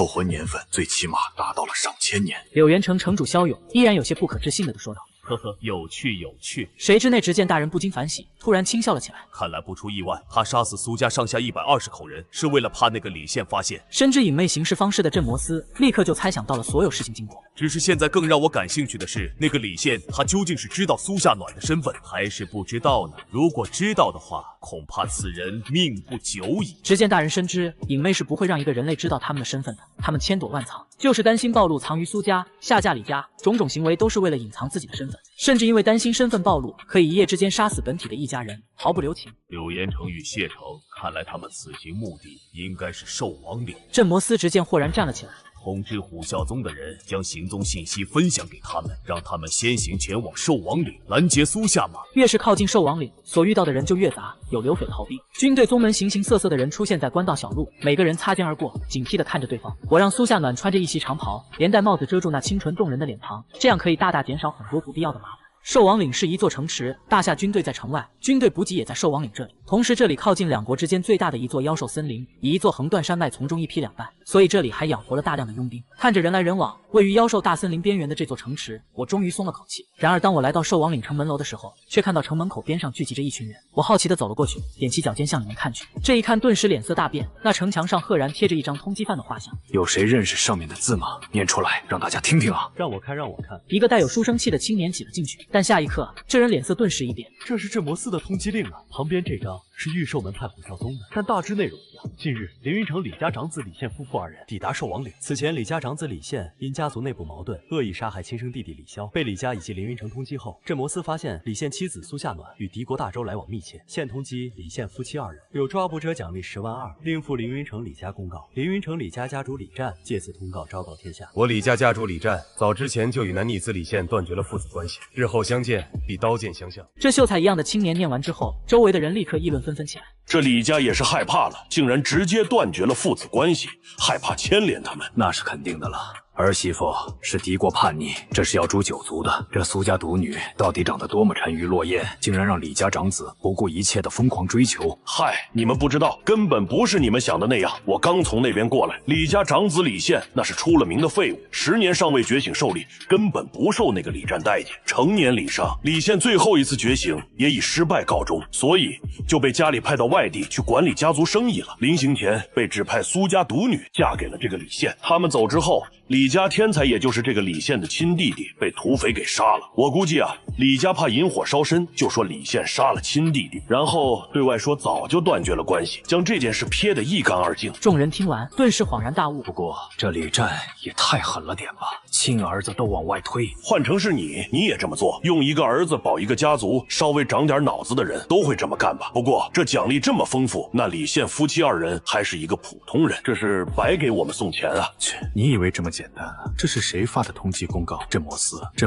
魂年份最起码达到了上千年。柳原城城主骁勇依然有些不可置信地说道：呵呵，有趣。谁知那执剑大人不禁反喜，突然轻笑了起来。看来不出意外，他杀死苏家上下120口人，是为了怕那个李现发现。深知影妹行事方式的镇魔司立刻就猜想到了所有事情经过。只是现在更让我感兴趣的是，那个李现他究竟是知道苏夏暖的身份，还是不知道呢？如果知道的话，恐怕此人命不久矣。执剑大人深知影妹是不会让一个人类知道他们的身份的，他们千躲万藏，就是担心暴露藏于苏家、下嫁李家，种种行为都是为了隐藏自己的身份，甚至因为担心身份暴露，可以一夜之间杀死本体的一家人，毫不留情。柳岩城与谢城，看来他们此行目的应该是兽王岭。镇魔司执剑豁然站了起来，通知虎啸宗的人将行踪信息分享给他们，让他们先行前往兽王岭拦截苏夏马。越是靠近兽王岭，所遇到的人就越杂，有流匪逃兵、军队宗门形形色色的人出现在官道小路，每个人擦肩而过，警惕地看着对方。我让苏夏暖穿着一袭长袍，连戴帽子遮住那清纯动人的脸庞，这样可以大大减少很多不必要的麻烦。兽王岭是一座城池，大夏军队在城外，军队补给也在兽王岭这里。同时，这里靠近两国之间最大的一座妖兽森林，以一座横断山脉从中一劈两半，所以这里还养活了大量的佣兵。看着人来人往，位于妖兽大森林边缘的这座城池，我终于松了口气。然而，当我来到兽王岭城门楼的时候，却看到城门口边上聚集着一群人。我好奇地走了过去，踮起脚尖向里面看去。这一看，顿时脸色大变。那城墙上赫然贴着一张通缉犯的画像。有谁认识上面的字吗？念出来，让大家听听啊！让我看，让我看。一个带有书生气的青年挤了进去，但下一刻，这人脸色顿时一变。这是镇魔司的通缉令啊！旁边这张是御兽门派虎啸宗的，但大致内容一样。近日，凌云城李家长子李现夫妇二人抵达兽王岭。此前，李家长子李现因家族内部矛盾，恶意杀害亲生弟弟李潇，被李家以及凌云城通缉后，镇魔司发现李现妻子苏夏暖与敌国大周来往密切，现通缉李现夫妻二人，有抓捕者奖励10万2，另附凌云城李家公告。凌云城李家家主李战借此通告昭告天下。我李家家主李战早之前就与那逆子李现断绝了父子关系，日后相见必刀剑相向。这秀才一样的青年念完之后，周围的人立刻议论纷纷起来。这李家也是害怕了，竟然直接断绝了父子关系，害怕牵连他们。那是肯定的了。儿媳妇是敌国叛逆，这是要诛九族的。这苏家独女到底长得多么沉鱼落雁，竟然让李家长子不顾一切的疯狂追求。嗨，你们不知道，根本不是你们想的那样。我刚从那边过来，李家长子李现那是出了名的废物，10年尚未觉醒受力，根本不受那个李战待见。成年礼上，李现最后一次觉醒也以失败告终，所以就被家里派到外地去管理家族生意了。临行前被指派苏家独女嫁给了这个李现。他们走之后，李家天才也就是这个李现的亲弟弟被土匪给杀了。我估计啊，李家怕引火烧身，就说李现杀了亲弟弟，然后对外说早就断绝了关系，将这件事撇得一干二净。众人听完，顿时恍然大悟。不过这李战也太狠了点吧，亲儿子都往外推。换成是你也这么做，用一个儿子保一个家族，稍微长点脑子的人都会这么干吧。不过这奖励这么丰富，那李现夫妻二人还是一个普通人，这是白给我们送钱啊！切，你以为这么简单啊？这是谁发的通缉公告？镇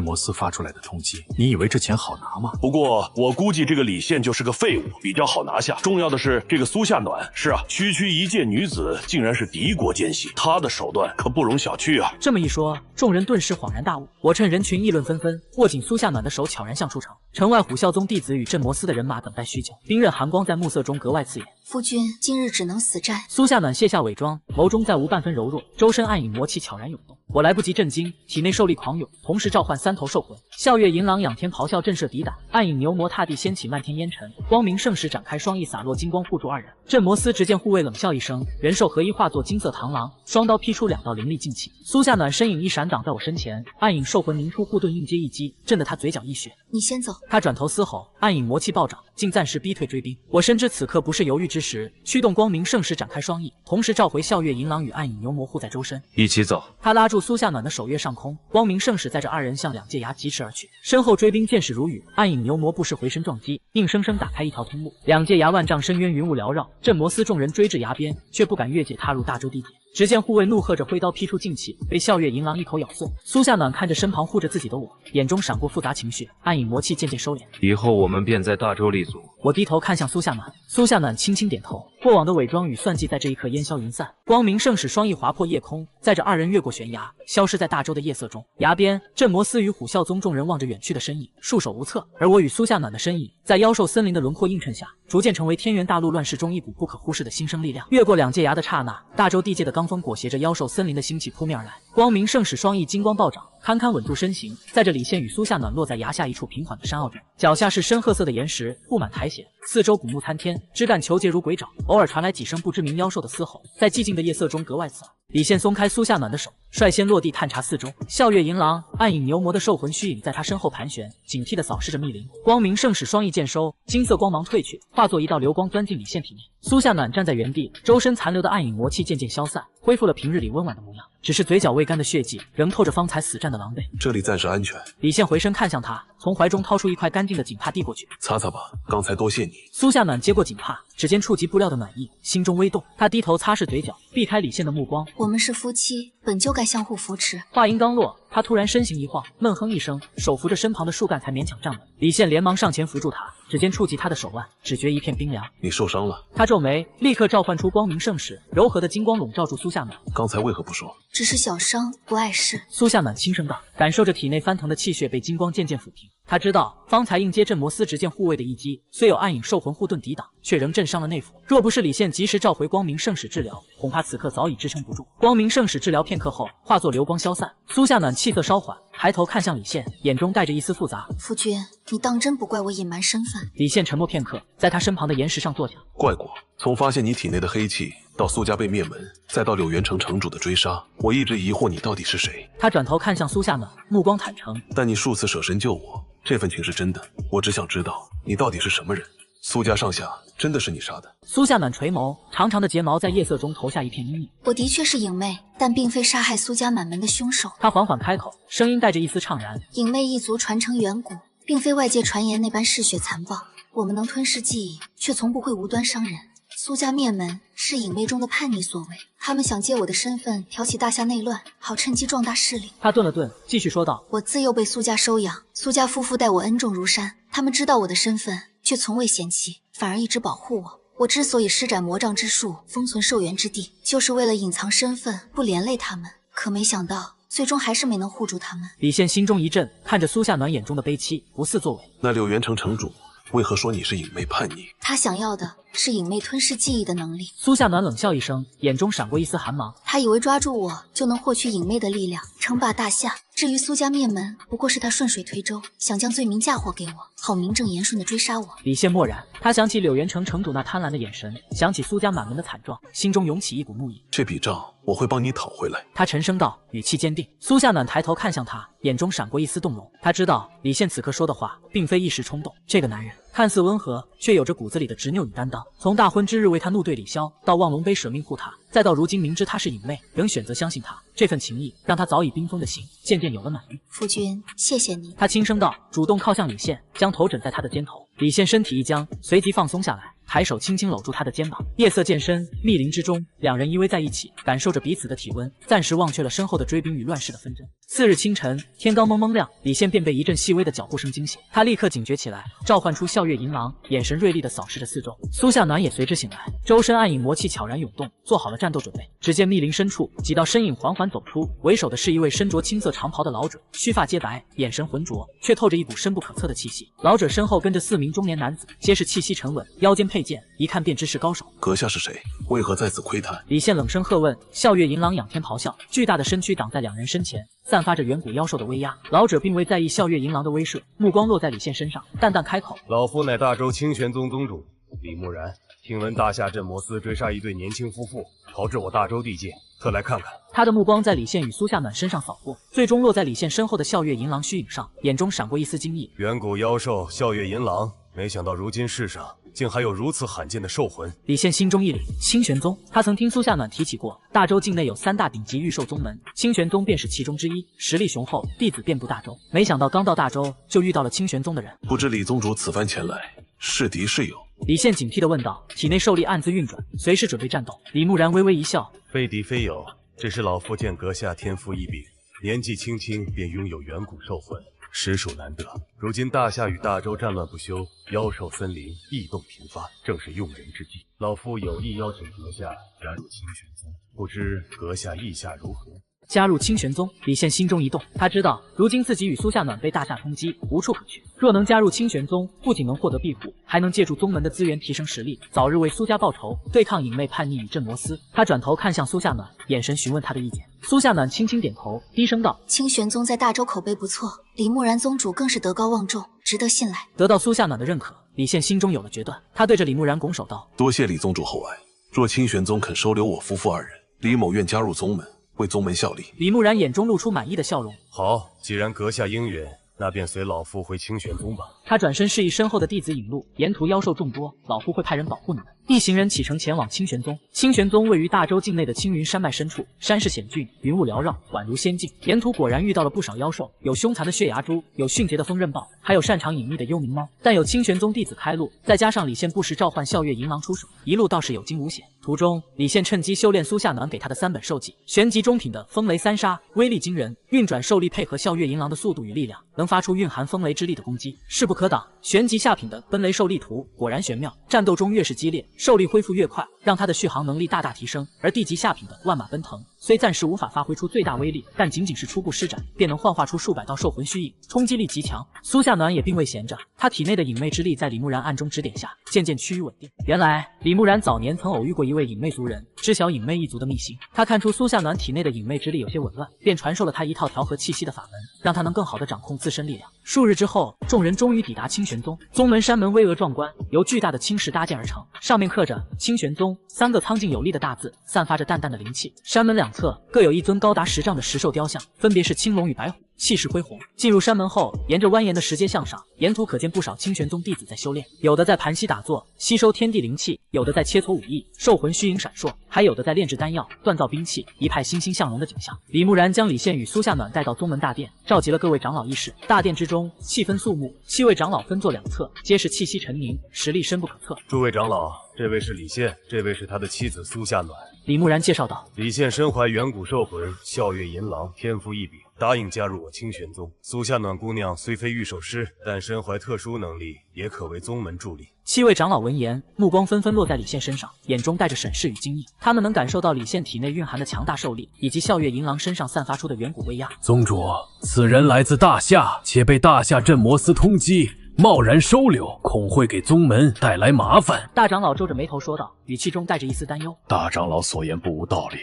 魔司发出来的通缉，你以为这钱好拿吗？不过我估计这个李现就是个废物，比较好拿下。重要的是这个苏夏暖，是啊，区区一介女子竟然是敌国奸细，她的手段可不容小觑啊！这么一说，众人顿时恍然大悟。我趁人群议论纷纷，握紧苏夏暖的手，悄然向出城。城外虎啸宗弟子与镇魔司的人马等待许久，冰刃寒光在暮色中格外刺眼。夫君今日只能死战。苏夏暖卸下伪装，眸中再无半分柔弱，周身暗影魔气悄然涌动。我来不及震惊，体内兽力狂涌，同时召唤3头兽魂。笑月银狼仰天咆哮，震慑抵挡；暗影牛魔踏地掀起漫天烟尘。光明圣使展开双翼，洒落金光护住二人。镇魔司执剑护卫冷笑一声，人兽合一化作金色螳螂，双刀劈出2道凌厉劲气。苏夏暖身影一闪，挡在我身前，暗影兽魂凝出护盾，应接一击，震得他嘴角溢血。你先走。他转头嘶吼，暗影魔气暴涨，竟暂时逼退追兵。我深知此刻不是犹豫之时，驱动光明圣使展开双翼，同时召回笑月银狼与暗影牛魔护在周身。一起走。他拉住苏夏暖的手跃上空，光明圣使载着二人向2界崖疾驰而去。身后追兵箭矢如雨，暗影牛魔不时回身撞击，硬生生打开一条通路。2界崖万丈深渊，云雾缭绕，镇魔司众人追至崖边，却不敢越界踏入大周地界。只见护卫怒喝着挥刀劈出劲气，被笑月银狼一口咬碎。苏夏暖看着身旁护着自己的我，眼中闪过复杂情绪，暗影魔气渐渐收敛。以后我们便在大周立足。我低头看向苏夏暖，苏夏暖轻轻点头。过往的伪装与算计在这一刻烟消云散。光明圣使双翼划破夜空，载着二人越过悬崖，消失在大周的夜色中。崖边，镇魔司与虎啸宗众人望着远去的身影，束手无策。而我与苏夏暖的身影，在妖兽森林的轮廓映衬下，逐渐成为天元大陆乱世中一股不可忽视的新生力量。越过2界崖的刹那，大周地界的罡风裹挟着妖兽森林的兴起扑面而来。光明圣使双翼金光暴涨，堪堪稳住身形，载着李现与苏夏暖落在崖下一处平缓的山坳中。脚下是深褐色的岩石，布满苔藓，四周古木参天，枝干求结如鬼爪，偶尔传来几声不知名妖兽的嘶吼，在寂静的夜色中格外刺耳。李现松开苏夏暖的手，率先落地探查四周。笑月银狼、暗影牛魔的兽魂虚影在他身后盘旋，警惕地扫视着密林。光明圣使双翼剑收，金色光芒褪去，化作一道流光钻进李现体内。苏夏暖站在原地，周身残留的暗影魔气渐渐消散，恢复了平日里温婉的模样，只是嘴角未干的血迹仍透着方才死战的狼狈。这里暂时安全。李现回身看向他，从怀中掏出一块干净的锦帕递过去，擦擦吧，刚才多谢你。苏夏暖接过锦帕，指尖触及布料的暖意，心中微动。他低头擦拭嘴角，避开李现的目光。我们是夫妻，本就该相互扶持。话音刚落，他突然身形一晃，闷哼一声，手扶着身旁的树干才勉强站稳。李现连忙上前扶住他，指尖触及他的手腕，只觉一片冰凉。你受伤了？他皱眉，立刻召唤出光明圣使，柔和的金光笼罩住苏夏暖。刚才为何不说？只是小伤，不碍事。苏夏暖轻声道，感受着体内翻腾的气血被金光渐渐抚平。他知道方才应接镇魔司执剑护卫的一击，虽有暗影兽魂护盾抵挡，却仍震伤了内府。若不是李现及时召回光明圣使治疗，恐怕此刻早已支撑不住。光明圣使治疗片刻后，化作流光消散。苏夏暖气色稍缓，抬头看向李现，眼中带着一丝复杂。夫君，你当真不怪我隐瞒身份？李现沉默片刻，在他身旁的岩石上坐下。怪过，从发现你体内的黑气，到苏家被灭门，再到柳元城城主的追杀，我一直疑惑你到底是谁。他转头看向苏夏暖，目光坦诚。但你数次舍身救我，这份情是真的。我只想知道你到底是什么人。苏家上下真的是你杀的？苏夏暖垂眸，长长的睫毛在夜色中投下一片阴影。我的确是影妹，但并非杀害苏家满门的凶手。他缓缓开口，声音带着一丝怅然。影妹一族传承远古，并非外界传言那般嗜血残暴。我们能吞噬记忆，却从不会无端伤人。苏家灭门是影妹中的叛逆所为，他们想借我的身份挑起大夏内乱，好趁机壮大势力。他顿了顿，继续说道：我自幼被苏家收养，苏家夫妇待我恩重如山，他们知道我的身份，却从未嫌弃，反而一直保护我。我之所以施展魔杖之术，封存寿元之地，就是为了隐藏身份，不连累他们。可没想到，最终还是没能护住他们。李现心中一震，看着苏夏暖眼中的悲戚，不似作为。那柳元城城主为何说你是影妹叛逆？他想要的是影妹吞噬记忆的能力。苏夏暖冷笑一声，眼中闪过一丝寒芒。他以为抓住我就能获取影妹的力量，称霸大夏。至于苏家灭门，不过是他顺水推舟，想将罪名嫁祸给我，好名正言顺地追杀我。李现默然，他想起柳元城城主那贪婪的眼神，想起苏家满门的惨状，心中涌起一股怒意。这笔账我会帮你讨回来。他沉声道，语气坚定。苏夏暖抬头看向他，眼中闪过一丝动容。他知道李现此刻说的话并非一时冲动，这个男人看似温和，却有着骨子里的执拗与担当。从大婚之日为他怒对李潇，到望龙杯舍命护他，再到如今明知他是影妹，仍选择相信他，这份情谊让他早已冰封的心渐渐有了暖意。夫君，谢谢你。他轻声道，主动靠向李现，将头枕在他的肩头。李现身体一僵，随即放松下来，抬手轻轻搂住他的肩膀。夜色渐深，密林之中，两人依偎在一起，感受着彼此的体温，暂时忘却了身后的追兵与乱世的纷争。次日清晨，天刚蒙蒙亮，李现便被一阵细微的脚步声惊醒。他立刻警觉起来，召唤出笑月银狼，眼神锐利地扫视着四周。苏夏暖也随之醒来，周身暗影魔气悄然涌动，做好了战斗准备。只见密林深处，几道身影缓缓走出，为首的是一位身着青色长袍的老者，须发皆白，眼神浑浊，却透着一股深不可测的气息。老者身后跟着4名中年男子，皆是气息沉稳，腰间佩剑，一看便知是高手。阁下是谁？为何在此窥探？李现冷声喝问。笑月银狼仰天咆哮，巨大的身躯挡在两人身前，散发着远古妖兽的威压。老者并未在意笑月银狼的威慑，目光落在李现身上，淡淡开口：老夫乃大周清玄宗宗主李木然，听闻大夏镇魔司追杀一对年轻夫妇，逃至我大周地界，特来看看。他的目光在李现与苏夏暖身上扫过，最终落在李现身后的笑月银狼虚影上，眼中闪过一丝惊异。远古妖兽笑月银狼，没想到如今世上竟还有如此罕见的兽魂。李现心中一凛，清玄宗，他曾听苏夏暖提起过，大周境内有3大顶级御兽宗门，清玄宗便是其中之一，实力雄厚，弟子遍布大周。没想到刚到大周就遇到了清玄宗的人，不知李宗主此番前来是敌是友？李现警惕地问道，体内兽力暗自运转，随时准备战斗。李木然微微一笑，非敌非友，只是老夫见阁下天赋异禀，年纪轻轻便拥有远古兽魂，实属难得。如今大夏与大周战乱不休，妖兽森林异动频发，正是用人之际。老夫有意邀请阁下加入清玄宗，不知阁下意下如何？加入清玄宗，李现心中一动，他知道如今自己与苏夏暖被大夏通缉，无处可去。若能加入清玄宗，不仅能获得庇护，还能借助宗门的资源提升实力，早日为苏家报仇，对抗影妹叛逆与镇魔司。他转头看向苏夏暖，眼神询问他的意见。苏夏暖轻轻点头，低声道：清玄宗在大周口碑不错，李木然宗主更是德高望重，值得信赖。得到苏夏暖的认可，李现心中有了决断。他对着李木然拱手道：多谢李宗主厚爱，若清玄宗肯收留我夫妇2人，李某愿加入宗门，为宗门效力。李木然眼中露出满意的笑容。好，既然阁下应允，那便随老夫回清玄宗吧。他转身示意身后的弟子引路，沿途妖兽众多，老夫会派人保护你们。一行人启程前往清玄宗。清玄宗位于大周境内的青云山脉深处，山势险峻，云雾缭绕，宛如仙境。沿途果然遇到了不少妖兽，有凶残的血牙猪，有迅捷的风刃豹，还有擅长隐秘的幽冥猫。但有清玄宗弟子开路，再加上李现不时召唤笑月银狼出手，一路倒是有惊无险。途中，李现趁机修炼苏夏暖给他的3本兽技，玄级中品的风雷3杀，威力惊人；运转兽力配合笑月银狼的速度与力量，能发出蕴含风雷之力的攻击，势不可挡。玄级下品的奔雷兽力图果然玄妙，战斗中越是激烈，兽力恢复越快，让他的续航能力大大提升。而地级下品的万马奔腾，虽暂时无法发挥出最大威力，但仅仅是初步施展，便能幻化出数百道兽魂虚影，冲击力极强。苏夏暖也并未闲着，他体内的隐魅之力在李木然暗中指点下，渐渐趋于稳定。原来李木然早年曾偶遇过一位隐魅族人，知晓隐魅一族的秘辛。他看出苏夏暖体内的隐魅之力有些紊乱，便传授了他一套调和气息的法门，让他能更好地掌控自身力量。数日之后，众人终于抵达清玄宗。宗门山门巍峨壮观，由巨大的青石搭建而成，上面刻着清玄宗3个苍劲有力的大字，散发着淡淡的灵气。山门两侧各有一尊高达10丈的石兽雕像，分别是青龙与白虎，气势恢宏。进入山门后，沿着蜿蜒的石阶向上，沿途可见不少清玄宗弟子在修炼，有的在盘膝打坐，吸收天地灵气；有的在切磋武艺，兽魂虚影闪烁；还有的在炼制丹药，锻造兵器，一派欣欣向荣的景象。李木然将李现与苏夏暖带到宗门大殿，召集了各位长老议事。大殿之中气氛肃穆，7位长老分坐两侧，皆是气息沉凝，实力深不可测。诸位长老，这位是李现，这位是他的妻子苏夏暖。李木然介绍道：李现身怀远古兽魂笑月银狼，天赋异禀，答应加入我清玄宗。苏夏暖姑娘虽非御兽师，但身怀特殊能力，也可为宗门助力。7位长老闻言，目光纷纷落在李现身上，眼中带着审视与惊异。他们能感受到李现体内蕴含的强大兽力，以及笑月银狼身上散发出的远古威压。宗主，此人来自大夏，且被大夏镇魔司通缉，贸然收留，恐会给宗门带来麻烦。大长老皱着眉头说道，语气中带着一丝担忧。大长老所言不无道理。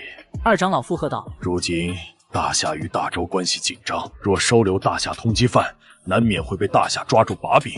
二长老附和道：如今大夏与大周关系紧张，若收留大夏通缉犯，难免会被大夏抓住把柄，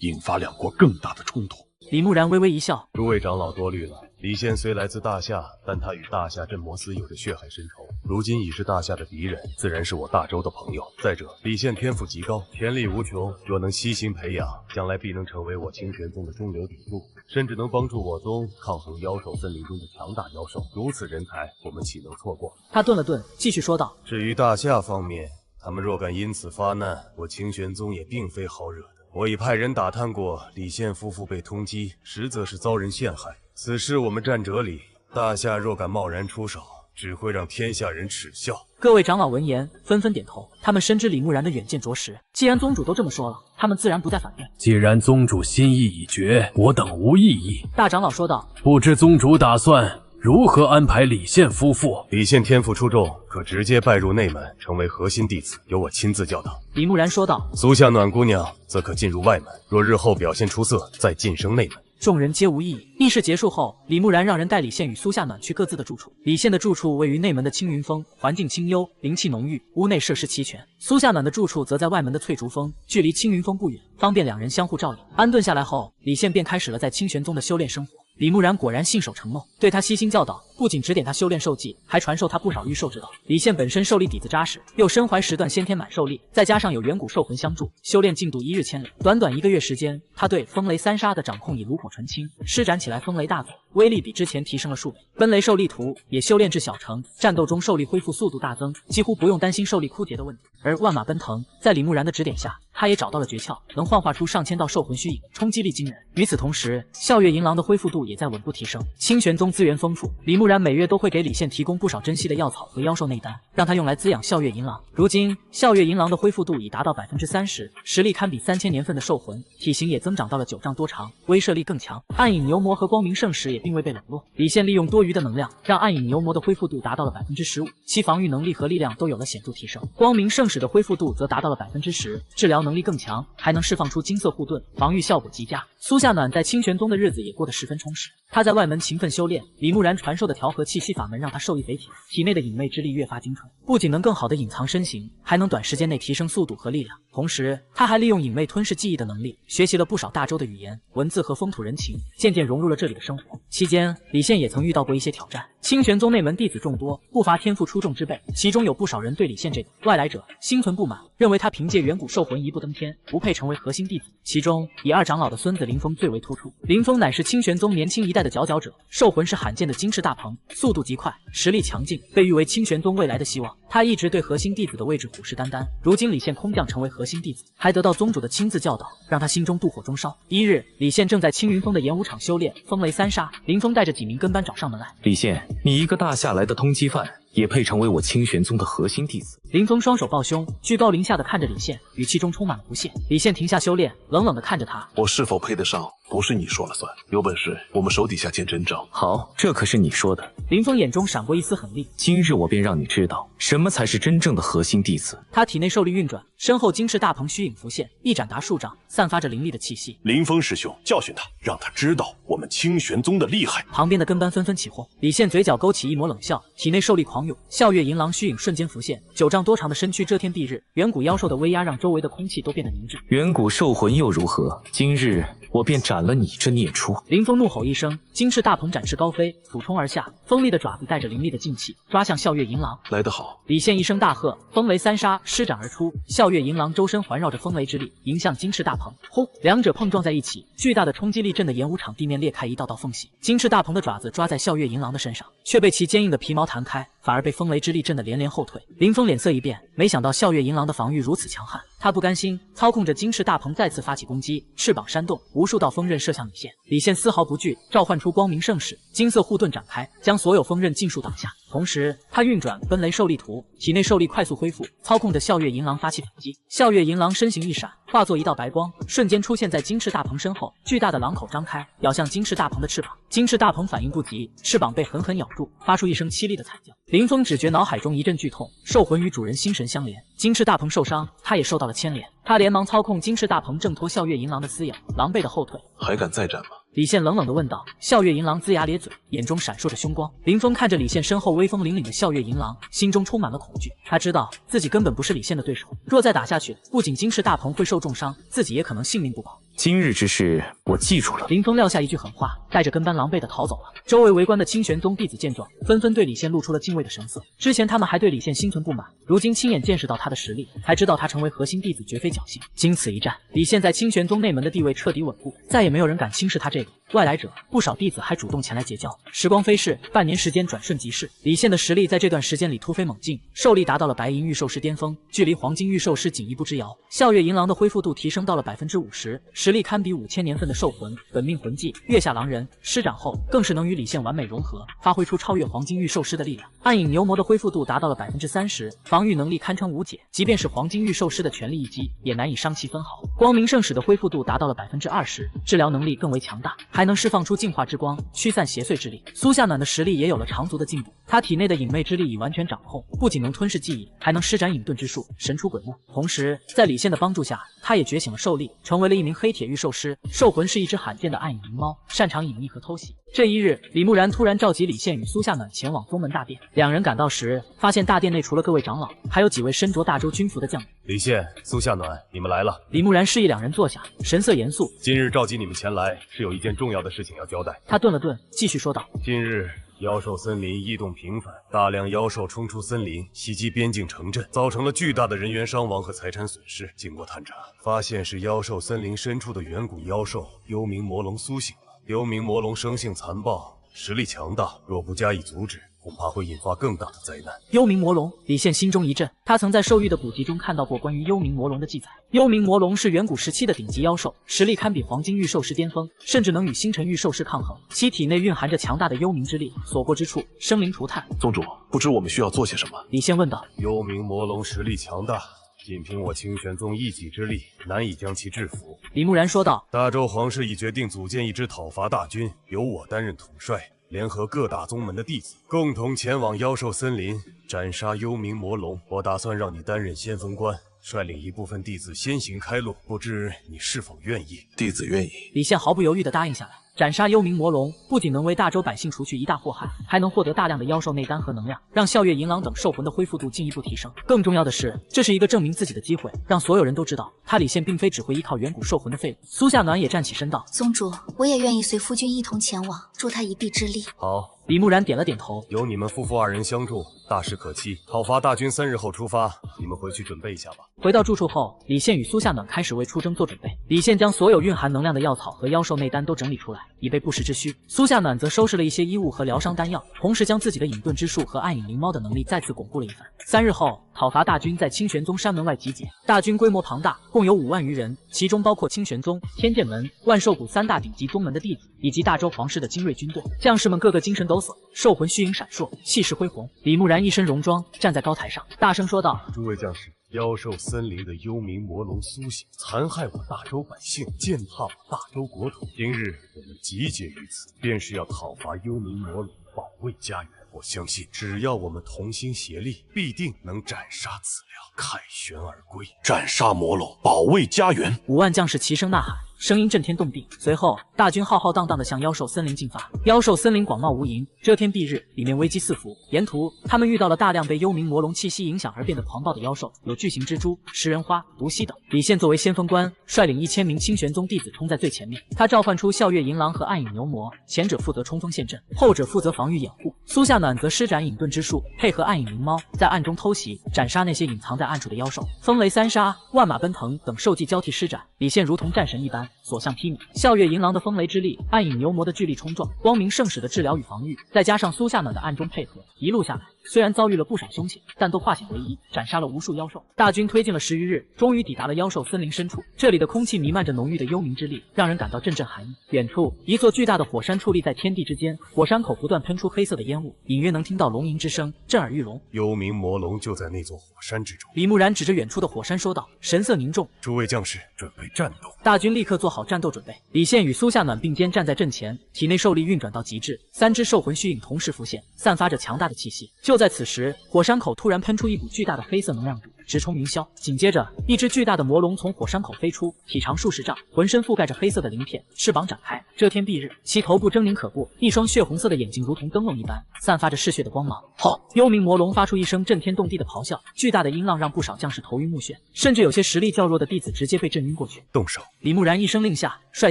引发两国更大的冲突。李木然微微一笑：诸位长老多虑了。李现虽来自大夏，但他与大夏镇魔司有着血海深仇，如今已是大夏的敌人，自然是我大周的朋友。再者，李现天赋极高，潜力无穷，若能悉心培养，将来必能成为我清玄宗的中流砥柱，甚至能帮助我宗抗衡妖兽森林中的强大妖兽。如此人才，我们岂能错过？他顿了顿，继续说道：至于大夏方面，他们若敢因此发难，我清玄宗也并非好惹的。我已派人打探过，李现夫妇被通缉，实则是遭人陷害。此事我们战者理，大夏若敢贸然出手，只会让天下人耻笑。各位长老闻言纷纷点头，他们深知李木然的远见卓识，既然宗主都这么说了，他们自然不再反对。既然宗主心意已决，我等无异议。大长老说道：不知宗主打算如何安排李现夫妇？李现天赋出众，可直接拜入内门，成为核心弟子，由我亲自教导。李木然说道：苏夏暖姑娘则可进入外门，若日后表现出色，再晋升内门。众人皆无异议。议事结束后，李木然让人带李现与苏夏暖去各自的住处。李现的住处位于内门的青云峰，环境清幽，灵气浓郁，屋内设施齐全。苏夏暖的住处则在外门的翠竹峰，距离青云峰不远，方便两人相互照应。安顿下来后，李现便开始了在清玄宗的修炼生活。李木然果然信守承诺，对他悉心教导，不仅指点他修炼兽技，还传授他不少御兽之道。李现本身兽力底子扎实，又身怀10段先天满兽力，再加上有远古兽魂相助，修炼进度一日千里。短短1个月时间，他对风雷3杀的掌控已炉火纯青，施展起来风雷大作，威力比之前提升了数倍。奔雷兽力图也修炼至小成，战斗中兽力恢复速度大增，几乎不用担心兽力枯竭的问题。而万马奔腾，在李木然的指点下，他也找到了诀窍，能幻化出上千道兽魂虚影，冲击力惊人。与此同时，笑月银狼的恢复度也在稳步提升。清玄宗资源丰富，李木然每月都会给李现提供不少珍稀的药草和妖兽内丹，让他用来滋养笑月银狼。如今，笑月银狼的恢复度已达到30%，实力堪比3000年份的兽魂，体型也增长到了9丈多长，威慑力更强。暗影牛魔和光明圣石也并未被冷落。李现利用多余的能量，让暗影牛魔的恢复度达到了15%，其防御能力和力量都有了显著提升。光明圣使的恢复度则达到了10%，治疗能力更强，还能释放出金色护盾，防御效果极佳。苏夏暖在清玄宗的日子也过得十分充实。他在外门勤奋修炼，李木然传授的调和气息法门让他受益匪浅，体内的隐魅之力越发精纯，不仅能更好的隐藏身形，还能短时间内提升速度和力量。同时，他还利用隐魅吞噬记忆的能力，学习了不少大周的语言、文字和风土人情，渐渐融入了这里的生活。期间，李现也曾遇到过一些挑战。清玄宗内门弟子众多，不乏天赋出众之辈，其中有不少人对李现这个外来者心存不满，认为他凭借远古兽魂一步登天，不配成为核心弟子。其中，以二长老的孙子林峰最为突出。林峰乃是清玄宗年轻一代的佼佼者，兽魂是罕见的惊翅大鹏，速度极快，实力强劲，被誉为清玄宗未来的希望。他一直对核心弟子的位置虎视眈眈。如今李现空降成为核心弟子，还得到宗主的亲自教导，让他心中妒火中烧。一日，李现正在青云峰的演武场修炼风雷三杀，林峰带着几名跟班找上门来。李现，你一个大夏来的通缉犯，也配成为我清玄宗的核心弟子？林峰双手抱胸，居高临下的看着李现，语气中充满了不屑。李现停下修炼，冷冷的看着他：我是否配得上，不是你说了算。有本事我们手底下见真章。好，这可是你说的。林峰眼中闪过一丝狠厉。今日我便让你知道，什么才是真正的核心弟子。他体内兽力运转，身后金翅大鹏虚影浮现，一斩达数丈，散发着凌厉的气息。林峰师兄，教训他，让他知道我们清玄宗的厉害。旁边的跟班纷纷起哄。李现嘴角勾起一抹冷笑，体内兽力狂涌，笑月银狼虚影瞬间浮现，9丈多长的身躯遮天蔽日，远古妖兽的威压让周围的空气都变得凝滞。远古兽魂又如何？今日我便斩了你这孽畜！林峰怒吼一声，金翅大鹏展翅高飞，俯冲而下，锋利的爪子带着凌厉的劲气，抓向笑月银狼。来得好！李现一声大喝，风雷三杀施展而出，笑月银狼周身环绕着风雷之力，迎向金翅大鹏。轰！两者碰撞在一起，巨大的冲击力震得演武场地面裂开一道道缝隙。金翅大鹏的爪子抓在笑月银狼的身上，却被其坚硬的皮毛弹开，反而被风雷之力震得连连后退。林峰脸色一变，没想到笑月银狼的防御如此强悍，他不甘心，操控着金翅大鹏再次发起攻击，翅膀扇动，无数道锋刃射向李现。李现丝毫不惧，召唤出光明圣使，金色护盾展开，将所有锋刃尽数挡下。同时，他运转奔雷兽力图，体内兽力快速恢复，操控着笑月银狼发起反击。笑月银狼身形一闪，化作一道白光，瞬间出现在金翅大鹏身后，巨大的狼口张开，咬向金翅大鹏的翅膀。金翅大鹏反应不及，翅膀被狠狠咬住，发出一声凄厉的惨叫。林峰只觉脑海中一阵剧痛，兽魂与主人心神相连，金翅大鹏受伤，他也受到了牵连。他连忙操控金翅大鹏挣脱笑月银狼的撕咬，狼狈的后退。还敢再战吗？李现冷冷地问道。笑月银狼龇牙咧嘴，眼中闪烁着凶光。林峰看着李现身后威风凛凛的笑月银狼，心中充满了恐惧。他知道自己根本不是李现的对手，若再打下去，不仅金翅大鹏会受重伤，自己也可能性命不保。今日之事我记住了。林峰撂下一句狠话，带着跟班狼狈地逃走了。周围围观的清玄宗弟子见状，纷纷对李现露出了敬畏的神色。之前他们还对李现心存不满，如今亲眼见识到他的实力，才知道他成为核心弟子绝非侥幸。经此一战，李现在清玄宗内门的地位彻底稳固，再也没有人敢轻视他这个外来者。不少弟子还主动前来结交。时光飞逝，半年时间转瞬即逝，李现的实力在这段时间里突飞猛进，兽力达到了白银御兽师巅峰，距离黄金御兽师仅一步之遥。笑月银狼的恢复度提升到了50%，实力堪比5000年份的兽魂、本命魂技、月下狼人。施展后更是能与李现完美融合，发挥出超越黄金御兽师的力量。暗影牛魔的恢复度达到了30%，防御能力堪称无解，即便是黄金御兽师的全力一击，也难以伤其分毫。光明圣使的恢复度达到了20%，治疗能力更为强大，还能释放出净化之光，驱散邪祟之力。苏夏暖的实力也有了长足的进步，他体内的隐魅之力已完全掌控，不仅能吞噬记忆，还能施展隐遁之术，神出鬼没。同时，在李现的帮助下，他也觉醒了兽力，成为了一名黑铁御兽师。兽魂是一只罕见的暗影灵猫，擅长隐匿和偷袭。这一日，李木然突然召集李现与苏夏暖前往宗门大殿。两人赶到时，发现大殿内除了各位长老，还有几位身着大周军服的将领。李现、苏夏暖，你们来了。李木然示意两人坐下，神色严肃。今日召集你们前来，是有一件重要的事情要交代。他顿了顿，继续说道：近日妖兽森林异动频繁，大量妖兽冲出森林，袭击边境城镇，造成了巨大的人员伤亡和财产损失。经过探查，发现是妖兽森林深处的远古妖兽幽冥魔龙苏醒了。幽冥魔龙生性残暴，实力强大，若不加以阻止，恐怕会引发更大的灾难。幽冥魔龙，李现心中一震，他曾在兽域的古籍中看到过关于幽冥魔龙的记载。幽冥魔龙是远古时期的顶级妖兽，实力堪比黄金御兽师巅峰，甚至能与星辰御兽师抗衡。其体内蕴含着强大的幽冥之力，所过之处生灵涂炭。宗主，不知我们需要做些什么？李现问道。幽冥魔龙实力强大，仅凭我清玄宗一己之力，难以将其制服。李木然说道。大周皇室已决定组建一支讨伐大军，由我担任统帅，联合各大宗门的弟子，共同前往妖兽森林，斩杀幽冥魔龙。我打算让你担任先锋官，率领一部分弟子先行开路，不知你是否愿意？弟子愿意。李现毫不犹豫地答应下来。斩杀幽冥魔龙不仅能为大周百姓除去一大祸害，还能获得大量的妖兽内丹和能量，让笑月银狼等兽魂的恢复度进一步提升。更重要的是，这是一个证明自己的机会，让所有人都知道他李现并非只会依靠远古兽魂的废物。苏夏暖也站起身道：宗主，我也愿意随夫君一同前往，助他一臂之力。好，李木然点了点头。有你们夫妇二人相助，大势可期。讨伐大军3日后出发，你们回去准备一下吧。回到住处后，李现与苏夏暖开始为出征做准备。李现将所有蕴含能量的药草和妖兽内丹都整理出来，以备不时之需。苏夏暖则收拾了一些衣物和疗伤丹药，同时将自己的隐遁之术和暗影灵猫的能力再次巩固了一番。3日后，讨伐大军在清玄宗山门外集结，大军规模庞大，共有5万余人，其中包括清玄宗、天剑门、万寿谷3大顶级宗门的弟子，以及大周皇室的精锐军队。将士们个个精神抖擞，兽魂虚影闪烁，气势恢宏。李木然一身戎装，站在高台上，大声说道：“诸位将士，妖兽森林的幽冥魔龙苏醒，残害我大周百姓，践踏我大周国土。今日我们集结于此，便是要讨伐幽冥魔龙，保卫家园。我相信，只要我们同心协力，必定能斩杀此僚，凯旋而归。斩杀魔龙，保卫家园。”5万将士齐声呐喊，声音震天动地。随后，大军浩浩荡荡地向妖兽森林进发。妖兽森林广袤无垠，遮天蔽日，里面危机四伏。沿途，他们遇到了大量被幽冥魔龙气息影响而变得狂暴的妖兽，有巨型蜘蛛、食人花、毒蜥等。李现作为先锋官，率领1000名清玄宗弟子冲在最前面。他召唤出笑月银狼和暗影牛魔，前者负责冲锋陷阵，后者负责防御掩护。苏夏暖则施展隐遁之术，配合暗影灵猫，在暗中偷袭，斩杀那些隐藏在暗处的妖兽。风雷三杀、万马奔腾等兽技交替施展，李现如同战神一般，所向披靡。笑月银狼的风雷之力，暗影牛魔的巨力冲撞，光明圣使的治疗与防御，再加上苏夏暖的暗中配合，一路下来，虽然遭遇了不少凶险，但都化险为夷，斩杀了无数妖兽。大军推进了10余日，终于抵达了妖兽森林深处。这里的空气弥漫着浓郁的幽冥之力，让人感到阵阵寒意。远处，一座巨大的火山矗立在天地之间，火山口不断喷出黑色的烟雾，隐约能听到龙吟之声，震耳欲聋。幽冥魔龙就在那座火山之中。李木然指着远处的火山说道，神色凝重：“诸位将士，准备战斗！”大军立刻做好战斗准备。李现与苏夏暖并肩站在阵前，体内兽力运转到极致，3只兽魂虚影同时浮现，散发着强大的气息。就在此时，火山口突然喷出一股巨大的黑色能量柱，直冲云霄。紧接着，一只巨大的魔龙从火山口飞出，体长数十丈，浑身覆盖着黑色的鳞片，翅膀展开，遮天蔽日。其头部狰狞可怖，一双血红色的眼睛如同灯笼一般，散发着嗜血的光芒。吼！幽冥魔龙发出一声震天动地的咆哮，巨大的音浪让不少将士头晕目眩，甚至有些实力较弱的弟子直接被震晕过去。动手！李木然一声令下，率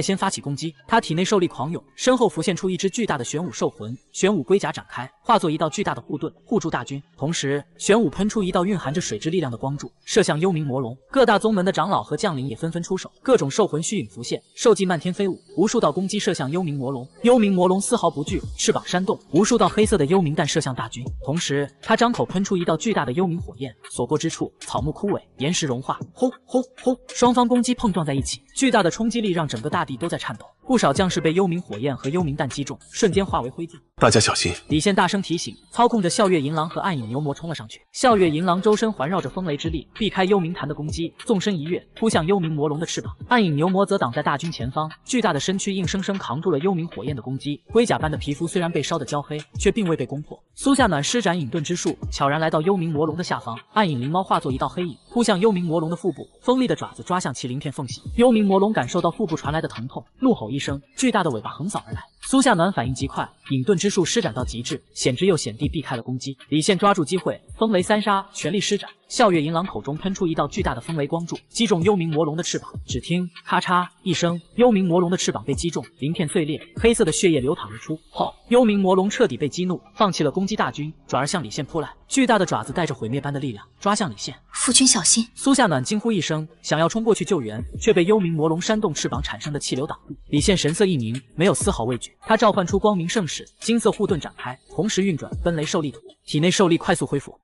先发起攻击。他体内兽力狂涌，身后浮现出一只巨大的玄武兽魂，玄武龟甲展开，化作一道巨大的护盾，护住大军。同时，玄武喷出一道蕴含着水之力量的光柱，射向幽冥魔龙。各大宗门的长老和将领也纷纷出手，各种兽魂虚影浮现，兽技漫天飞舞，无数道攻击射向幽冥魔龙。幽冥魔龙丝毫不惧，翅膀扇动，无数道黑色的幽冥弹射向大军。同时，他张口喷出一道巨大的幽冥火焰，所过之处，草木枯萎，岩石融化。轰轰轰！双方攻击碰撞在一起，巨大的冲击力让整个大地都在颤抖。不少将士被幽冥火焰和幽冥弹击中，瞬间化为灰烬。大家小心！李现大声提醒，操控着笑月银狼和暗影牛魔冲了上去。笑月银狼周身环绕着风雷之力，避开幽冥弹的攻击，纵身一跃，扑向幽冥魔龙的翅膀。暗影牛魔则挡在大军前方，巨大的身躯硬生生扛住了幽冥火焰的攻击。龟甲般的皮肤虽然被烧得焦黑，却并未被攻破。苏夏暖施展隐遁之术，悄然来到幽冥魔龙的下方。暗影灵猫化作一道黑影，扑向幽冥魔龙的腹部，锋利的爪子抓向其鳞片缝隙。幽冥魔龙感受到腹部传来的疼痛，怒吼一声，巨大的尾巴横扫而来。苏夏暖反应极快，隐遁之术施展到极致，险之又险地避开了攻击。李现抓住机会，风雷三杀全力施展。笑月银狼口中喷出一道巨大的风雷光柱，击中幽冥魔龙的翅膀。只听咔嚓一声，幽冥魔龙的翅膀被击中，鳞片碎裂，黑色的血液流淌而出。后，幽冥魔龙彻底被激怒，放弃了攻击大军，转而向李现扑来。巨大的爪子带着毁灭般的力量抓向李现。夫君小心！苏夏暖惊呼一声，想要冲过去救援，却被幽冥魔龙扇动翅膀产生的气流挡住。李现神色一凝，没有丝毫畏惧。他召唤出光明圣使，金色护盾展开，同时运转奔雷兽力图，体内兽力快速恢复。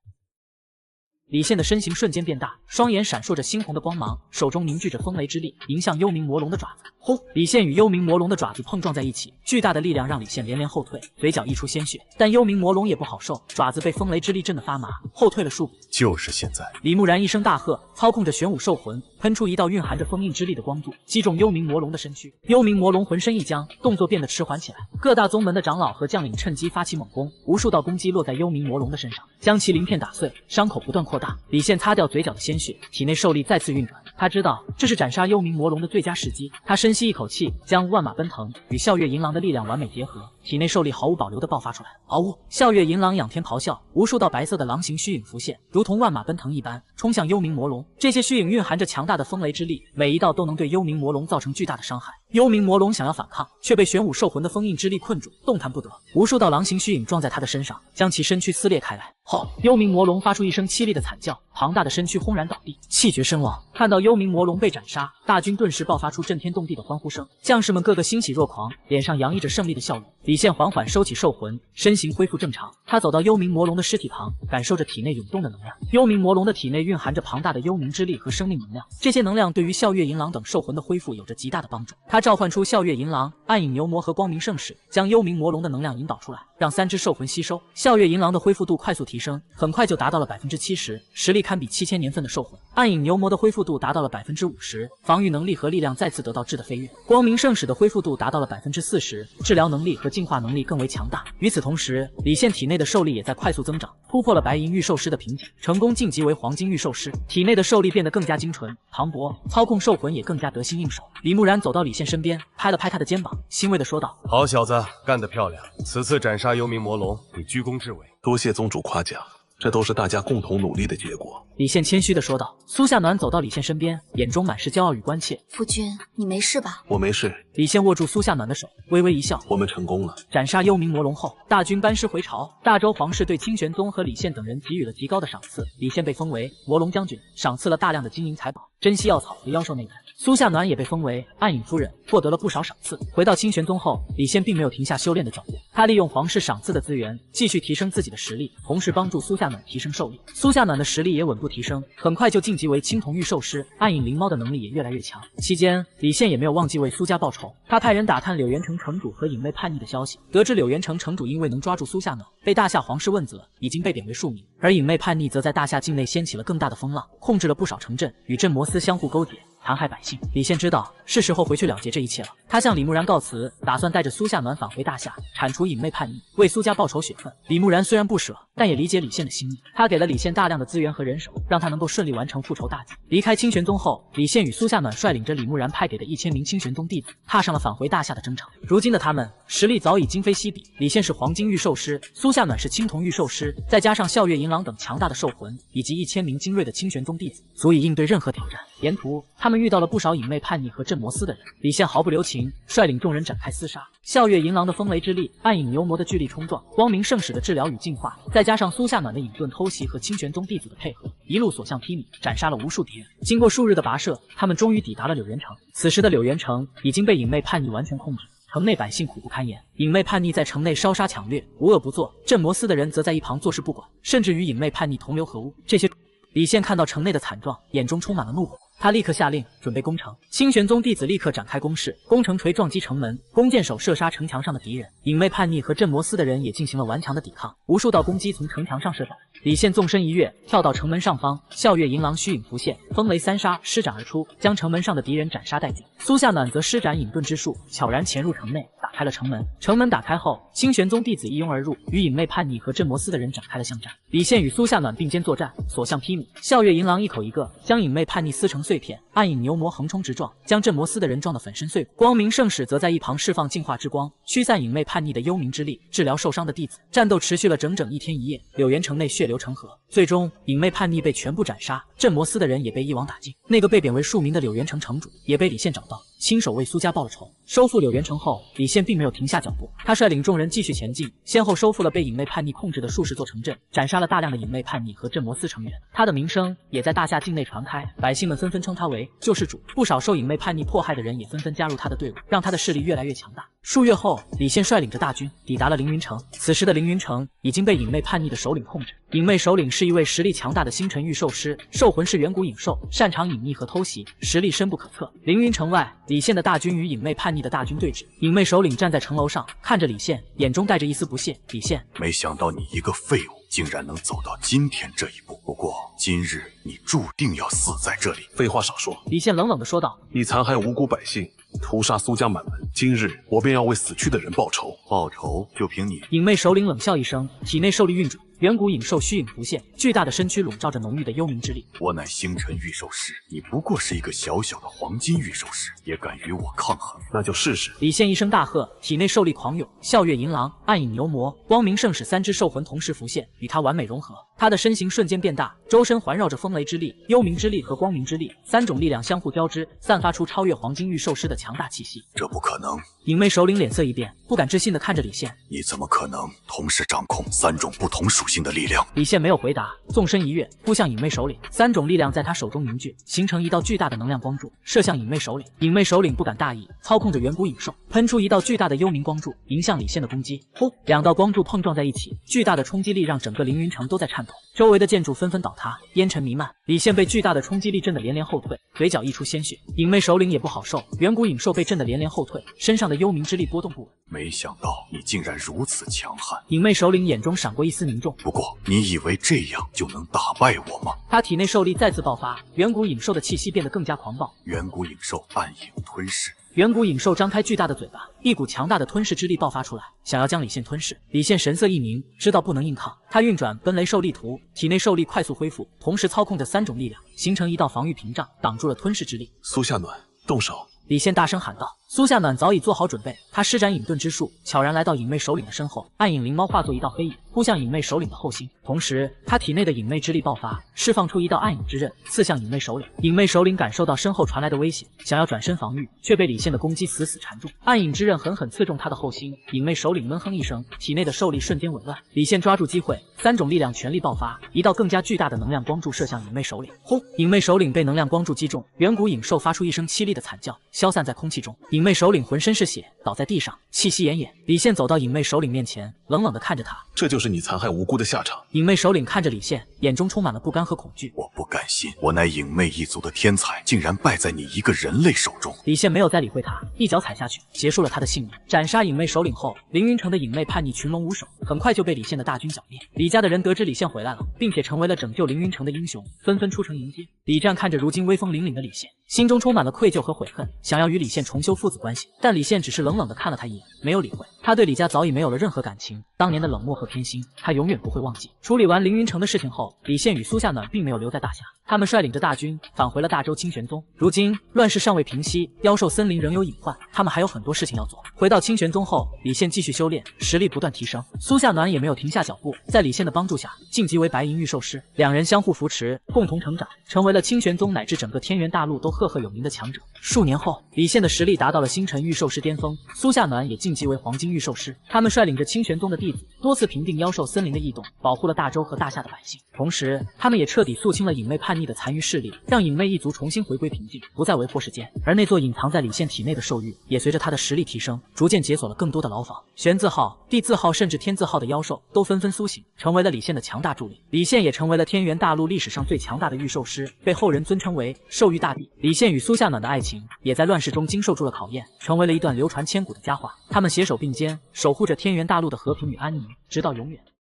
李现的身形瞬间变大，双眼闪烁着猩红的光芒，手中凝聚着风雷之力，迎向幽冥魔龙的爪子。轰！李现与幽冥魔龙的爪子碰撞在一起，巨大的力量让李现连连后退，嘴角溢出鲜血。但幽冥魔龙也不好受，爪子被风雷之力震得发麻，后退了数步。就是现在！李木然一声大喝，操控着玄武兽魂，喷出一道蕴含着封印之力的光柱，击中幽冥魔龙的身躯。幽冥魔龙浑身一僵，动作变得迟缓起来。各大宗门的长老和将领趁机发起猛攻，无数道攻击落在幽冥魔龙的身上，将其鳞片打碎，伤口不断扩大。李现擦掉嘴角的鲜血，体内兽力再次运转，他知道这是斩杀幽冥魔龙的最佳时机。他深吸一口气，将万马奔腾与笑月银狼的力量完美结合，体内兽力毫无保留地爆发出来。嗷呜！笑月银狼仰天咆哮，无数道白色的狼形虚影浮现，如同万马奔腾一般，冲向幽冥魔龙。这些虚影蕴含着强大的风雷之力，每一道都能对幽冥魔龙造成巨大的伤害。幽冥魔龙想要反抗，却被玄武兽魂的封印之力困住，动弹不得。无数道狼形虚影撞在他的身上，将其身躯撕裂开来。后，幽冥魔龙发出一声凄厉的惨叫，庞大的身躯轰然倒地，气绝身亡。看到幽冥魔龙被斩杀，大军顿时爆发出震天动地的欢呼声，将士们个个欣喜若狂，脸上洋溢着胜利的笑容。李现缓缓收起兽魂，身形恢复正常。他走到幽冥魔龙的尸体旁，感受着体内涌动的能量。幽冥魔龙的体内蕴含着庞大的幽冥之力和生命能量，这些能量对于笑月银狼等兽魂的恢复有着极大的帮助。他召唤出笑月银狼、暗影牛魔和光明圣使，将幽冥魔龙的能量引导出来，让3只兽魂吸收。笑月银狼的恢复度快速提升，很快就达到了70%，实力堪比7000年份的兽魂。暗影牛魔的恢复度达到了50%，防御能力和力量再次得到质的飞跃。光明圣使的恢复度达到了40%，治疗能力和进化能力更为强大。与此同时，李现体内的兽力也在快速增长，突破了白银御兽师的瓶颈，成功晋级为黄金御兽师。体内的兽力变得更加精纯、磅礴，操控兽魂也更加得心应手。李木然走到李现身边，拍了拍他的肩膀，欣慰地说道：“好小子，干得漂亮！此次斩杀幽冥魔龙，你居功至伟。”多谢宗主夸奖，这都是大家共同努力的结果。李现谦虚地说道。苏夏暖走到李现身边，眼中满是骄傲与关切。夫君，你没事吧？我没事。李现握住苏夏暖的手，微微一笑。我们成功了。斩杀幽冥魔龙后，大军班师回朝。大周皇室对清玄宗和李现等人给予了极高的赏赐。李现被封为魔龙将军，赏赐了大量的金银财宝、珍稀药草和妖兽内胆。苏夏暖也被封为暗影夫人，获得了不少赏赐。回到清玄宗后，李现并没有停下修炼的脚步，他利用皇室赏赐的资源，继续提升自己的实力，同时帮助苏夏暖提升兽力。苏夏暖的实力也稳步提升，很快就晋级为青铜御兽师，暗影灵猫的能力也越来越强。期间，李现也没有忘记为苏家报仇，他派人打探柳元城城主和影妹叛逆的消息，得知柳元城城主因未能抓住苏夏暖，被大夏皇室问责，已经被贬为庶民，而影妹叛逆则在大夏境内掀起了更大的风浪，控制了不少城镇，与镇魔司相互勾结，残害百姓。李现知道是时候回去了结这一切了，他向李木然告辞，打算带着苏夏暖返回大夏，铲除影妹叛逆，为苏家报仇雪恨。李木然虽然不舍，但也理解李现的心意，他给了李现大量的资源和人手，让他能够顺利完成复仇大计。离开清玄宗后，李现与苏夏暖率领着李木然派给的1000名清玄宗弟子，踏上了返回大夏的征程。如今的他们实力早已今非昔比，李现是黄金御兽师，苏夏暖是青铜御兽师，再加上笑月银狼等强大的兽魂，以及1000名精锐的清玄宗弟子，足以应对任何挑战。沿途他们遇到了不少影妹叛逆和镇魔司的人，李现毫不留情，率领众人展开厮杀。笑月银狼的风雷之力，暗影牛魔的巨力冲撞，光明圣使的治疗与净化，再加上苏夏暖的隐遁偷袭和清玄宗弟子的配合，一路所向披靡，斩杀了无数敌人。经过数日的跋涉，他们终于抵达了柳元城。此时的柳元城已经被影妹叛逆完全控制，城内百姓苦不堪言，影妹叛逆在城内烧杀抢掠，无恶不作，镇魔司的人则在一旁坐视不管，甚至与影妹叛逆同流合污。这些李现看到城内的惨状，眼中充满了怒火。他立刻下令准备攻城，清玄宗弟子立刻展开攻势，攻城锤撞击城门，弓箭手射杀城墙上的敌人。影妹叛逆和镇魔司的人也进行了顽强的抵抗，无数道攻击从城墙上射下。李现纵身一跃，跳到城门上方，笑月银狼虚影浮现，风雷三杀施展而出，将城门上的敌人斩杀殆尽。苏夏暖则施展隐遁之术，悄然潜入城内，打开了城门。城门打开后，清玄宗弟子一拥而入，与影妹叛逆和镇魔司的人展开了巷战。李现与苏夏暖并肩作战，所向披靡。笑月银狼一口一个将影妹叛逆撕成碎片，暗影牛魔横冲直撞，将镇魔司的人撞得粉身碎骨。光明圣使则在一旁释放净化之光，驱散影妹叛逆的幽冥之力，治疗受伤的弟子。战斗持续了整整1天1夜，柳元城内血流成河，最终影妹叛逆被全部斩杀，镇魔司的人也被一网打尽。那个被贬为庶民的柳元城城主也被李现找到，亲手为苏家报了仇。收复柳元城后，李现并没有停下脚步，他率领众人继续前进，先后收复了被影妹叛逆控制的数十座城镇，斩杀了大量的影妹叛逆和镇魔司成员。他的名声也在大夏境内传开，百姓们纷纷称他为救世主，不少受影妹叛逆迫害的人也纷纷加入他的队伍，让他的势力越来越强大。数月后，李现率领着大军抵达了凌云城。此时的凌云城已经被影妹叛逆的首领控制。影妹首领是一位实力强大的星辰御兽师，兽魂是远古影兽，擅长隐匿和偷袭，实力深不可测。凌云城外，李现的大军与影妹叛逆的大军对峙。影妹首领站在城楼上，看着李现，眼中带着一丝不屑。李现，没想到你一个废物竟然能走到今天这一步，不过今日你注定要死在这里。废话少说，李现冷冷地说道。你残害无辜百姓，屠杀苏家满门，今日我便要为死去的人报仇。报仇就凭你？影妹首领冷笑一声，体内兽力运转，远古影兽虚影浮现，巨大的身躯笼罩着浓郁的幽冥之力。我乃星辰御兽师，你不过是一个小小的黄金御兽师，也敢与我抗衡？那就试试。李现一声大喝，体内兽力狂涌，笑月银狼、暗影牛魔、光明圣使三只兽魂同时浮现，与他完美融合。他的身形瞬间变大，周身环绕着风雷之力、幽冥之力和光明之力三种力量相互交织，散发出超越黄金御兽师的强大气息。这不可能！影魅首领脸色一变，不敢置信地看着李现。你怎么可能同时掌控3种不同属性的力量？李现没有回答，纵身一跃，扑向影魅首领。3种力量在他手中凝聚，形成一道巨大的能量光柱，射向影魅首领。影魅首领不敢大意，操控着远古影兽，喷出一道巨大的幽冥光柱，迎向李现的攻击。轰！2道光柱碰撞在一起，巨大的冲击力让整个凌云城都在颤抖，周围的建筑纷纷倒塌，烟尘弥漫。李现被巨大的冲击力震得连连后退，嘴角溢出鲜血。影魅首领也不好受，远古影兽被震得连连后退，身上的幽冥之力波动不稳。没想到你竟然如此强悍！影魅首领眼中闪过一丝凝重。不过，你以为这样就能打败我吗？他体内兽力再次爆发，远古影兽的气息变得更加狂暴。远古影兽暗影吞噬。远古影兽张开巨大的嘴巴，一股强大的吞噬之力爆发出来，想要将李现吞噬。李现神色一凝，知道不能硬抗，他运转奔雷兽力图，体内兽力快速恢复，同时操控着3种力量，形成一道防御屏障，挡住了吞噬之力。苏夏暖，动手！李现大声喊道。苏夏暖早已做好准备，他施展隐遁之术，悄然来到影魅首领的身后，暗影灵猫化作一道黑影，扑向影魅首领的后心。同时，他体内的影魅之力爆发，释放出一道暗影之刃，刺向影魅首领。影魅首领感受到身后传来的威胁，想要转身防御，却被李现的攻击死死缠住。暗影之刃狠狠刺中他的后心，影魅首领闷哼一声，体内的兽力瞬间紊乱。李现抓住机会，3种力量全力爆发，一道更加巨大的能量光柱射向影魅首领。轰！影魅首领被能量光柱击中，远古影兽发出一声凄厉的惨叫，消散在空气中。影魅首领浑身是血，倒在地上，气息奄奄。李现走到影魅首领面前，冷冷地看着他：“这就是你残害无辜的下场。”影魅首领看着李现，眼中充满了不甘和恐惧。我不敢信，我乃影魅一族的天才，竟然败在你一个人类手中。李现没有再理会他，一脚踩下去，结束了他的性命。斩杀影魅首领后，凌云城的影魅叛逆群龙无首，很快就被李现的大军剿灭。李家的人得知李现回来了，并且成为了拯救凌云城的英雄，纷纷出城迎接。李战看着如今威风凛凛的李现，心中充满了愧疚和悔恨，想要与李现重修父子关系，但李现只是冷冷地看了他一眼，没有理会。他对李家早已没有了任何感情，当年的冷漠和偏心，他永远不会忘记。处理完凌云城的事情后，李现与苏夏暖并没有留在大夏，他们率领着大军返回了大周清玄宗。如今乱世尚未平息，妖兽森林仍有隐患，他们还有很多事情要做。回到清玄宗后，李现继续修炼，实力不断提升。苏夏暖也没有停下脚步，在李现的帮助下晋级为白银御兽师，两人相互扶持，共同成长，成为了清玄宗乃至整个天元大陆都赫赫有名的强者。数年后，李现的实力达到了星辰御兽师巅峰，苏夏暖也晋级为黄金御兽师。他们率领着清玄宗的弟子，多次平定妖兽森林的异动，保护了大周和大夏的百姓。同时，他们也彻底肃清了影魅叛逆的残余势力，让影魅一族重新回归平静，不再为祸世间。而那座隐藏在李现体内的兽域，也随着他的实力提升，逐渐解锁了更多的牢房。玄字号、地字号甚至天字号的妖兽都纷纷苏醒，成为了李现的强大助力。李现也成为了天元大陆历史上最强大的御兽师，被后人尊称为兽域大帝。李现与苏夏暖的爱情也在乱世中经受住了考验，成为了一段流传千古的佳话。他们携手并肩，守护着天元大陆的和平与安宁，直到永远。